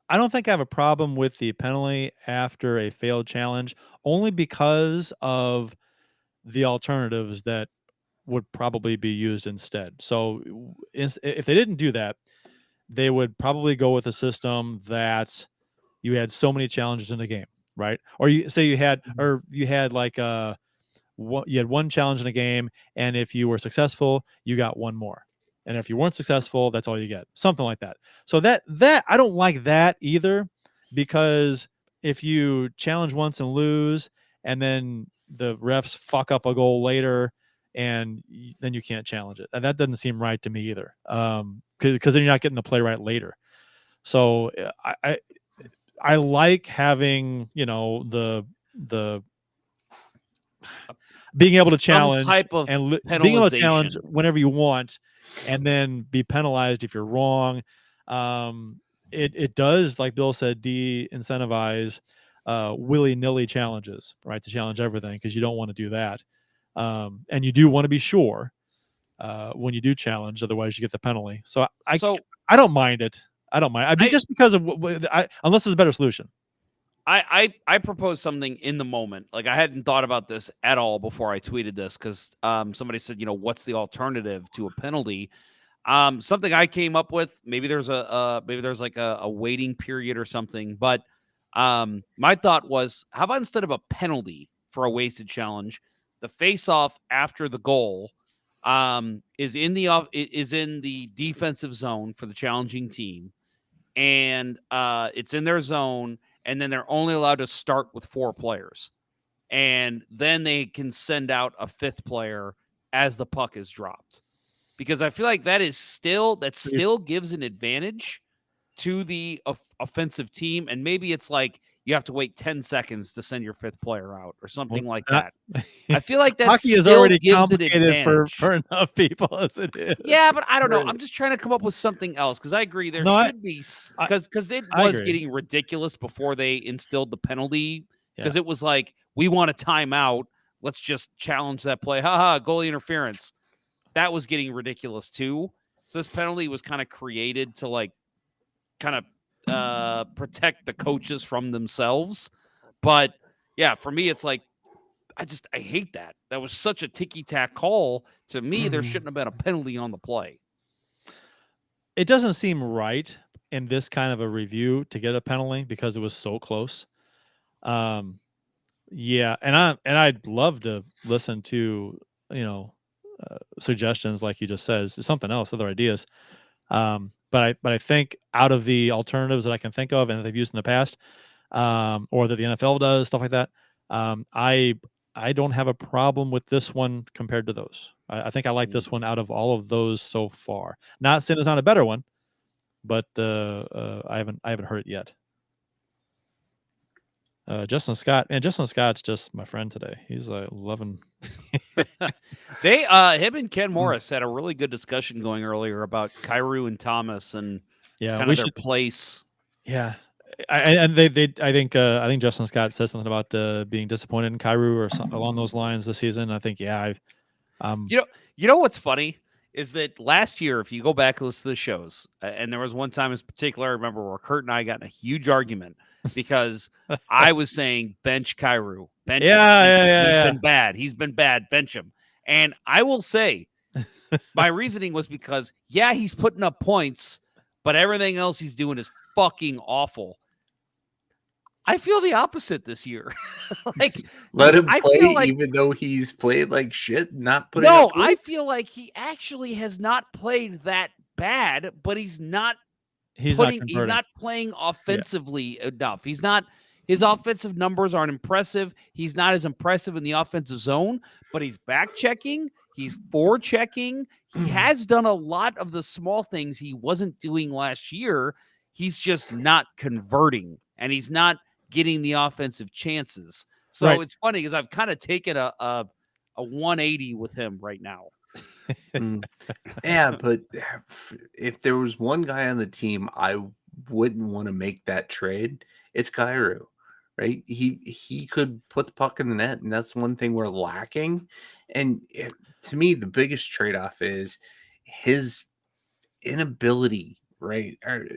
I don't think I have a problem with the penalty after a failed challenge, only because of the alternatives that would probably be used instead. So if they didn't do that, they would probably go with a system that you had so many challenges in a game, right? Or you say you had like you had one challenge in a game, and if you were successful, you got one more. And if you weren't successful, that's all you get. Something like that. So that I don't like that either, because if you challenge once and lose, and then the refs fuck up a goal later, and then you can't challenge it. And that doesn't seem right to me either. Because then you're not getting the play right later. So I like having, the being able to challenge type of and being able to challenge whenever you want, and then be penalized if you're wrong. It does, like Bill said, de-incentivize willy-nilly challenges, right? To challenge everything, because you don't want to do that. And you do want to be sure when you do challenge, otherwise you get the penalty. So I don't mind it. I don't mind. Just because of unless there's a better solution. I proposed something in the moment. Like, I hadn't thought about this at all before I tweeted this, because somebody said, what's the alternative to a penalty? Something I came up with. Maybe there's like a waiting period or something. But my thought was, how about instead of a penalty for a wasted challenge, the face-off after the goal is in the defensive zone for the challenging team, and it's in their zone, and then they're only allowed to start with 4 players, and then they can send out a 5th player as the puck is dropped, because I feel like that still gives an advantage to the offensive team, and maybe it's like you have to wait 10 seconds to send your 5th player out or something like that. I feel like that hockey is already complicated for enough people as it is. Yeah, but I don't know. I'm just trying to come up with something else, because I agree there should be, because it was getting ridiculous before they instilled the penalty, because it was like, we want a timeout. Let's just challenge that play. Goalie interference. That was getting ridiculous too. So this penalty was kind of created to like kind of protect the coaches from themselves. But yeah, for me, it's like, I hate that. That was such a ticky-tack call. To me, there shouldn't have been a penalty on the play. It doesn't seem right in this kind of a review to get a penalty because it was so close. Yeah, and I'd love to listen to, suggestions like you just said, something else, other ideas. But I think out of the alternatives that I can think of and that they've used in the past, or that the NFL does, stuff like that, I don't have a problem with this one compared to those. I think I like this one out of all of those so far. Not saying it's not a better one, but I haven't heard it yet. Justin Scott, and Justin Scott's just my friend today. He's like loving. Him and Ken Morris had a really good discussion going earlier about Kyrou and Thomas and Yeah, kind we of their should. place. Yeah, and they I think Justin Scott said something about being disappointed in Kyrou or something along those lines this season. I think You know what's funny is that last year, if you go back and listen to the shows, and there was one time in particular, I remember where Kurt and I got in a huge argument because I was saying bench Kyrou, bench him, bench him. He's been bad. He's been bad. Bench him. And I will say, my reasoning was because he's putting up points, but everything else he's doing is fucking awful. I feel the opposite this year. Like, let him I play, feel like, even though he's played like shit. Not putting. no, up I points? feel like he actually has not played that bad, but he's not he's not playing offensively enough. He's not. His offensive numbers aren't impressive. He's not as impressive in the offensive zone, but he's back checking. He's forechecking. He has done a lot of the small things he wasn't doing last year. He's just not converting, and he's not getting the offensive chances. So Right. it's funny because I've kind of taken a 180 with him right now. Yeah, but if there was one guy on the team I wouldn't want to make that trade, it's Kyrou, right? He could put the puck in the net, and that's one thing we're lacking. And to me, the biggest trade-off is his inability, right? Or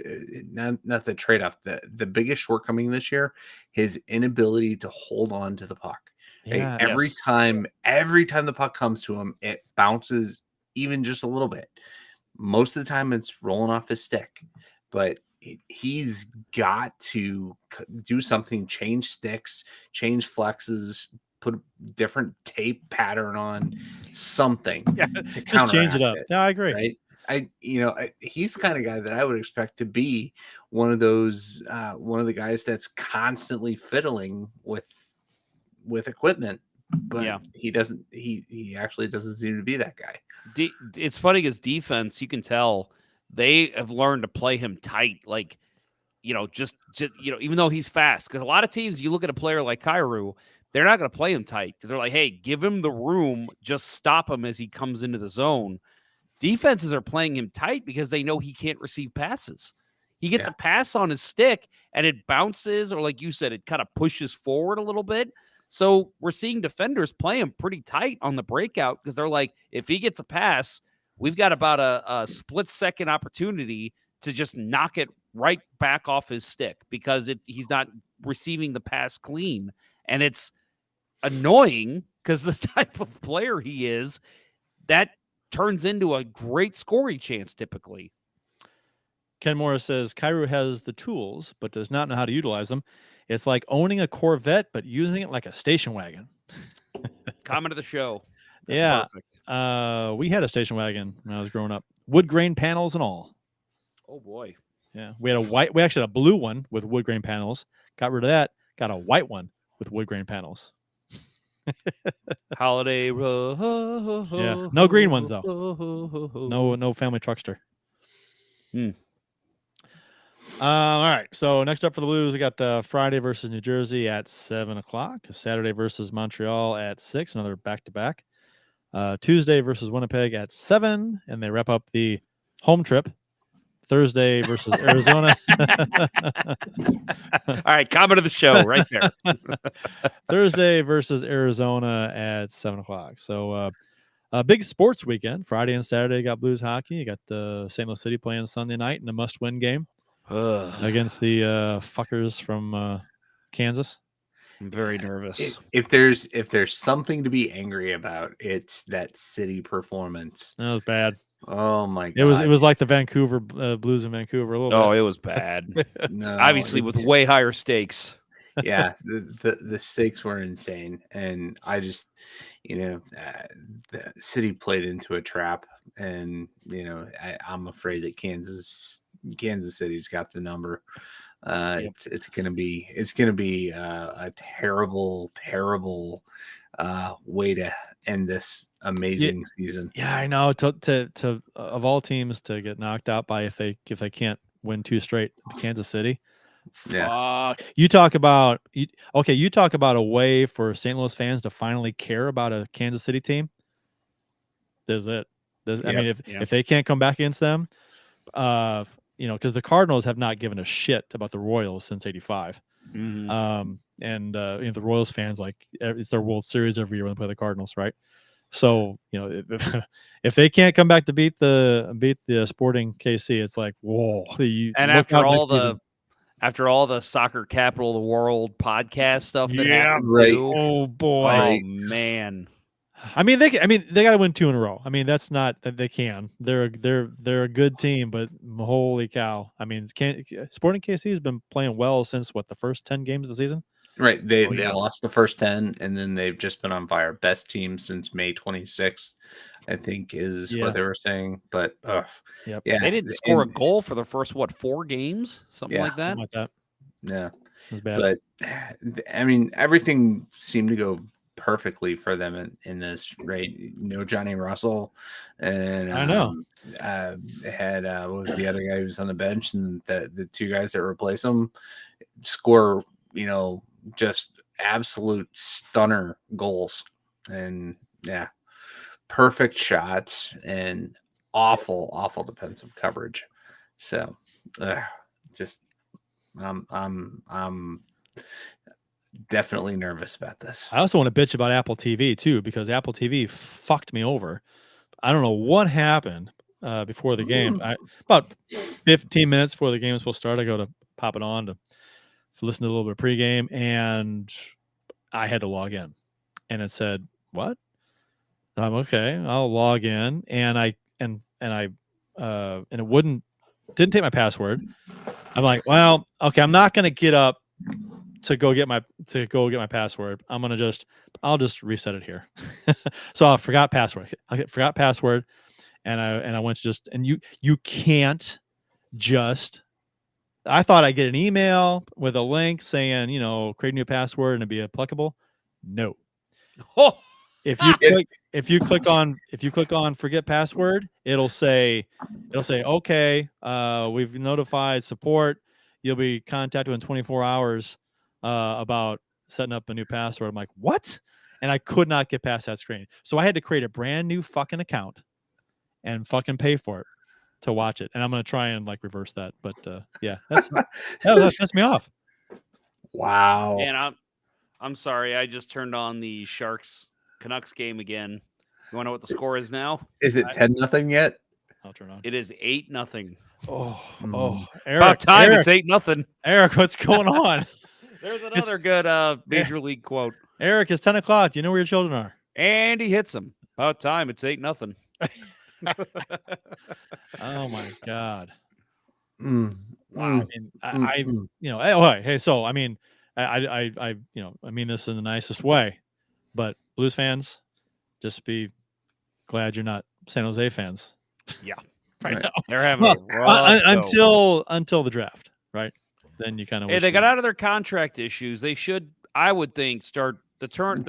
not the trade-off. The biggest shortcoming this year, his inability to hold on to the puck. Right? Yeah. Every time the puck comes to him, it bounces even just a little bit. Most of the time, it's rolling off his stick, but he's got to do something, change sticks, change flexes, put a different tape pattern on, something to Just change it counteract up. Yeah, I agree. Right? He's the kind of guy that I would expect to be one of those, one of the guys that's constantly fiddling with equipment, but he doesn't. He actually doesn't seem to be that guy. It's funny because defense, you can tell they have learned to play him tight. Like, just even though he's fast, because a lot of teams, you look at a player like Kyrou, they're not going to play him tight because they're like, hey, give him the room, just stop him as he comes into the zone. Defenses are playing him tight because they know he can't receive passes. He gets a pass on his stick and it bounces, or like you said, it kind of pushes forward a little bit. So we're seeing defenders play him pretty tight on the breakout because they're like, if he gets a pass, we've got about a split-second opportunity to just knock it right back off his stick because he's not receiving the pass clean. And it's annoying because the type of player he is, that turns into a great scoring chance typically. Ken Morris says Kyrou has the tools, but does not know how to utilize them. It's like owning a Corvette, but using it like a station wagon. Comment of the show. That's yeah. perfect. We had a station wagon when I was growing up. Wood grain panels and all. Oh, boy. Yeah. We actually had a blue one with wood grain panels. Got rid of that. Got a white one with wood grain panels. Holiday road. Yeah. No green ones, though. No family truckster. All right. So next up for the Blues, we got Friday versus New Jersey at 7:00. Saturday versus Montreal at 6. Another back-to-back. Tuesday versus Winnipeg at 7, and they wrap up the home trip. Thursday versus Arizona. All right, comment of the show right there. Thursday versus Arizona at 7:00. So a big sports weekend. Friday and Saturday got Blues hockey. You got St. Louis City playing Sunday night in a must-win game against the fuckers from Kansas. I'm very nervous. If there's something to be angry about, it's that City performance. That was bad. Oh my god! It was like the Vancouver Blues in Vancouver a little bit. It was bad. No, obviously with way higher stakes. Yeah, the stakes were insane, and I just, the City played into a trap, and I'm afraid that Kansas City's got the number. It's gonna be a terrible way to end this amazing season. Yeah, I know. To of all teams to get knocked out by if they can't win 2 straight, Kansas City, Yeah. Fuck. You talk about a way for St. Louis fans to finally care about a Kansas City team. There's it. I mean, if they can't come back against them, because the Cardinals have not given a shit about the Royals since '85. And the Royals fans, like, it's their World Series every year when they play the Cardinals, right? So if they can't come back to beat the Sporting KC, it's like, whoa. And after all the soccer capital of the world podcast stuff that happened, right? too, Oh boy, oh man. I mean, they got to win 2 in a row. I mean, that's not that they can. They're a good team, but holy cow! I mean, Sporting KC has been playing well since the first 10 games of the season. Right. They lost the first 10, and then they've just been on fire. Best team since May 26th, I think, is what they were saying. But Yep. yeah, They didn't score a goal for the first 4 games, something like that. Something like that. Yeah, It was bad. but I mean, everything seemed to go perfectly for them in this, right? No Johnny Russell, and I know. had what was the other guy who was on the bench, and the 2 guys that replace him score, just absolute stunner goals, and perfect shots and awful defensive coverage. So just I'm definitely nervous about this. I also want to bitch about Apple TV too, because Apple TV fucked me over. I don't know what happened before the game. About 15 minutes before the game was supposed to start, I go to pop it on to listen to a little bit of pregame, and I had to log in, and it said, "What?" I'm okay. I'll log in, and and it didn't take my password. I'm like, well, okay, I'm not gonna get up to go get my password. I'll just reset it here. So I forgot password. And I went to you can't just. I thought I'd get an email with a link saying, create a new password and it'd be applicable. No. Oh, If you click on forget password, it'll say, okay, we've notified support. You'll be contacted in 24 hours about setting up a new password. I'm like, what? And I could not get past that screen. So I had to create a brand new fucking account and fucking pay for it to watch it. And I'm going to try and reverse that. But that pissed me off. Wow. And I'm sorry. I just turned on the Sharks Canucks game again. You want to know what the score is now? Is it 10-0 yet? I'll turn on. It is 8-0. Oh, Eric, About time. Eric, It's 8-0. Eric, what's going on? There's another good major league quote. Eric, it's 10 o'clock. Do you know where your children are? And he hits him. About time. It's 8-0. Oh my God. Wow. I mean, hey, so I mean, I mean this in the nicest way, but Blues fans, just be glad you're not San Jose fans. Yeah. Right now. They're having a rough go. until the draft, right? Then you kind of. Hey, they got out of their contract issues. They should, I would think, start the turn.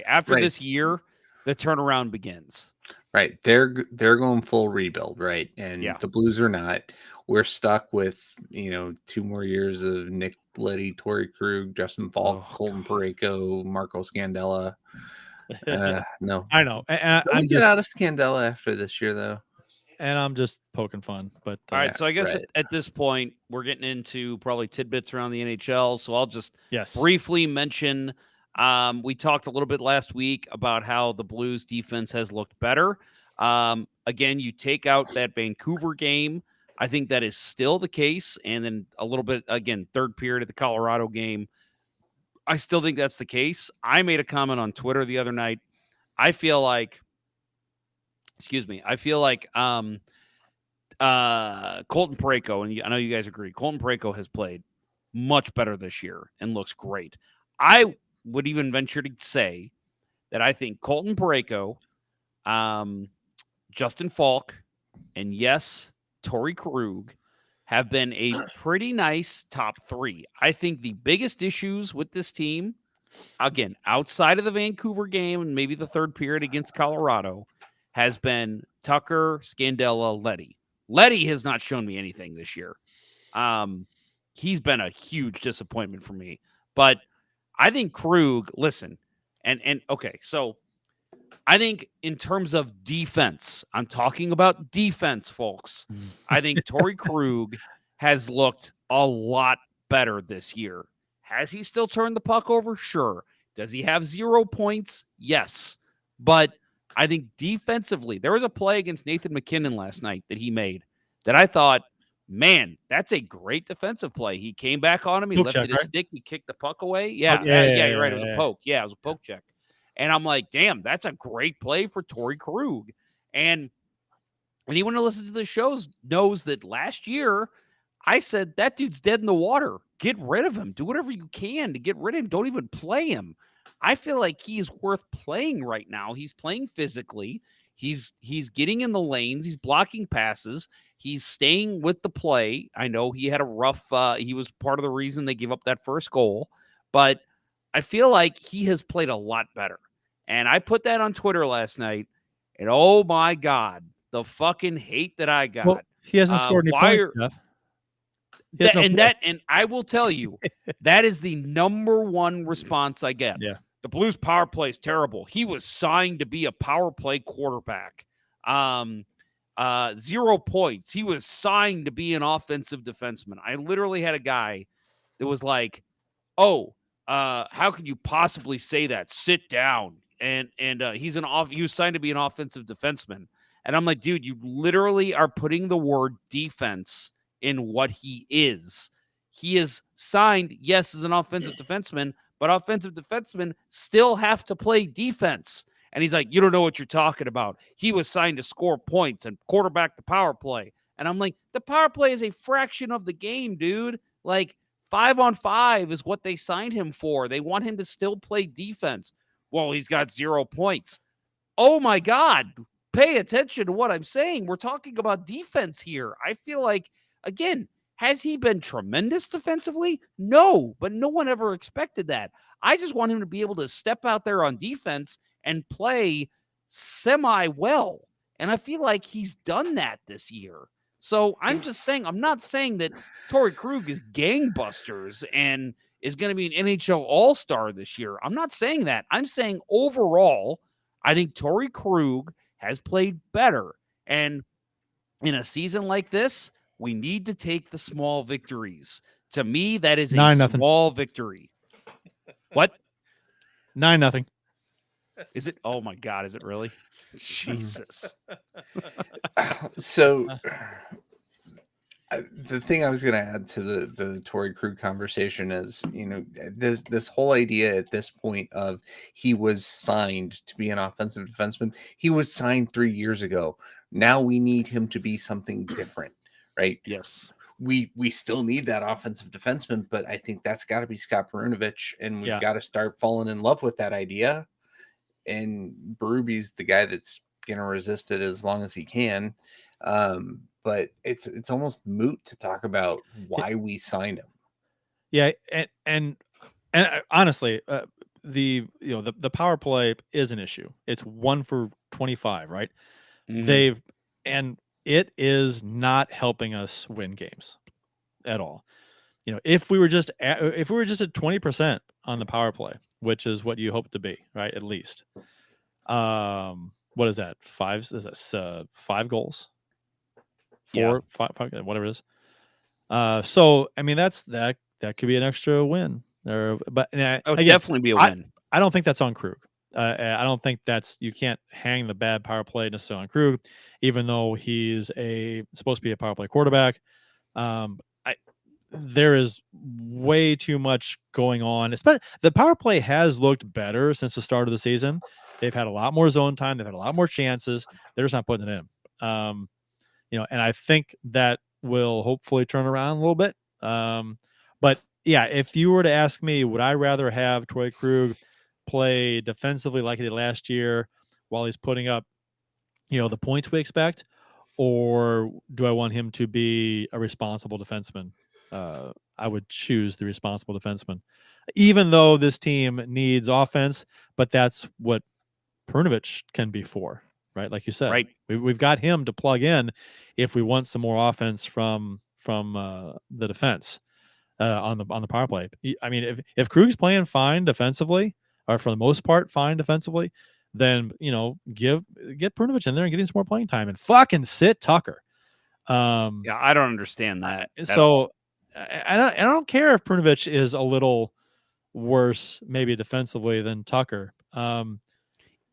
After this year, the turnaround begins. Right. They're going full rebuild, right? And the Blues are not. We're stuck with, 2 more years of Nick Leddy, Torrey Krug, Justin Falk, Colton Parayko, Marco Scandella. No. I know. I'm just out of Scandella after this year, though. And I'm just poking fun. But all right. So I guess at this point, we're getting into probably tidbits around the NHL. So I'll just briefly mention. We talked a little bit last week about how the Blues defense has looked better. Again, you take out that Vancouver game. I think that is still the case. And then a little bit, again, third period of the Colorado game. I still think that's the case. I made a comment on Twitter the other night. I feel like Colton Parayko, and I know you guys agree, Colton Parayko has played much better this year and looks great. I would even venture to say that I think Colton Parayko, Justin Falk, and Torrey Krug have been a pretty nice top 3. I think the biggest issues with this team, again, outside of the Vancouver game and maybe the third period against Colorado, has been Tucker, Scandella, Leddy. Leddy has not shown me anything this year. he's been a huge disappointment for me. But I think Krug, listen, and okay, so I think in terms of defense, I'm talking about defense, folks. I think Torrey Krug has looked a lot better this year. Has he still turned the puck over? Sure. Does he have 0 points? Yes. But I think defensively, there was a play against Nathan McKinnon last night that he made that I thought, man, that's a great defensive play. He came back on him. He Poke lifted check, his right? stick. He kicked the puck away. Yeah, yeah, you're right. It was yeah. a poke. Yeah, it was a poke check. And I'm like, damn, that's a great play for Torrey Krug. And anyone who listens to the shows knows that last year I said that dude's dead in the water. Get rid of him. Do whatever you can to get rid of him. Don't even play him. I feel like he's worth playing right now. He's playing physically. He's getting in the lanes. He's blocking passes. He's staying with the play. I know he had a rough he was part of the reason they gave up that first goal, but I feel like he has played a lot better. And I put that on Twitter last night, and oh my God, the fucking hate that I got. Well, he hasn't scored any points, Jeff. And I will tell you, that is the number one response I get. Yeah. The Blues power play is terrible. He was signed to be a power play quarterback. 0 points. He was signed to be an offensive defenseman. I literally had a guy that was like, "Oh, how can you possibly say that? Sit down." And he was signed to be an offensive defenseman. And I'm like, dude, you literally are putting the word defense in what he is. He is signed, yes, as an offensive defenseman, but offensive defensemen still have to play defense. And he's like, you don't know what you're talking about. He was signed to score points and quarterback the power play. And I'm like, the power play is a fraction of the game, dude. Like 5-on-5 is what they signed him for. They want him to still play defense. Well, he's got 0 points. Oh my God. Pay attention to what I'm saying. We're talking about defense here. I feel like, again, has he been tremendous defensively? No, but no one ever expected that. I just want him to be able to step out there on defense and play semi-well. And I feel like he's done that this year. So I'm just saying, I'm not saying that Torrey Krug is gangbusters and is going to be an NHL All-Star this year. I'm not saying that. I'm saying overall, I think Torrey Krug has played better. And in a season like this, we need to take the small victories. To me, that is a 9-0. small victory. What? 9-0. Is it? Oh my God, is it really? Jesus. So the thing I was going to add to the Torrey Krug conversation is, this whole idea at this point of he was signed to be an offensive defenseman. He was signed 3 years ago. Now we need him to be something different, right? Yes. We still need that offensive defenseman, but I think that's got to be Scott Perunovich, and we've got to start falling in love with that idea. And Berube's the guy that's going to resist it as long as he can. But it's almost moot to talk about why we signed him. Yeah, and honestly, the power play is an issue. It's 1 for 25, right? Mm-hmm. It is not helping us win games at all. If we were just at 20% on the power play, which is what you hope to be, right? At least. What is that? 5? Is that 5 goals? 4, 5, whatever it is. So I mean that could be an extra win. But again, definitely be a win. I don't think that's on Krug. I don't think you can't hang the bad power play necessarily on Krug, even though he's supposed to be a power play quarterback. There is way too much going on. The power play has looked better since the start of the season. They've had a lot more zone time. They've had a lot more chances. They're just not putting it in. And I think that will hopefully turn around a little bit. But yeah, if you were to ask me, would I rather have Torrey Krug play defensively like he did last year while he's putting up, the points we expect, or do I want him to be a responsible defenseman? I would choose the responsible defenseman, even though this team needs offense, but that's what Perunovich can be for, right? Like you said, right. We've got him to plug in if we want some more offense from the defense. on the power play. I mean, if Krug's playing fine defensively, or for the most part fine defensively, then get Perunovic in there and get him some more playing time and fucking sit Tucker. Yeah, I don't understand that. So I don't care if Perunovic is a little worse maybe defensively than Tucker.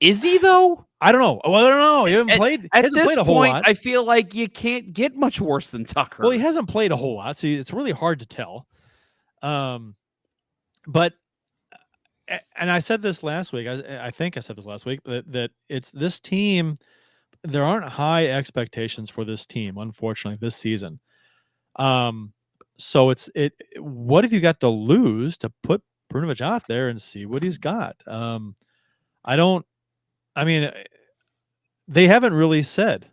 Is he though? I don't know. Well, I don't know. He hasn't played. At He hasn't this played a whole point, lot. I feel like you can't get much worse than Tucker. Well, he hasn't played a whole lot, so it's really hard to tell. But and I said this last week. I think I said this last week that it's this team. There aren't high expectations for this team, unfortunately, this season. So what have you got to lose to put Perunovic out there and see what he's got? I mean, they haven't really said,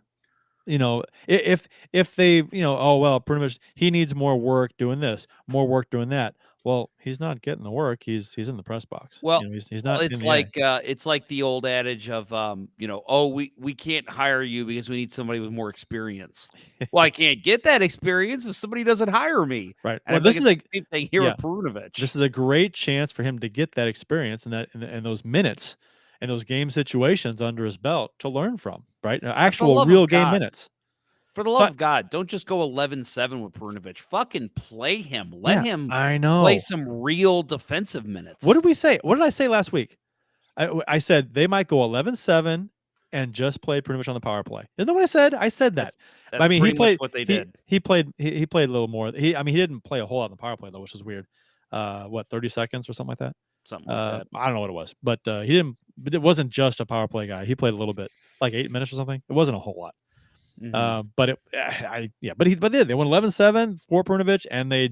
if they, oh, well, Perunovic, he needs more work doing this, more work doing that. Well, he's not getting the work. He's in the press box. Well, he's not. It's like the old adage of, oh, we can't hire you because we need somebody with more experience. Well, I can't get that experience if somebody doesn't hire me. Right. And Well, this is the same thing here with Perunovic. This is a great chance for him to get that experience and those minutes and those game situations under his belt to learn from. Right. Actual real game minutes. For the love of God, don't just go 11-7 with Perunovic. Fucking play him. Let him play some real defensive minutes. What did we say? What did I say last week? I said they might go 11-7 and just play Perunovic on the power play. Isn't that what I said? I said that. That's I mean, he played what they did. He played a little more. He didn't play a whole lot on the power play though, which is weird. 30 seconds or something like that? Something like that. I don't know what it was, but he didn't. But it wasn't just a power play guy. He played a little bit, like 8 minutes or something. It wasn't a whole lot. Mm-hmm. But they went 11-7 for Perunovic, and they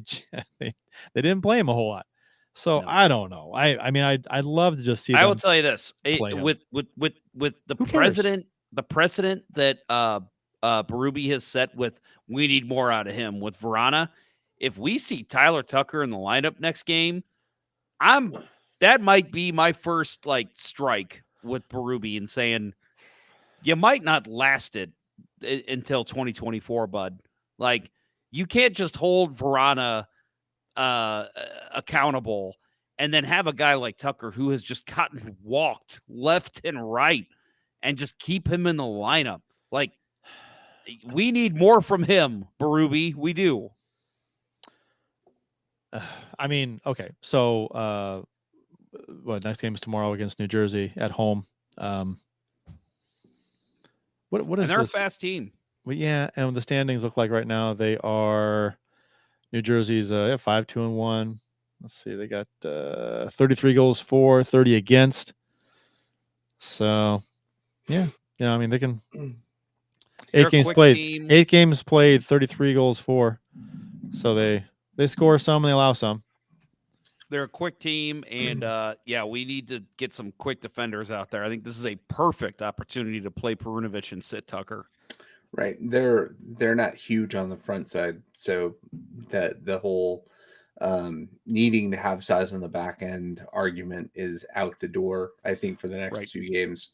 didn't play him a whole lot. So no. I don't know. I'd love to just see. I will tell you this with the precedent that Berube has set with, we need more out of him with Vrana. If we see Tyler Tucker in the lineup next game, that might be my first strike with Berube and saying, you might not last it until 2024, bud. You can't just hold Vrana accountable and then have a guy like Tucker who has just gotten walked left and right and just keep him in the lineup. We need more from him, Berube. We do. Okay. So next game is tomorrow against New Jersey at home. What is they're this? A fast team. Well, yeah, and the standings look like right now they are New Jersey's 5-2-1. Let's see, they got 33 goals for, 30 against. So, yeah, they can. 8 games played. Team. 8 games played, 33 goals for. So they score some and they allow some. They're a quick team, and we need to get some quick defenders out there. I think this is a perfect opportunity to play Perunovic and sit Tucker. Right, they're not huge on the front side, so that the whole needing to have size on the back end argument is out the door. I think for the next 2 games.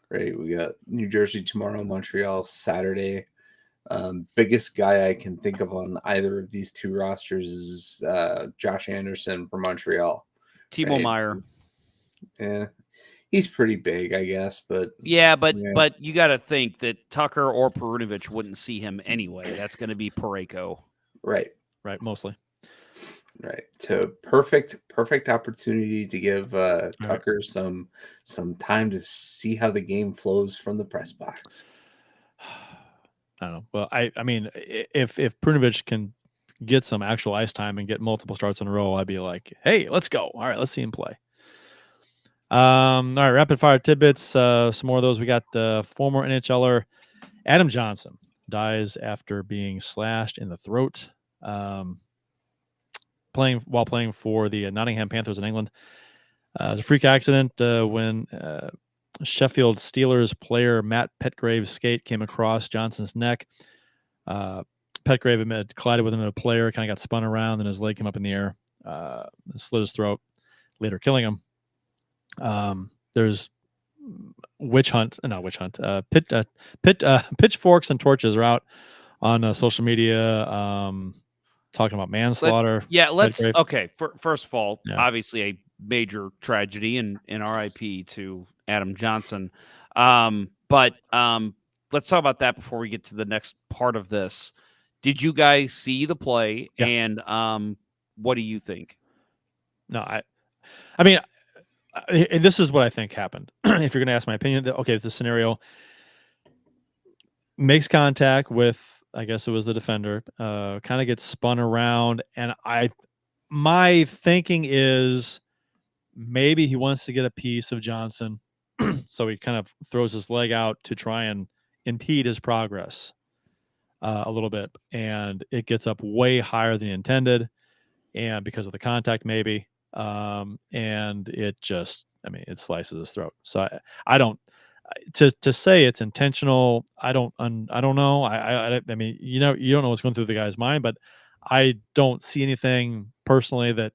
Right, we got New Jersey tomorrow, Montreal Saturday. Biggest guy I can think of on either of these 2 rosters is Josh Anderson from Montreal. Timo Meier. Yeah, he's pretty big, I guess, but but you got to think that Tucker or Perunovic wouldn't see him anyway. That's going to be Parayko. Right, mostly. Right. So perfect opportunity to give Tucker some time to see how the game flows from the press box. I don't know. Well, I mean, if Perunovic can get some actual ice time and get multiple starts in a row, I'd be like, hey, let's go. All right, let's see him play. All right, rapid fire tidbits. Some more of those. We got former NHLer Adam Johnson dies after being slashed in the throat while playing for the Nottingham Panthers in England. It was a freak accident when Sheffield Steelers player Matt Petgrave's skate came across Johnson's neck. Petgrave had collided with another player, kind of got spun around, and his leg came up in the air, slit his throat, later killing him. There's pitchforks and torches are out on social media. talking about manslaughter. Let's Redgrave. okay. First of all, Yeah. obviously a major tragedy and RIP to Adam Johnson. But let's talk about that before we get to the next part of this. Did you guys see the play? Yeah. And what do you think? No, I mean, this is what I think happened. If you're going to ask my opinion, okay, this scenario makes contact with, I guess it was the defender, kind of gets spun around, and my thinking is maybe he wants to get a piece of Johnson, so he kind of throws his leg out to try and impede his progress a little bit, and it gets up way higher than intended, and because of the contact, maybe, and it just, I mean, it slices his throat. So I don't. To say it's intentional, I don't know. I mean, you don't know what's going through the guy's mind, but I don't see anything personally that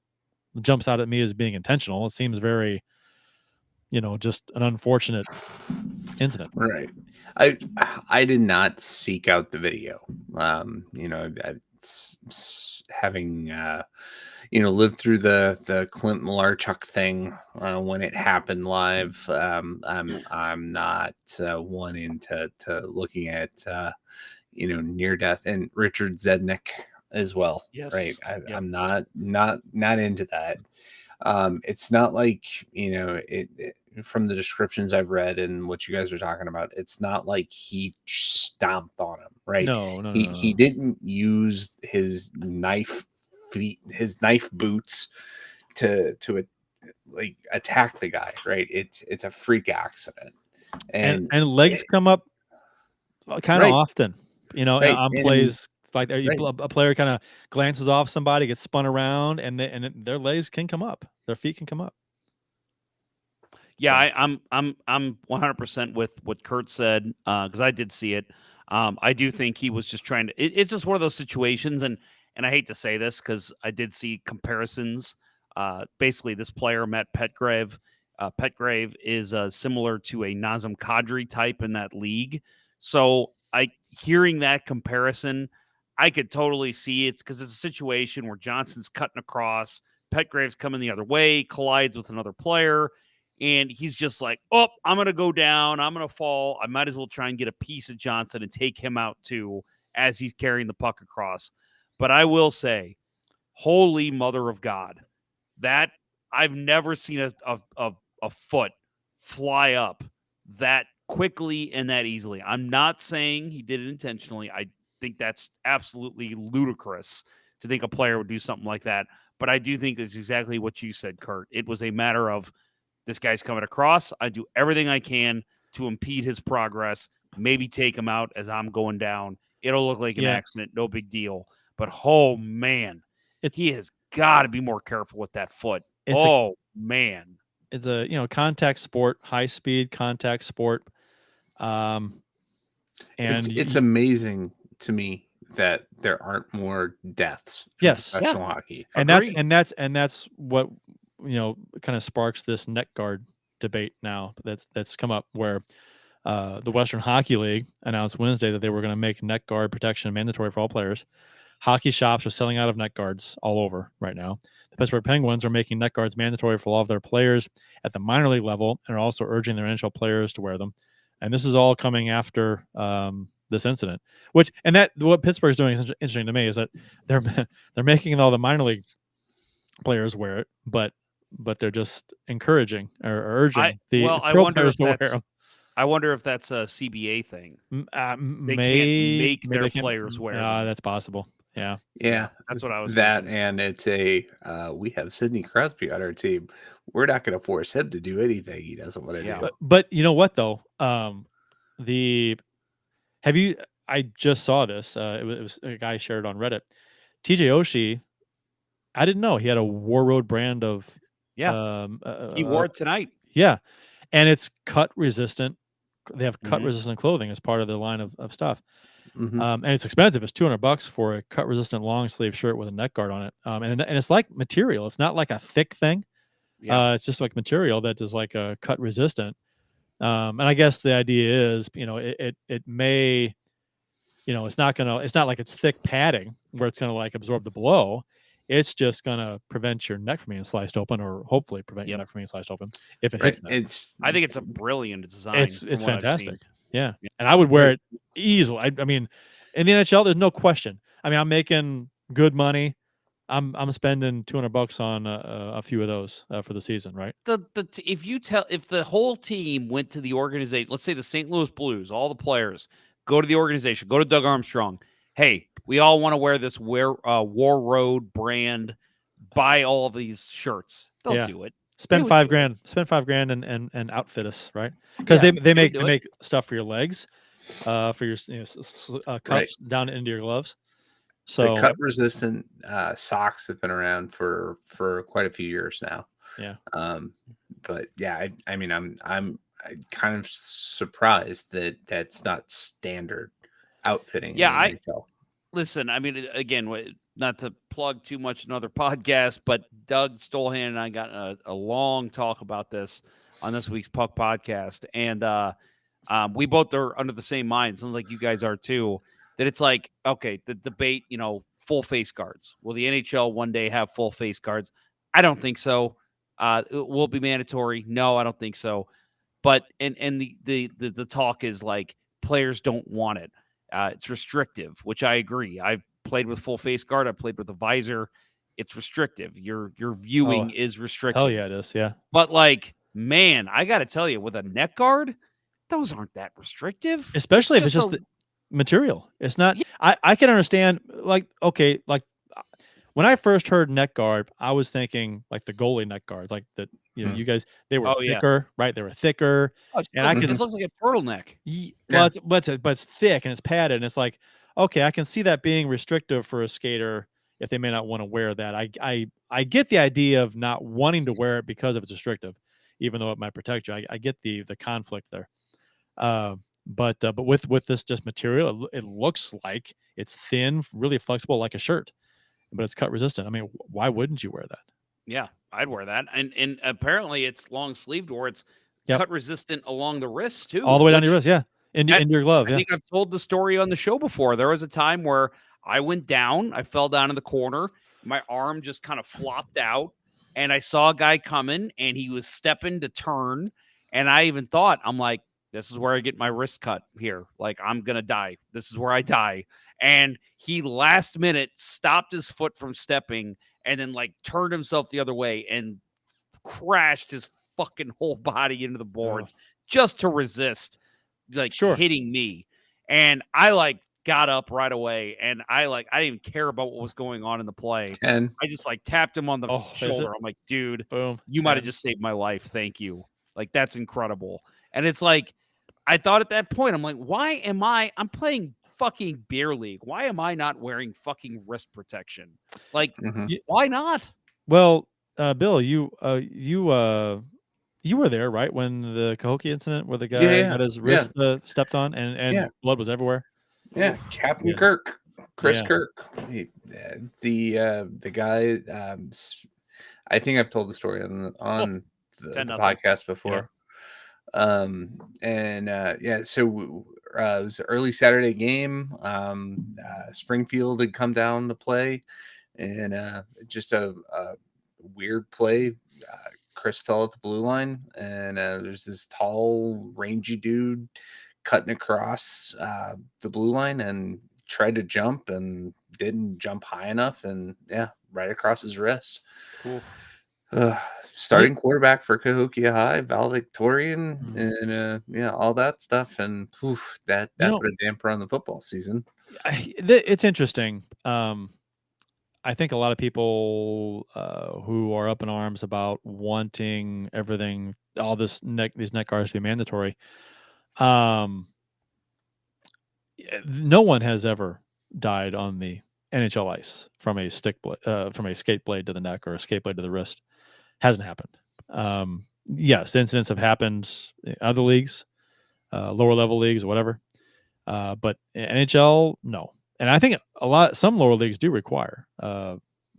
jumps out at me as being intentional. It seems very, just an unfortunate incident. Right. I did not seek out the video. Having lived through the Clint Malarchuk thing when it happened live. I'm not one into looking at near death, and Richard Zednick as well. Yes. Right. Yep. I'm not into that. It's not like from the descriptions I've read and what you guys are talking about, it's not like he stomped on him, right? No. He didn't use his knife boots to like attack the guy, right? It's a freak accident, and legs come up kind of often, right. on plays like a player kind of glances off somebody, gets spun around, and their legs can come up, their feet can come up. Yeah, so. I'm 100% with what Kurt said, because I did see it. I do think he was just trying to. It's just one of those situations, and I hate to say this because I did see comparisons. Basically, this player met Petgrave. Petgrave is similar to a Nazem Kadri type in that league. So hearing that comparison, I could totally see it's because it's a situation where Johnson's cutting across, Petgrave's coming the other way, collides with another player. And he's just like, oh, I'm going to go down. I'm going to fall. I might as well try and get a piece of Johnson and take him out too as he's carrying the puck across. But I will say, holy mother of God, that I've never seen a foot fly up that quickly and that easily. I'm not saying he did it intentionally. I think that's absolutely ludicrous to think a player would do something like that. But I do think it's exactly what you said, Kurt. It was a matter of, this guy's coming across. I do everything I can to impede his progress, maybe take him out as I'm going down. It'll look like an accident, no big deal. But, oh, man, he has got to be more careful with that foot. Man. It's a, contact sport, high-speed contact sport. And it's amazing to me that there aren't more deaths in professional hockey. And that's what kind of sparks this neck guard debate now that's come up, where the Western Hockey League announced Wednesday that they were going to make neck guard protection mandatory for all players. Hockey shops are selling out of neck guards all over right now. The Pittsburgh Penguins are making neck guards mandatory for all of their players at the minor league level and are also urging their NHL players to wear them. And this is all coming after this incident, what Pittsburgh's doing is interesting to me, is that they're making all the minor league players wear it, but they're just encouraging or urging pro players to wear them. I wonder if that's a CBA thing. They can't make their players wear them. That's possible. Yeah. That's what I was thinking. And it's we have Sidney Crosby on our team. We're not going to force him to do anything he doesn't want to do. But you know what though? I just saw this. It was a guy shared on Reddit. TJ Oshie, I didn't know he had a War Road brand of. He wore it tonight. Yeah, and it's cut resistant. They have cut resistant clothing as part of the line of stuff. Mm-hmm. And it's expensive. It's $200 for a cut resistant long sleeve shirt with a neck guard on it. And it's like material. It's not like a thick thing. It's just like material that is like a cut resistant. And I guess the idea is, it may it's not like it's thick padding where it's gonna like absorb the blow. It's just gonna prevent your neck from being sliced open, or hopefully prevent your neck from being sliced open if it hits that. I think it's a brilliant design. It's from what I've fantastic. seen. Yeah, and I would wear it easily. I mean, in the NHL, there's no question. I mean, I'm making good money. I'm spending $200 on a few of those for the season, right? If the whole team went to the organization, let's say the St. Louis Blues, all the players go to the organization, go to Doug Armstrong. Hey, we all want to wear this War Road brand. Buy all of these shirts. They'll do it. Spend $5,000. Spend $5,000 and outfit us, right? Because they make stuff for your legs, for your cuffs down into your gloves. So the cut resistant socks have been around for quite a few years now. Yeah. But yeah, I mean, I'm kind of surprised that that's not standard outfitting. Yeah, listen. I mean, again, not to plug too much another podcast, but Doug Stolhan and I got a long talk about this on this week's Puck podcast, and we both are under the same mind. Sounds like you guys are too. That it's like, okay, the debate, full face guards. Will the NHL one day have full face guards? I don't think so. It will be mandatory. No, I don't think so. But and the talk is like players don't want it. It's restrictive, which I agree. I've played with full face guard. I've played with a visor. It's restrictive. Your viewing is restricted. Hell yeah, it is. Yeah. But like, man, I got to tell you, with a neck guard, those aren't that restrictive. Especially if it's just the material. It's not. I can understand. Like, okay, like when I first heard neck guard, I was thinking like the goalie neck guards, like that. You guys, they were thicker, right? They were thicker, and it looks like a turtleneck. Well, but it's thick and it's padded, and it's like, okay, I can see that being restrictive for a skater if they may not want to wear that. I get the idea of not wanting to wear it because it's restrictive, even though it might protect you. I get the conflict there. But with this just material, it looks like it's thin, really flexible, like a shirt, but it's cut resistant. I mean, why wouldn't you wear that? Yeah, I'd wear that. And apparently it's long sleeved, or it's cut resistant along the wrist too. All the way down your wrist, yeah. In your glove. I think I've told the story on the show before. There was a time where I went down, I fell down in the corner, my arm just kind of flopped out, and I saw a guy coming, and he was stepping to turn, and I even thought, I'm like, this is where I get my wrist cut here. Like, I'm going to die. This is where I die. And he last minute stopped his foot from stepping and then like turned himself the other way and crashed his fucking whole body into the boards just to resist hitting me. And I like got up right away, and I didn't even care about what was going on in the play. And I just like tapped him on the shoulder. I'm like, dude, boom, you might have just saved my life. Thank you. Like, that's incredible. And it's like, I thought at that point, I'm like, I'm playing fucking beer league. Why am I not wearing fucking wrist protection? Like, why not? Well, Bill, you were there, right, when the Cahokia incident where the guy had his wrist stepped on and blood was everywhere. Yeah, Captain Kirk, Chris Kirk, the guy. I think I've told the story on the podcast before. So it was an early Saturday game. Springfield had come down to play, and just a weird play. Chris fell at the blue line, and there's this tall, rangy dude cutting across the blue line and tried to jump and didn't jump high enough, and right across his wrist. Cool. Starting quarterback for Cahokia High, valedictorian, and all that stuff, and that put a damper on the football season. It's interesting. I think a lot of people who are up in arms about wanting everything, all these neck guards to be mandatory. No one has ever died on the NHL ice from a skate blade to the neck or a skate blade to the wrist. Hasn't happened. Yes, incidents have happened in other leagues, lower level leagues or whatever. But NHL, no. And I think some lower leagues do require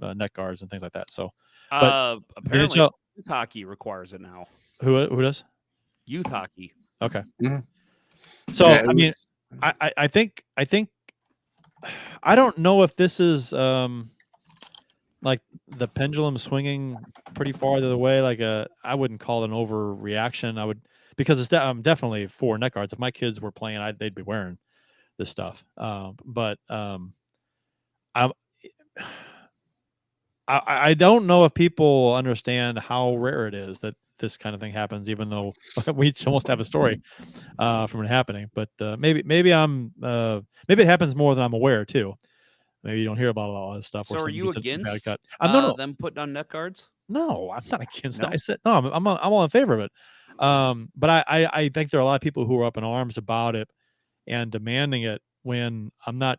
neck guards and things like that. So, but apparently, youth hockey requires it now. Who does? Youth hockey. Okay. Mm-hmm. So I mean, I think I don't know if this is like the pendulum swinging pretty far the other way. Like I wouldn't call it an overreaction. I would, because I'm definitely for neck guards. If my kids were playing, they'd be wearing this stuff. But I I don't know if people understand how rare it is that this kind of thing happens, even though we almost have a story from it happening. But maybe I'm maybe it happens more than I'm aware too. Maybe you don't hear about a lot of stuff. So where are someone you gets a bad against cut. No, them putting on neck guards? no, I'm not against No? that. I said no. I'm all in favor of it. But I think there are a lot of people who are up in arms about it and demanding it when I'm not.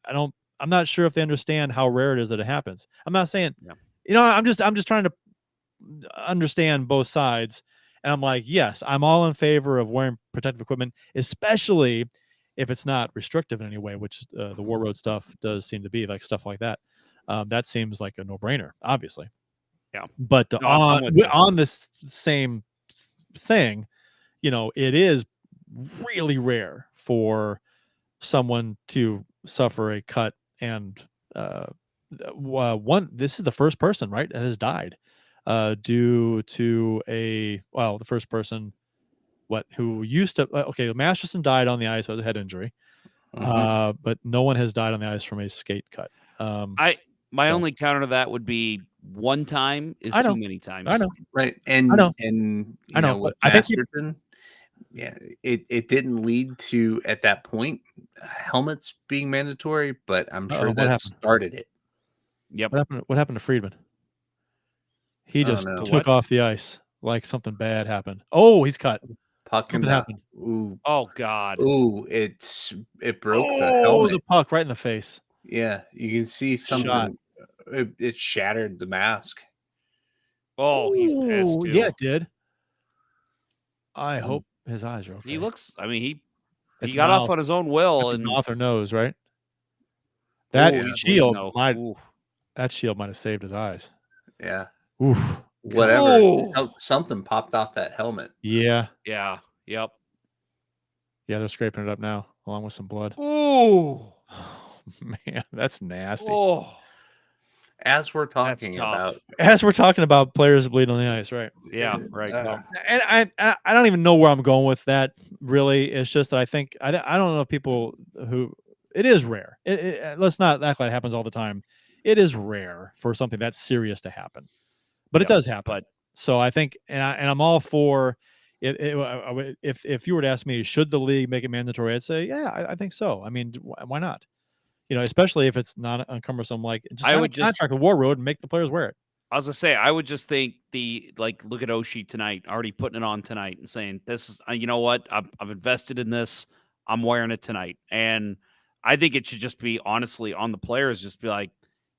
I don't. I'm not sure if they understand how rare it is that it happens. I'm not saying. Yeah. You know, I'm just trying to understand both sides, and I'm like, yes, I'm all in favor of wearing protective equipment, especially if it's not restrictive in any way, which the War Road stuff does seem to be, like stuff like that. That seems like a no-brainer, obviously. Yeah. But No, I'm with you. on this same thing, you know, it is really rare for someone to suffer a cut and this is the first person, right, that has died due to the first person who used to okay, Masterson died on the ice. It was a head injury. But no one has died on the ice from a skate cut. My so- only counter to that would be one time is I know. too many times. I know. Right. And I know. and I know, with but I think Masterton, yeah, it didn't lead to at that point helmets being mandatory, but I'm Uh-oh, sure what that happened? started it. Yep. What happened to Friedman? He Oh, just no. took off the ice like something bad happened. Oh, he's cut. Puck in Something the happened. Oh God. it broke the Oh, helmet. the puck right in the face. Yeah, you can see Shot. something. It shattered the mask. Oh, he's pissed Ooh, too. yeah, it did. I hope his eyes are okay. He looks. I mean, he It's got off mouth. on his own will, Could be and mouth or nose, right? That Ooh, he's shield bleeding, though. might Ooh. that shield might have saved his eyes. Yeah, Oof. whatever. Oh. Something popped off that helmet. Yeah. Yeah. Yep. Yeah, they're scraping it up now, along with some blood. Ooh. Oh, man, that's nasty. Oh. As we're That's talking tough. about, As we're talking about players bleeding on the ice, right? Yeah. Right. And I don't even know where I'm going with that. Really, it's just that I think I don't know if people who it is rare. Let's not act like it happens all the time. It is rare for something that's serious to happen, but it Yep, does happen. but- So I think, and I'm all for it. If you were to ask me, should the league make it mandatory? I'd say, yeah, I think so. I mean, why not? You know, especially if it's not uncumbersome, like just sign a contract with War Road and make the players wear it. I was gonna say, I would just think look at Oshie tonight, already putting it on tonight and saying, this is, you know what, I've invested in this. I'm wearing it tonight. And I think it should just be honestly on the players, just be like,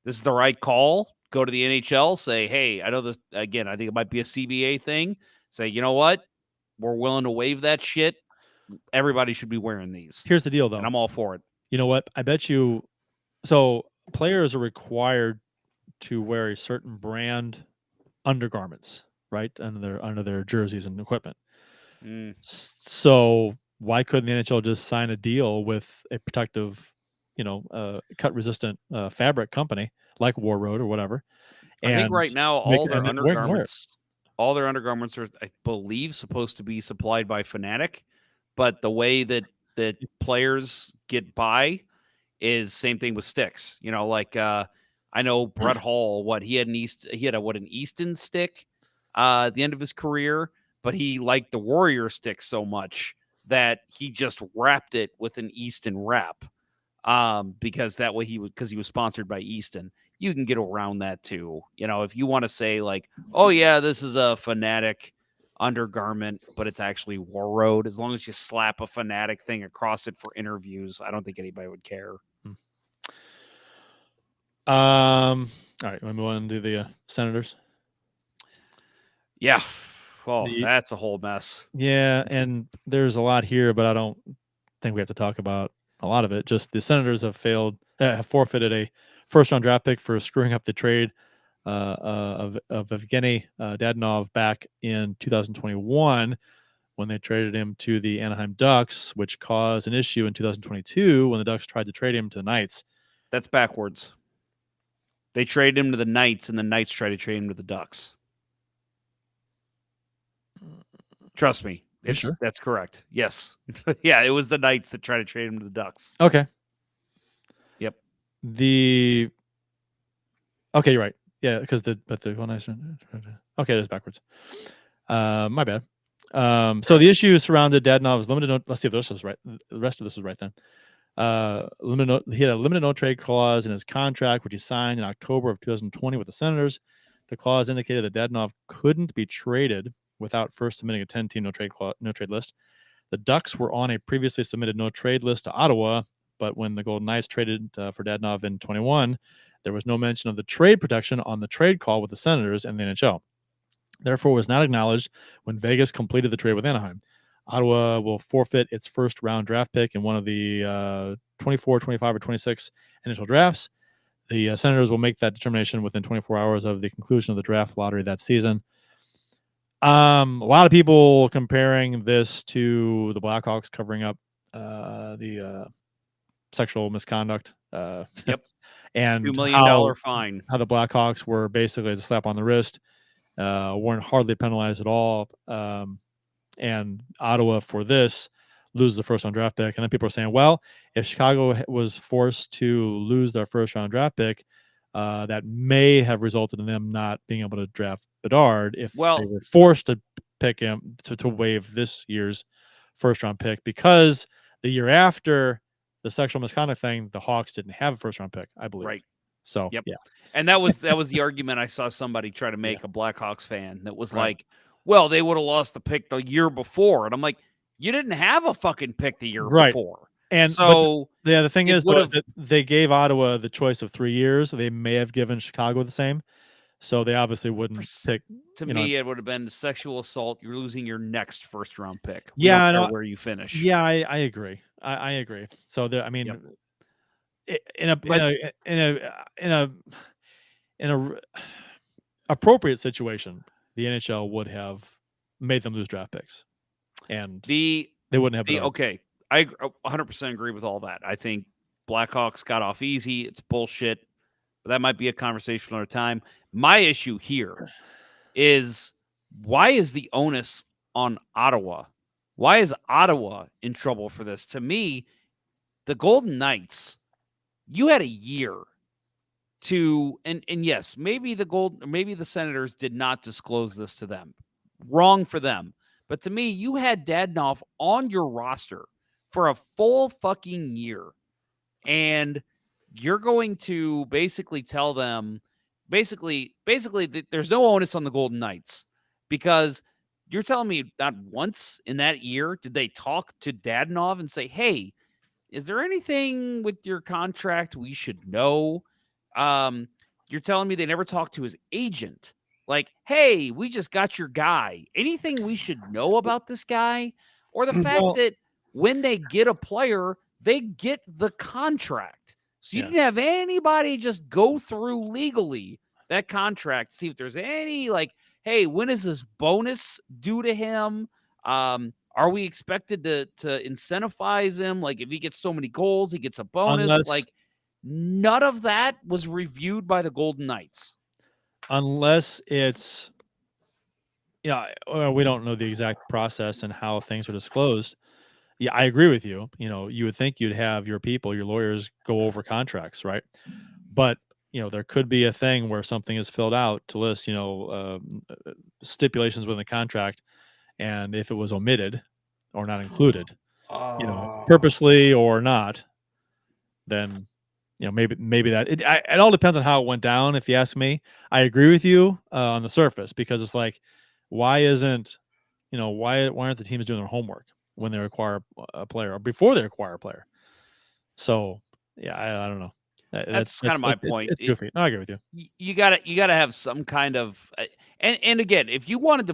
this is the right call. Go to the NHL, say, hey, I know this, again, I think it might be a CBA thing. Say, you know what, we're willing to waive that shit. Everybody should be wearing these. Here's the deal, though. And I'm all for it. You know what? I bet you. So players are required to wear a certain brand undergarments, right, under their jerseys and equipment. So why couldn't the NHL just sign a deal with a protective, cut resistant fabric company like War Road or whatever? I think right now all their undergarments are, I believe, supposed to be supplied by Fnatic, but the way that players get by is same thing with sticks. You know, like I know Brett Hall, he had an Easton stick at the end of his career, but he liked the Warrior stick so much that he just wrapped it with an Easton wrap. Because that way he was sponsored by Easton. You can get around that too. You know, if you want to say like, oh yeah, this is a Fnatic undergarment, but it's actually War Road, as long as you slap a Fnatic thing across it for interviews, I don't think anybody would care. All right, want to move on to the Senators? Yeah. Oh, that's a whole mess. Yeah, and there's a lot here, but I don't think we have to talk about a lot of it. Just the Senators have forfeited a first-round draft pick for screwing up the trade of Evgeny Dadonov back in 2021. when they traded him to the Anaheim Ducks, which caused an issue in 2022 when the Ducks tried to trade him to the Knights. That's backwards. They traded him to the Knights, and the Knights tried to trade him to the Ducks. Trust me. Sure? That's correct. Yes. Yeah, it was the Knights that tried to trade him to the Ducks. Okay. Yep. Okay, you're right. Yeah, because the one I okay, it is backwards. My bad. So the issue surrounded Dadonov's limited. Let's see if this is right. The rest of this is right then. He had a limited no trade clause in his contract, which he signed in October of 2020 with the Senators. The clause indicated that Dadonov couldn't be traded without first submitting a 10-team no trade list. The Ducks were on a previously submitted no trade list to Ottawa, but when the Golden Knights traded for Dadonov in 21, there was no mention of the trade protection on the trade call with the Senators and the NHL. Therefore, was not acknowledged when Vegas completed the trade with Anaheim. Ottawa will forfeit its first-round draft pick in one of the 24, 25, or 26 initial drafts. The Senators will make that determination within 24 hours of the conclusion of the draft lottery that season. A lot of people comparing this to the Blackhawks covering up the sexual misconduct. Yep. And $2 million fine. How the Blackhawks were basically a slap on the wrist, weren't hardly penalized at all. And Ottawa for this loses the first round draft pick. And then people are saying, well, if Chicago was forced to lose their first round draft pick, that may have resulted in them not being able to draft Bedard if they were forced to pick him to waive this year's first round pick, because the year after the sexual misconduct thing, the Hawks didn't have a first round pick, I believe. Right. So, yep. Yeah. And that was the argument I saw somebody try to make, a Blackhawks fan, that was like, well, they would have lost the pick the year before. And I'm like, you didn't have a fucking pick the year before. And so the thing is, though, is that they gave Ottawa the choice of 3 years. They may have given Chicago the same. So they obviously wouldn't pick. To me, it would have been sexual assault. You're losing your next first round pick. I know where you finish. Yeah, I agree. I agree. So I mean, in a appropriate situation, the NHL would have made them lose draft picks, and they wouldn't have. Okay, I 100% agree with all that. I think Blackhawks got off easy. It's bullshit. But that might be a conversation for another time. My issue here is, why is the onus on Ottawa? Why is Ottawa in trouble for this? To me, the Golden Knights, you had a year to, and yes, maybe the Senators did not disclose this to them. Wrong for them. But to me, you had Dadonov on your roster for a full fucking year. And you're going to basically tell them, basically that there's no onus on the Golden Knights, because you're telling me not once in that year did they talk to Dadonov and say, hey, is there anything with your contract we should know? You're telling me they never talked to his agent. Like, hey, we just got your guy. Anything we should know about this guy? Or the fact that when they get a player, they get the contract. So you didn't have anybody just go through legally that contract, see if there's any, like, hey, when is this bonus due to him? Are we expected to incentivize him? Like, if he gets so many goals, he gets a bonus. Like, none of that was reviewed by the Golden Knights. Unless it's, we don't know the exact process and how things are disclosed. Yeah, I agree with you. You would think you'd have your people, your lawyers, go over contracts, right? But there could be a thing where something is filled out to list, stipulations within the contract, and if it was omitted or not included, purposely or not, then maybe that it all depends on how it went down. If you ask me, I agree with you on the surface, because it's like, why aren't the teams doing their homework when they acquire a player or before they acquire a player? So I don't know. That's kind of my point. It's goofy. No, I agree with you. You gotta have some kind of, and again, if you wanted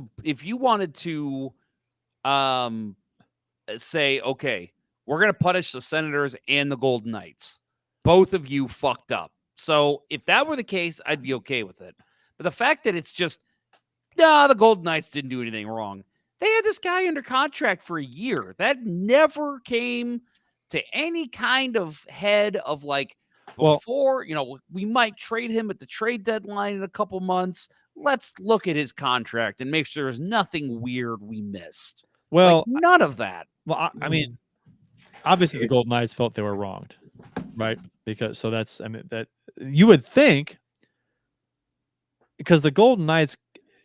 to say, okay, we're gonna punish the Senators and the Golden Knights, both of you fucked up. So if that were the case, I'd be okay with it. But the fact that it's just, the Golden Knights didn't do anything wrong, They had this guy under contract for a year. That never came to any kind of head of like, before, we might trade him at the trade deadline in a couple months. Let's look at his contract and make sure there's nothing weird we missed. Well, none of that. Well, I mean, obviously the Golden Knights felt they were wronged, right? Because that you would think, because the Golden Knights,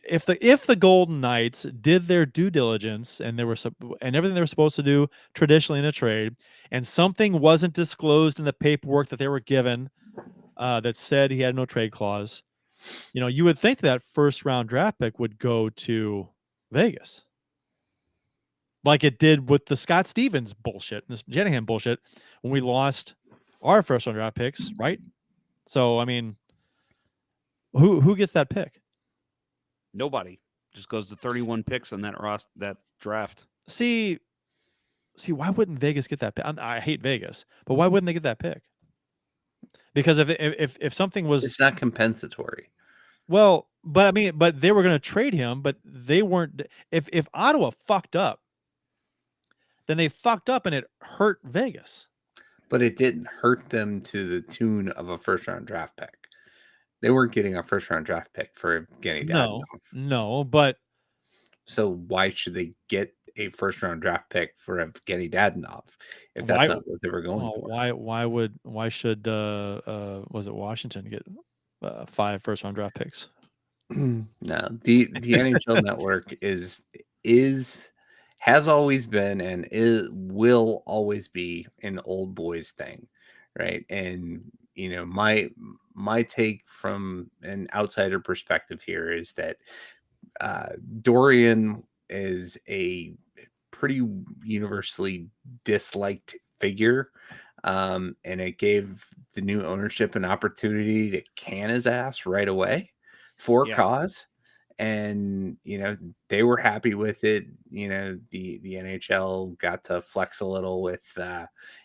if the Golden Knights did their due diligence and everything they were supposed to do traditionally in a trade, and something wasn't disclosed in the paperwork that they were given that said he had no trade clause, you would think that first round draft pick would go to Vegas, like it did with the Scott Stevens bullshit, this Shanahan bullshit, when we lost our first round draft picks, right? So I mean, who gets that pick? Nobody. Just goes to 31 picks on that draft. See, why wouldn't Vegas get that pick? I hate Vegas, but why wouldn't they get that pick? Because if something was, it's not compensatory. Well, but they were going to trade him, but they weren't. If Ottawa fucked up, then they fucked up and it hurt Vegas. But it didn't hurt them to the tune of a first round draft pick. They weren't getting a first round draft pick for Evgeny Dadonov. No, but so why should they get a first round draft pick for Evgeny Dadonov if that's not what they were going for? Why should was it Washington get 5 first round draft picks? No, the NHL Network has always been and will always be an old boys thing, right? And my take from an outsider perspective here is that Dorian is a pretty universally disliked figure, and it gave the new ownership an opportunity to can his ass right away for cause. And they were happy with it. The NHL got to flex a little with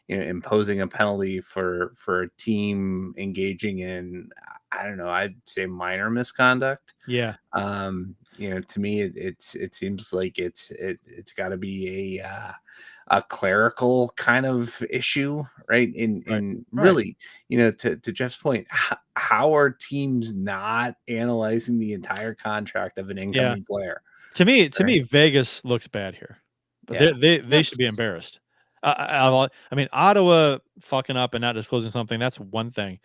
imposing a penalty for a team engaging in, I don't know, I'd say minor misconduct. Yeah. To me it seems like it's got to be a clerical kind of issue, right? And really, to Jeff's point, how are teams not analyzing the entire contract of an incoming player? To me, Vegas looks bad here, but they should be embarrassed. I mean, Ottawa fucking up and not disclosing something, that's one thing,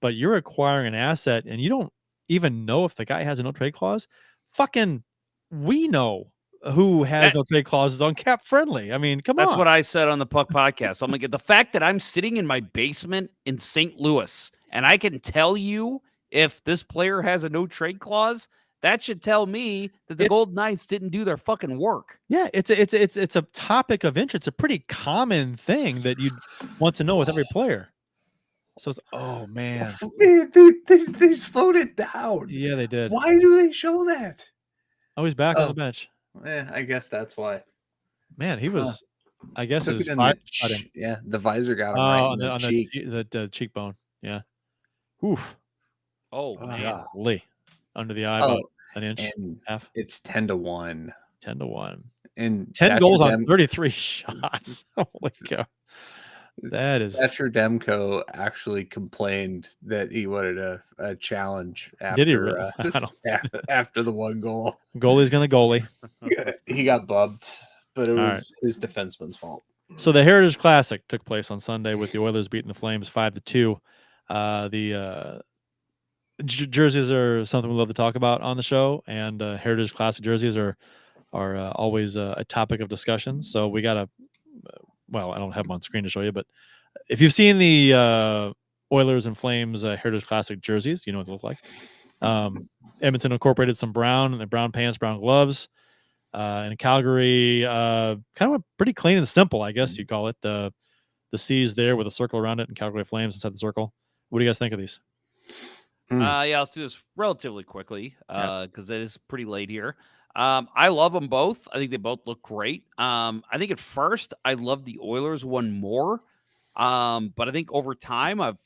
but you're acquiring an asset and you don't even know if the guy has a no trade clause. Fucking, we know who has no trade clauses on Cap Friendly. I mean, come on. That's what I said on the Puck podcast. I'm like, the fact that I'm sitting in my basement in St. Louis and I can tell you if this player has a no trade clause, that should tell me that the Golden Knights didn't do their fucking work. Yeah, it's a topic of interest. It's a pretty common thing that you'd want to know with every player. So it's, oh man, they slowed it down. Yeah, they did. Why do they show that? Oh, he's back on the bench. Yeah, I guess that's why. Man, he was. I guess his the visor got him right on the cheek. The cheekbone. Yeah. Oof. Oh man, under the eye about an inch and half. It's 10-1. 10-1. And 10 goals on 33 shots. Holy cow. That is. Thatcher Demko actually complained that he wanted a challenge after, did he really? After the one goal. Goalie's gonna goalie. He got bubbed, but it was his defenseman's fault. So the Heritage Classic took place on Sunday with the Oilers beating the Flames 5-2. The jerseys are something we love to talk about on the show, and Heritage Classic jerseys are always a topic of discussion. So we got well, I don't have them on screen to show you, but if you've seen the Oilers and Flames Heritage Classic jerseys, you know what they look like. Edmonton incorporated some brown pants, brown gloves. In Calgary, kind of pretty clean and simple, I guess you call it. The C's there with a circle around it, and Calgary Flames inside the circle. What do you guys think of these? Let's do this relatively quickly because it is pretty late here. I love them both. I think they both look great. I think at first I loved the Oilers one more, but I think over time I've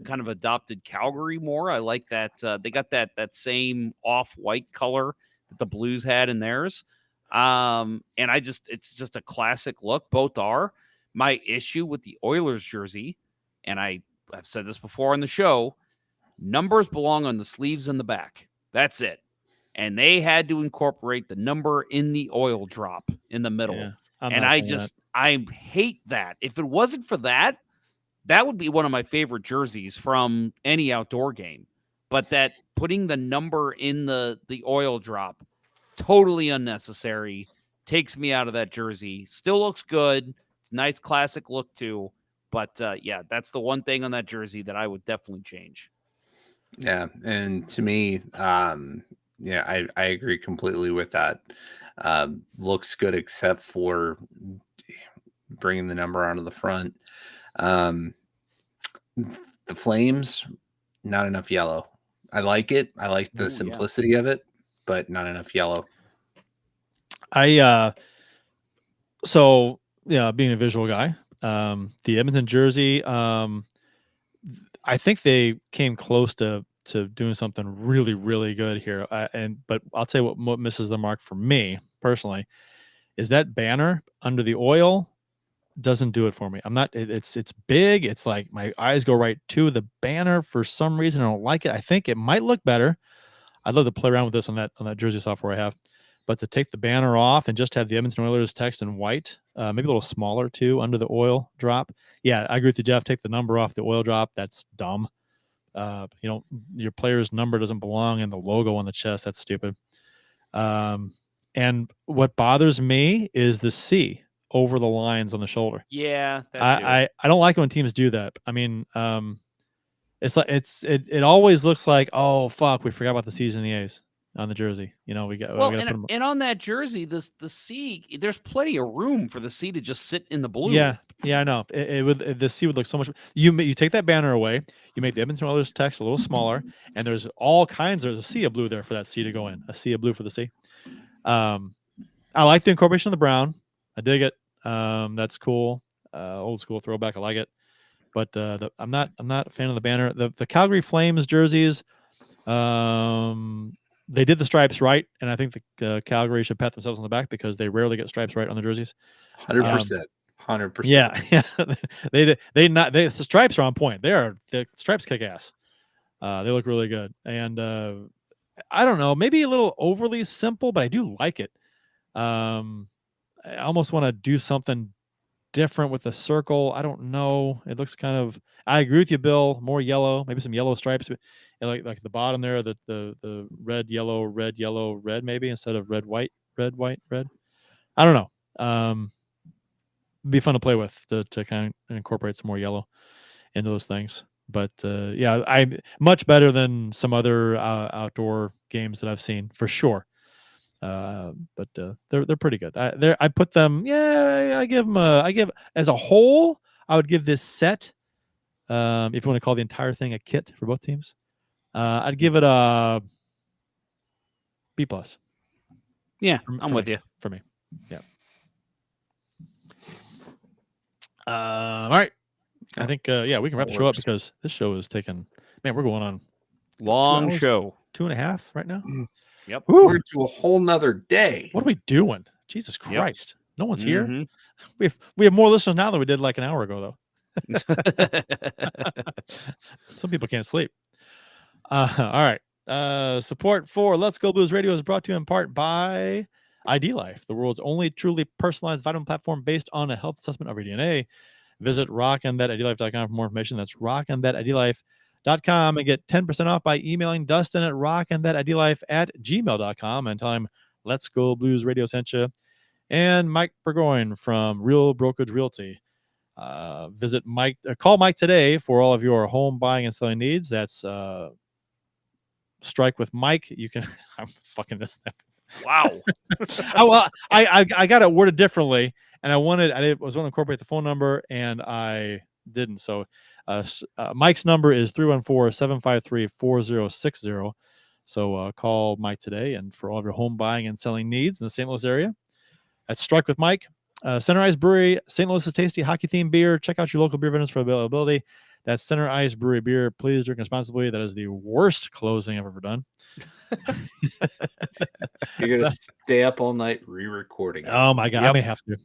kind of adopted Calgary more. I like that they got that same off-white color that the Blues had in theirs. And it's just a classic look. Both are. My issue with the Oilers jersey, and I've said this before on the show, numbers belong on the sleeves and the back. That's it. And they had to incorporate the number in the oil drop in the middle. Yeah, I'm and not I a fan of just, I hate that. If it wasn't for that, that would be one of my favorite jerseys from any outdoor game. But that putting the number in the oil drop, totally unnecessary, takes me out of that jersey. Still looks good. It's a nice classic look too. But yeah, that's the one thing on that jersey that I would definitely change. Yeah, and to me, yeah, I agree completely with that. Looks good except for bringing the number onto the front. The Flames, not enough yellow. I like it. I like the simplicity of it, but not enough yellow. So yeah, being a visual guy, the Edmonton jersey, I think they came close to doing something really, really good here. But I'll tell you what misses the mark for me personally is that banner under the oil doesn't do it for me. It's big. It's like my eyes go right to the banner for some reason. I don't like it. I think it might look better. I'd love to play around with this on that jersey software I have. But to take the banner off and just have the Edmonton Oilers text in white, maybe a little smaller too under the oil drop. Yeah, I agree with you, Jeff. Take the number off the oil drop. That's dumb. Your player's number doesn't belong in the logo on the chest. That's stupid. And what bothers me is the C over the lines on the shoulder. Yeah, I don't like it when teams do that. I mean, it's like it always looks like, oh fuck, we forgot about the C's and the A's on the jersey. We got and on that jersey, the C, there's plenty of room for the C to just sit in the blue. Yeah, I know. The C would look so much. You take that banner away, you make the Edmonton Oilers text a little smaller, and there's all kinds. There's a sea of blue there for that C to go in. A sea of blue for the C. I like the incorporation of the brown. I dig it. That's cool. Old school throwback. I like it. But I'm not a fan of the banner. The Calgary Flames jerseys. They did the stripes right, and I think the Calgary should pat themselves on the back because they rarely get stripes right on the jerseys. 100%. 100%. Yeah. The stripes are on point. The stripes kick ass. They look really good, and I don't know, maybe a little overly simple, but I do like it. I almost want to do something different with the circle. I don't know. It looks kind of. I agree with you, Bill. More yellow, maybe some yellow stripes. And like the bottom there, the red, yellow, red, maybe instead of red, white, red. I don't know. Be fun to play with to kind of incorporate some more yellow into those things. But yeah, I'm much better than some other outdoor games that I've seen for sure. But they're pretty good. I put them. Yeah, I give as a whole. I would give this set. If you want to call the entire thing a kit for both teams. I'd give it a B+. Yeah, I'm with you. For me, yeah. All right. I think we can wrap the show up because this show is taking. Man, we're going on long show, 2.5 right now. Yep, we're into a whole nother day. What are we doing? Jesus Christ! Yep. No one's here. Mm-hmm. We have more listeners now than we did like an hour ago, though. Some people can't sleep. All right. Support for Let's Go Blues Radio is brought to you in part by ID Life, the world's only truly personalized vitamin platform based on a health assessment of your DNA. Visit rockandthatidlife.com for more information. That's rockandthatidlife.com and get 10% off by emailing Dustin at rockandthatidlife@gmail.com and tell him Let's Go Blues Radio sent you. And Mike Burgoyne from Real Brokerage Realty. Visit Mike. Call Mike today for all of your home buying and selling needs. That's Strike with Mike. You can. I'm fucking this. Wow. I got it worded differently, and I was going to incorporate the phone number, and I didn't. So, Mike's number is 314-753-4060. So call Mike today, and for all of your home buying and selling needs in the St. Louis area. That's Strike with Mike. Center Ice Brewery, St. Louis's tasty hockey-themed beer. Check out your local beer vendors for availability. That's Center Ice Brewery beer. Please drink responsibly. That is the worst closing I've ever done. You're gonna stay up all night re-recording. Oh my God, I may have to.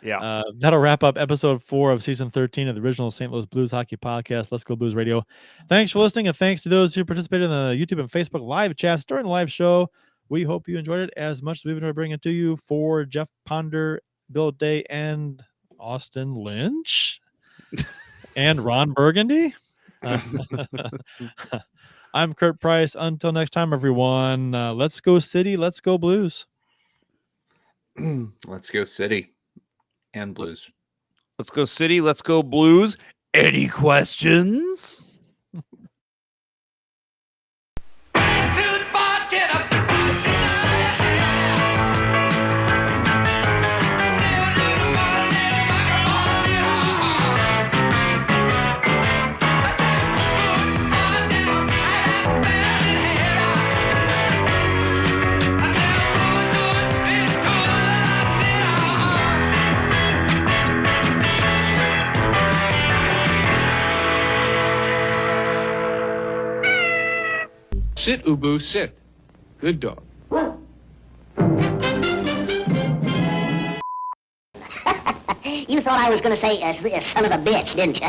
Yeah. That'll wrap up episode 4 of season 13 of the original St. Louis Blues hockey podcast, Let's Go Blues Radio. Thanks for listening, and thanks to those who participated in the YouTube and Facebook live chats during the live show. We hope you enjoyed it as much as we've enjoyed bringing it to you. For Jeff Ponder, Bill Day, and Austin Lynch, and Ron Burgundy, I'm Kurt Price. Until next time, everyone, let's go City, let's go Blues. Let's go City and Blues. Let's go City. Let's go Blues. Any questions? Sit, Ubu, sit. Good dog. You thought I was going to say, son of a bitch, didn't you?